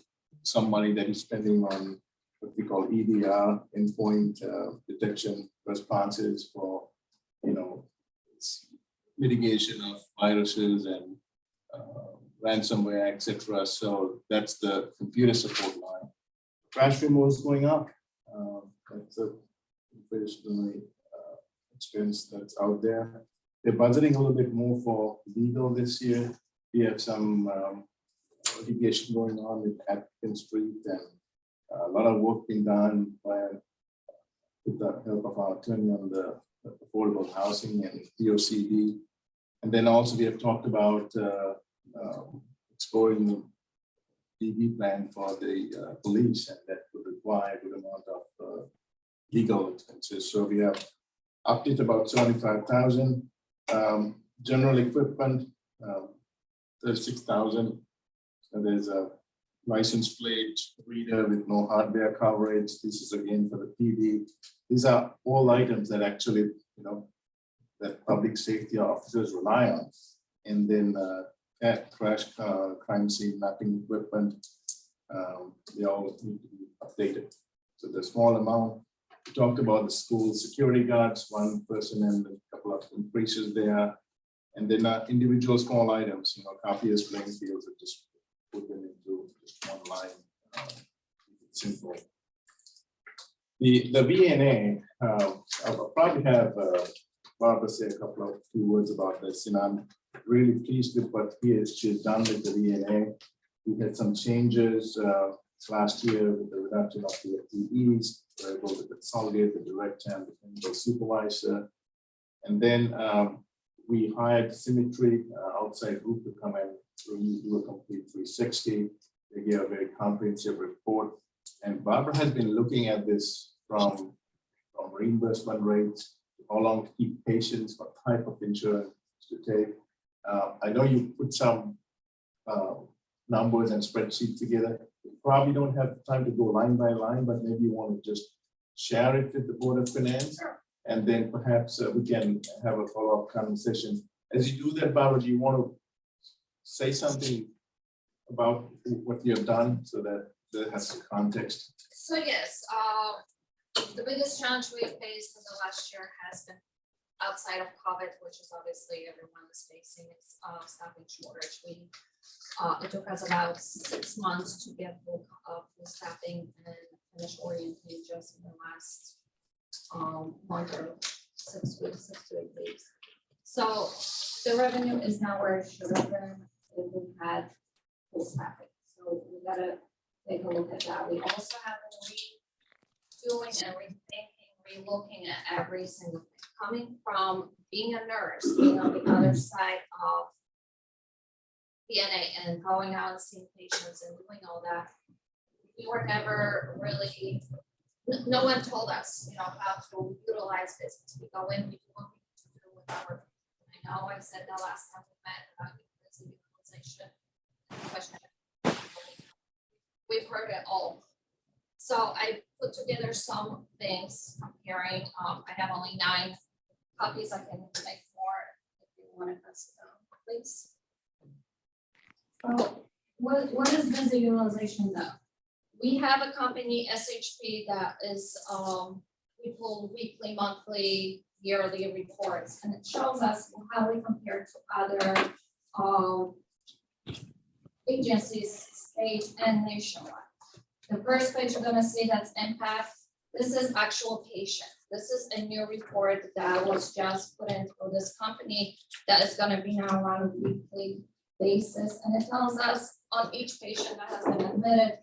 some money that he's spending on what we call EDR, endpoint detection responses for, you know, mitigation of viruses and ransomware, etc. So that's the computer support line. Crash removal is going up. That's a inflationary expense that's out there. They're budgeting a little bit more for legal this year. we have some litigation going on with Atkinson Street, and a lot of work being done by, with the help of our attorney on the affordable housing and POCD. And then also we have talked about exploring the DB plan for the police, and that would require a good amount of legal expenses. So we have updated about 75,000. General equipment, 36,000. And there's a license plate reader with no hardware coverage. This is again for the PD. These are all items that actually, that public safety officers rely on. And then crash crime scene mapping equipment, they all need to be updated. So the small amount. We talked about the school security guards, one person and a couple of increases there. And then individual small items, copiers, playing fields, that just put them into just one line. Simple. The VNA, I'll probably have Barbara say a few words about this, and I'm really pleased with what she's done with the VNA. We had some changes last year with the reduction of the FTEs. We're able to consolidate the direct and the clinical supervisor, and then we hired Symmetry outside group to come and do a complete 360. They gave a very comprehensive report. And Barbara has been looking at this from reimbursement rates, how long to keep patients, what type of insurance to take. I know you put some numbers and spreadsheets together. You probably don't have time to go line by line, but maybe you want to just share it with the Board of Finance. And then perhaps we can have a follow-up conversation. As you do that, Barbara, do you want to say something about what you have done so that has some context? So yes, the biggest challenge we faced in the last year has been outside of COVID, which is obviously everyone is facing, is staffing shortage. It took us about 6 months to get full staffing and finish orienting just in the last month or 6 weeks, 6 to 8 weeks. So the revenue is not where it should have been if we had full staffing. So we gotta take a look at that. We also have been redoing and rethinking, relooking at every single thing. Coming from being a nurse, being on the other side of DNA and going out and seeing patients and doing all that, we were never really, no one told us, how to utilize this. We go in, we do what we need to do with our, I know I said that last time we met about utilization. Question. We've heard it all. So I put together some things comparing, I have only 9 copies. I can make more if you want to pass it down, please. So what is busy utilization though? We have a company, SHP, that is, we pull weekly, monthly, yearly reports, and it shows us how we compare to other agencies, state and nationwide. The first page you're gonna see that's impact. This is actual patient. This is a new report that was just put in for this company that is gonna be now on a weekly basis, and it tells us on each patient that has been admitted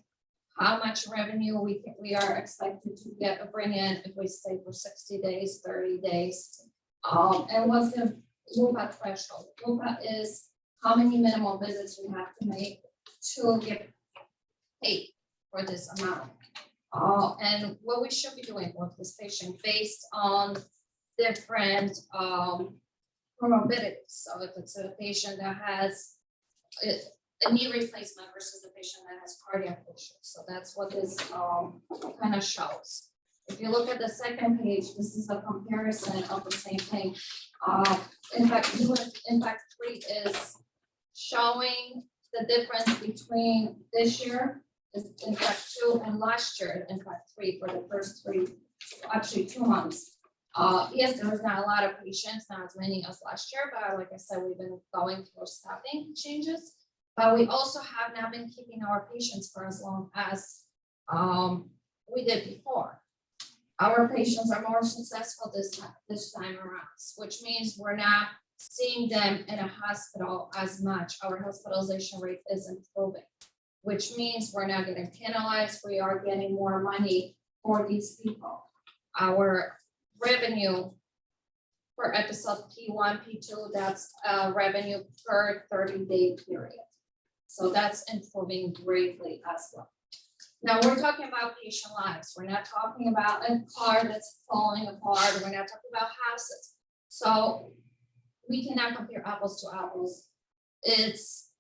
how much revenue we are expected to bring in if we stay for 60 days, 30 days. And what's the LUPA threshold? LUPA is how many minimum visits we have to make to get paid for this amount. And what we should be doing with this patient based on different comorbidities. So if it's a patient that has a knee replacement versus the patient that has cardiac issues. So that's what this kind of shows. If you look at the second page, this is a comparison of the same thing. Impact 3 is showing the difference between this year, Impact 2, and last year, Impact 3 for the first 2 months. Yes, there was not a lot of patients, not as many as last year, but like I said, we've been going through staffing changes. But we also have not been keeping our patients for as long as we did before. Our patients are more successful this time around, which means we're not seeing them in a hospital as much. Our hospitalization rate is improving, which means we're not getting penalized. We are getting more money for these people. Our revenue per episode P1, P2, that's revenue per 30-day period. So that's improving greatly as well. Now we're talking about patient lives. We're not talking about a car that's falling apart. We're not talking about houses. So we cannot compare apples to apples. It's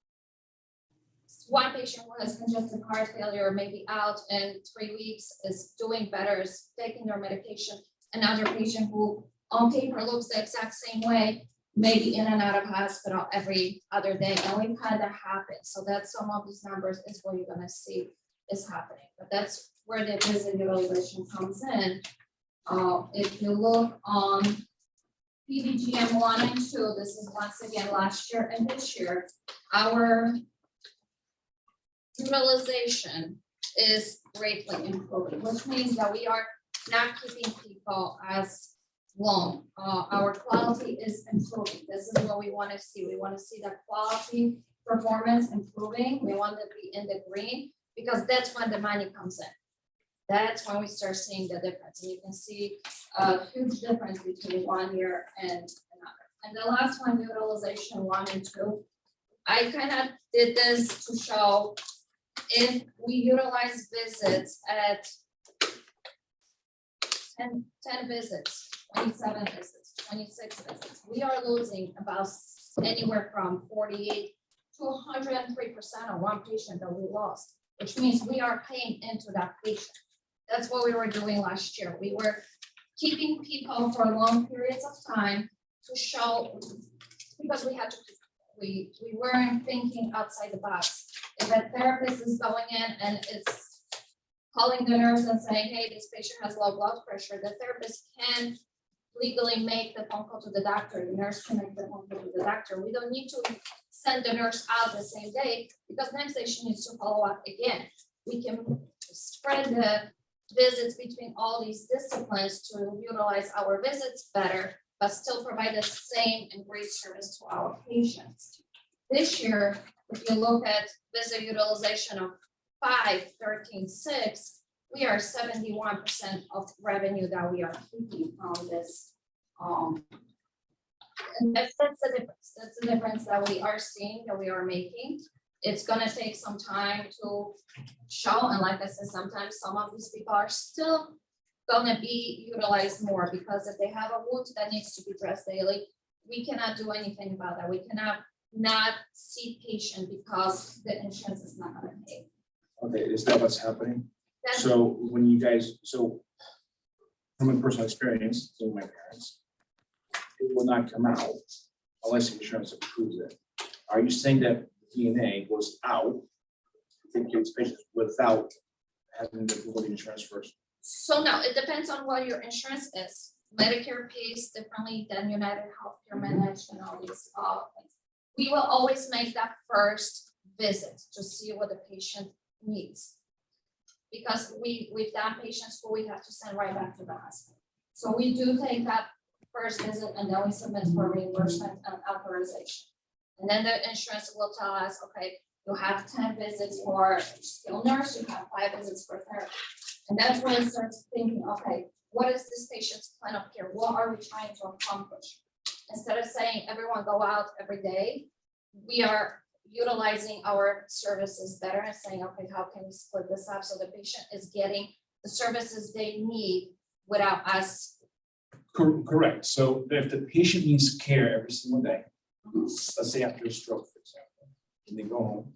one patient who has congestive heart failure, maybe out in 3 weeks, is doing better, is taking their medication. Another patient who on paper looks the exact same way, maybe in and out of hospital every other day. And we've had that happen. So that's some of these numbers is what you're gonna see is happening. But that's where the visit utilization comes in. If you look on PDGM 1 and 2, this is once again last year and this year, our utilization is greatly improving, which means that we are not keeping people as long. Our quality is improving. This is what we want to see. We want to see the quality performance improving. We want to be in the green because that's when the money comes in. That's when we start seeing the difference. And you can see a huge difference between 1 year and another. And the last one, utilization 1 and 2. I kind of did this to show if we utilize visits at 10 visits, 27 visits, 26 visits, we are losing about anywhere from 48 to 103% of one patient that we lost, which means we are paying into that patient. That's what we were doing last year. We were keeping people for long periods of time to show, because we had to, we weren't thinking outside the box. If a therapist is going in and it's calling the nurse and saying, hey, this patient has low blood pressure, the therapist can legally make the phone call to the doctor. The nurse can make the phone call to the doctor. We don't need to send the nurse out the same day because next day she needs to follow up again. We can spread the visits between all these disciplines to utilize our visits better, but still provide the same and great service to our patients. This year, if you look at visit utilization of 5, 13, 6, we are 71% of revenue that we are keeping from this. And that's the difference. That's the difference that we are seeing, that we are making. It's gonna take some time to show, and like I said, sometimes some of these people are still gonna be utilized more because if they have a wound that needs to be dressed daily, we cannot do anything about that. We cannot not see patient because the insurance is not gonna pay. Okay, is that what's happening? That's, So when you guys, so from a personal experience, so my parents, it will not come out unless the insurance approves it. Are you saying that DNA goes out, take kids patients without having the approval of the insurance first? so no, it depends on what your insurance is. Medicare pays differently than United Healthcare managed and all these things. We will always make that first visit to see what the patient needs. Because we've done patients who we have to send right back to the hospital. So we do take that first visit and then we submit for reimbursement and authorization. And then the insurance will tell us, okay, you have 10 visits for skilled nurse, you have 5 visits for therapy. And that's when it starts thinking, okay, what is this patient's plan of care? What are we trying to accomplish? Instead of saying everyone go out every day, we are utilizing our services better and saying, okay, how can we split this up so the patient is getting the services they need without us. Correct. So if the patient needs care every single day, let's say after a stroke, for example, and they go home,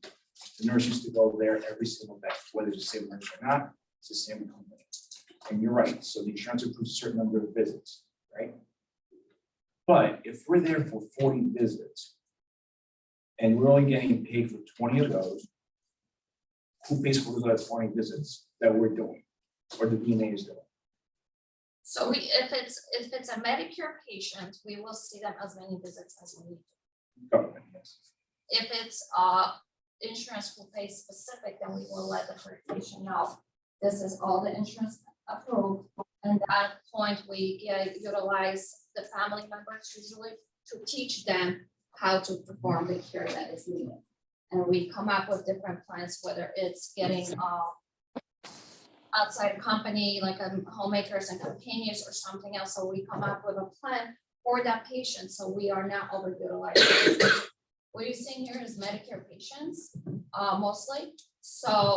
the nurse used to go there every single day, whether it's the same nurse or not, it's the same company. And you're right, so the insurance approves a certain number of visits, right? But if we're there for 40 visits and we're only getting paid for 20 of those, who pays for those other 20 visits that we're doing or the DNA is doing? So if it's a Medicare patient, we will see them as many visits as we need. Government, yes. If it's insurance will pay specific, then we will let the patient know this is all the insurance approved. And at that point, we utilize the family members usually to teach them how to perform the care that is needed. And we come up with different plans, whether it's getting outside company like homemakers and companions or something else. So we come up with a plan for that patient. So we are not overutilizing. What you're seeing here is Medicare patients, mostly. So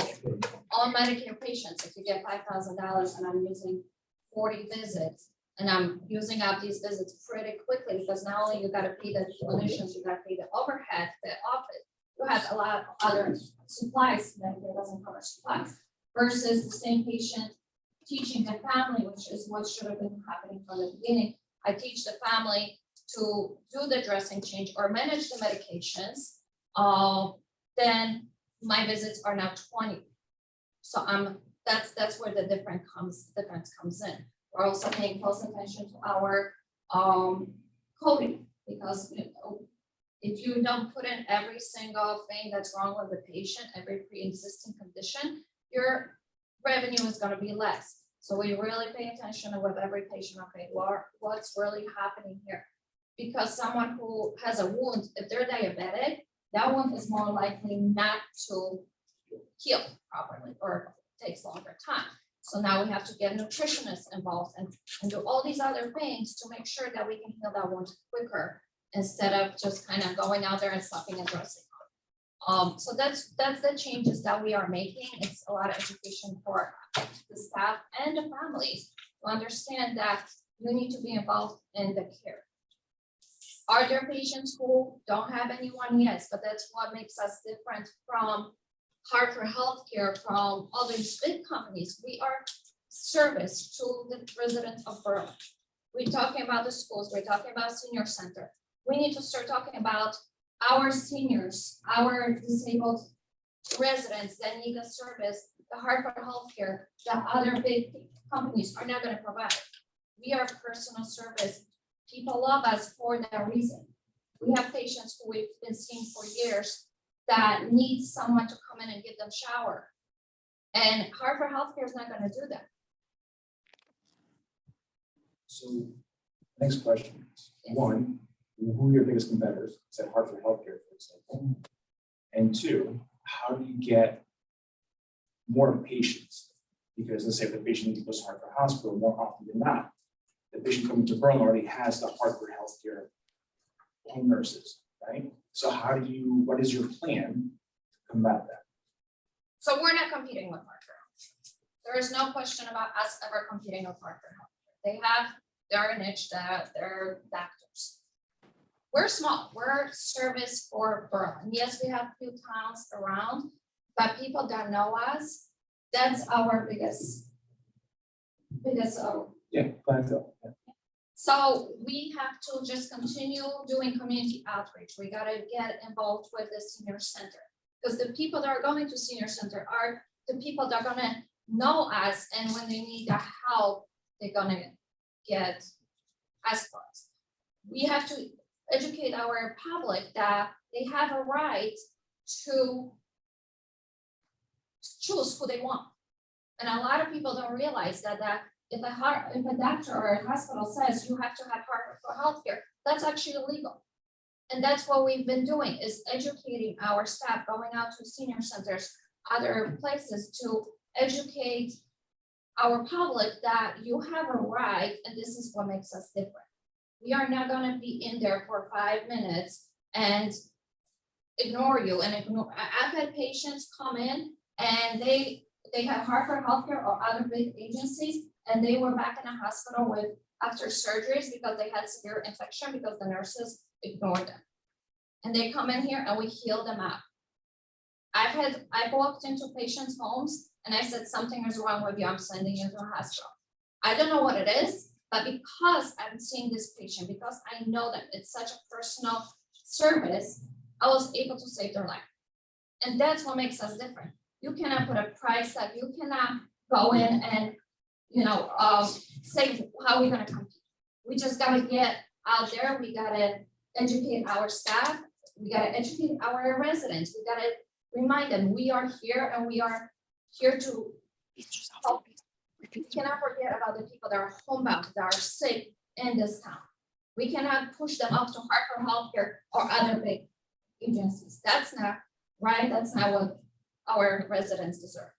all Medicare patients, if you get $5,000 and I'm using 40 visits, and I'm using up these visits pretty quickly, because not only you gotta pay the clinicians, you gotta pay the overhead, the office, you have a lot of other supplies, Medicare doesn't cover supplies, versus the same patient teaching the family, which is what should have been happening from the beginning. I teach the family to do the dressing change or manage the medications, then my visits are now 20. So that's where the difference comes in. We're also paying close attention to our coding, because if you don't put in every single thing that's wrong with the patient, every pre-existing condition, your revenue is going to be less. So we really pay attention to with every patient, okay, what's really happening here? Because someone who has a wound, if they're diabetic, that wound is more likely not to heal properly or takes longer time. So now we have to get nutritionists involved and do all these other things to make sure that we can heal that wound quicker instead of just kind of going out there and stopping and dressing. So that's the changes that we are making. It's a lot of education for the staff and the families to understand that you need to be involved in the care. Are there patients who don't have anyone? Yes, but that's what makes us different from Hartford Healthcare, from all these big companies. We are service to the residents of Berlin. We're talking about the schools, we're talking about senior center. We need to start talking about our seniors, our disabled residents that need a service, the Hartford Healthcare, that other big companies are not going to provide. We are personal service. People love us for that reason. We have patients who we've been seeing for years that need someone to come in and give them shower. And Hartford Healthcare is not going to do that. So next question is, one, who are your biggest competitors? Said Hartford Healthcare, for example. And two, how do you get more patients? Because let's say if the patient needs to go to Hartford Hospital, more often than not, the patient coming to Berlin already has the Hartford Healthcare home nurses, right? So what is your plan to combat that? So we're not competing with Hartford. There is no question about us ever competing with Hartford Healthcare. They have their niche, their doctors. We're small, we're service for Berlin. Yes, we have a few towns around, but people that know us, that's our biggest. Yeah, clientele. Yeah. So we have to just continue doing community outreach. We gotta get involved with the senior center, because the people that are going to senior center are the people that are gonna know us, and when they need the help, they're gonna ask for us. We have to educate our public that they have a right to choose who they want. And a lot of people don't realize that if a doctor or a hospital says you have to have Hartford for healthcare, that's actually illegal. And that's what we've been doing, is educating our staff, going out to senior centers, other places, to educate our public that you have a right, and this is what makes us different. We are not gonna be in there for 5 minutes and ignore you and ignore. I've had patients come in and they have Hartford Healthcare or other big agencies, and they were back in a hospital after surgeries because they had severe infection because the nurses ignored them. And they come in here and we heal them up. I've walked into patients' homes and I said, something is wrong with you, I'm sending you to a hospital. I don't know what it is, but because I'm seeing this patient, because I know that it's such a personal service, I was able to save their life. And that's what makes us different. You cannot put a price tag, you cannot go in and say how we're gonna compete. We just gotta get out there, we gotta educate our staff, we gotta educate our residents, we gotta remind them we are here and we are here to help. We cannot forget about the people that are homebound, that are sick in this town. We cannot push them up to Hartford Healthcare or other big agencies. That's not right. That's not what our residents deserve.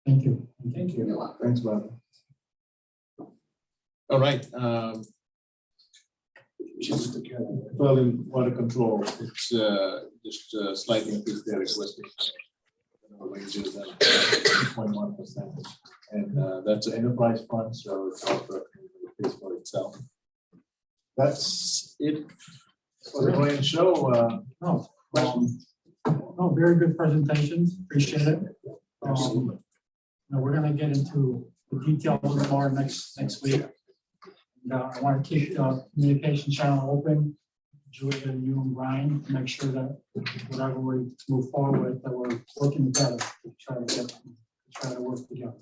Thank you. Thank you. You're welcome. Thanks, Bob. All right. Berlin Water Control, it's just slightly increased their requested wages at 2.1%. And that's an enterprise fund, so it's all pays for itself. That's it for the Ryan show. No, no, very good presentations. Appreciate it. Now we're gonna get into the detail a little more next week. I want to keep the communication channel open, Julia, you and Brian, to make sure that whatever we move forward with, that we're working together to try to work together.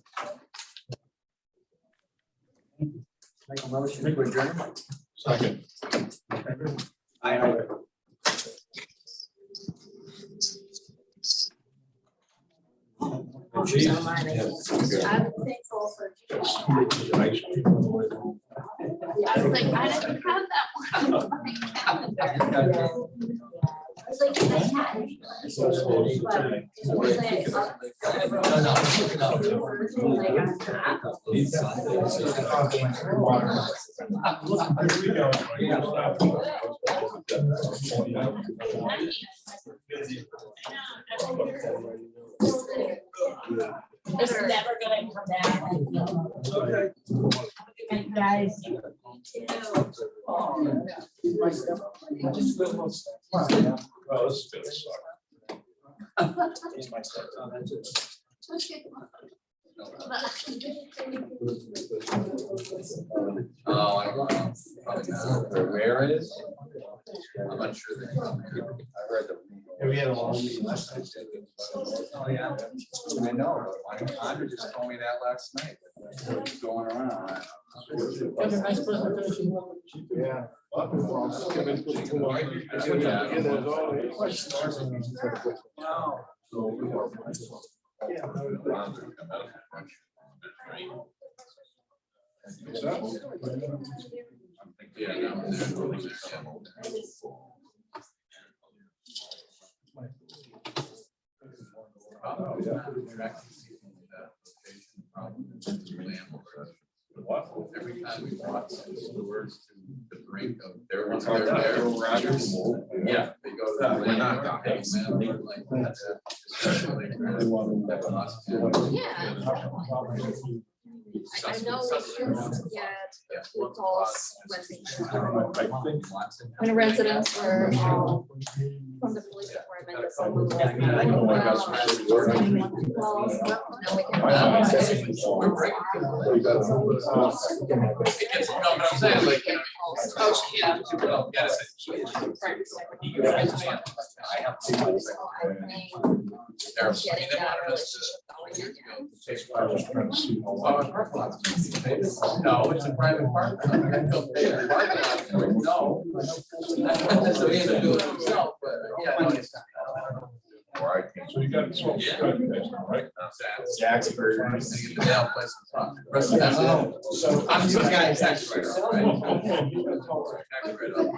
Make a motion to adjourn. Second. Aye. I'm thankful for. I was like, I didn't have that one. I was like, I had. It's never gonna come back. Thank you, guys. Well, this is gonna suck. Here's my stuff. Oh, I don't know. Probably not. Where it is? I'm not sure. I read the. We had a long meeting last night. Oh, yeah. I know. Andre just told me that last night. What's going around? That's a nice presentation. Yeah. Yeah, no, every time we brought some stores to the brink of their. Yeah, they go to. We're not. I know we should get calls when residents were from the police department. Someone was like, I know what else we should work on. calls, now we can. We're breaking. No, but I'm saying like, you know. Oh, yeah. Well, yes, I have to. So I think getting that relationship going again. No, it's a private park. They'll pay the parking lot. No. So he has to do it himself, but yeah. No, it's not. Right, so you got some, right? Jacksburg. Yeah, place in front. Rest of that. So I'm just got tax write-off, right? Tax write-off.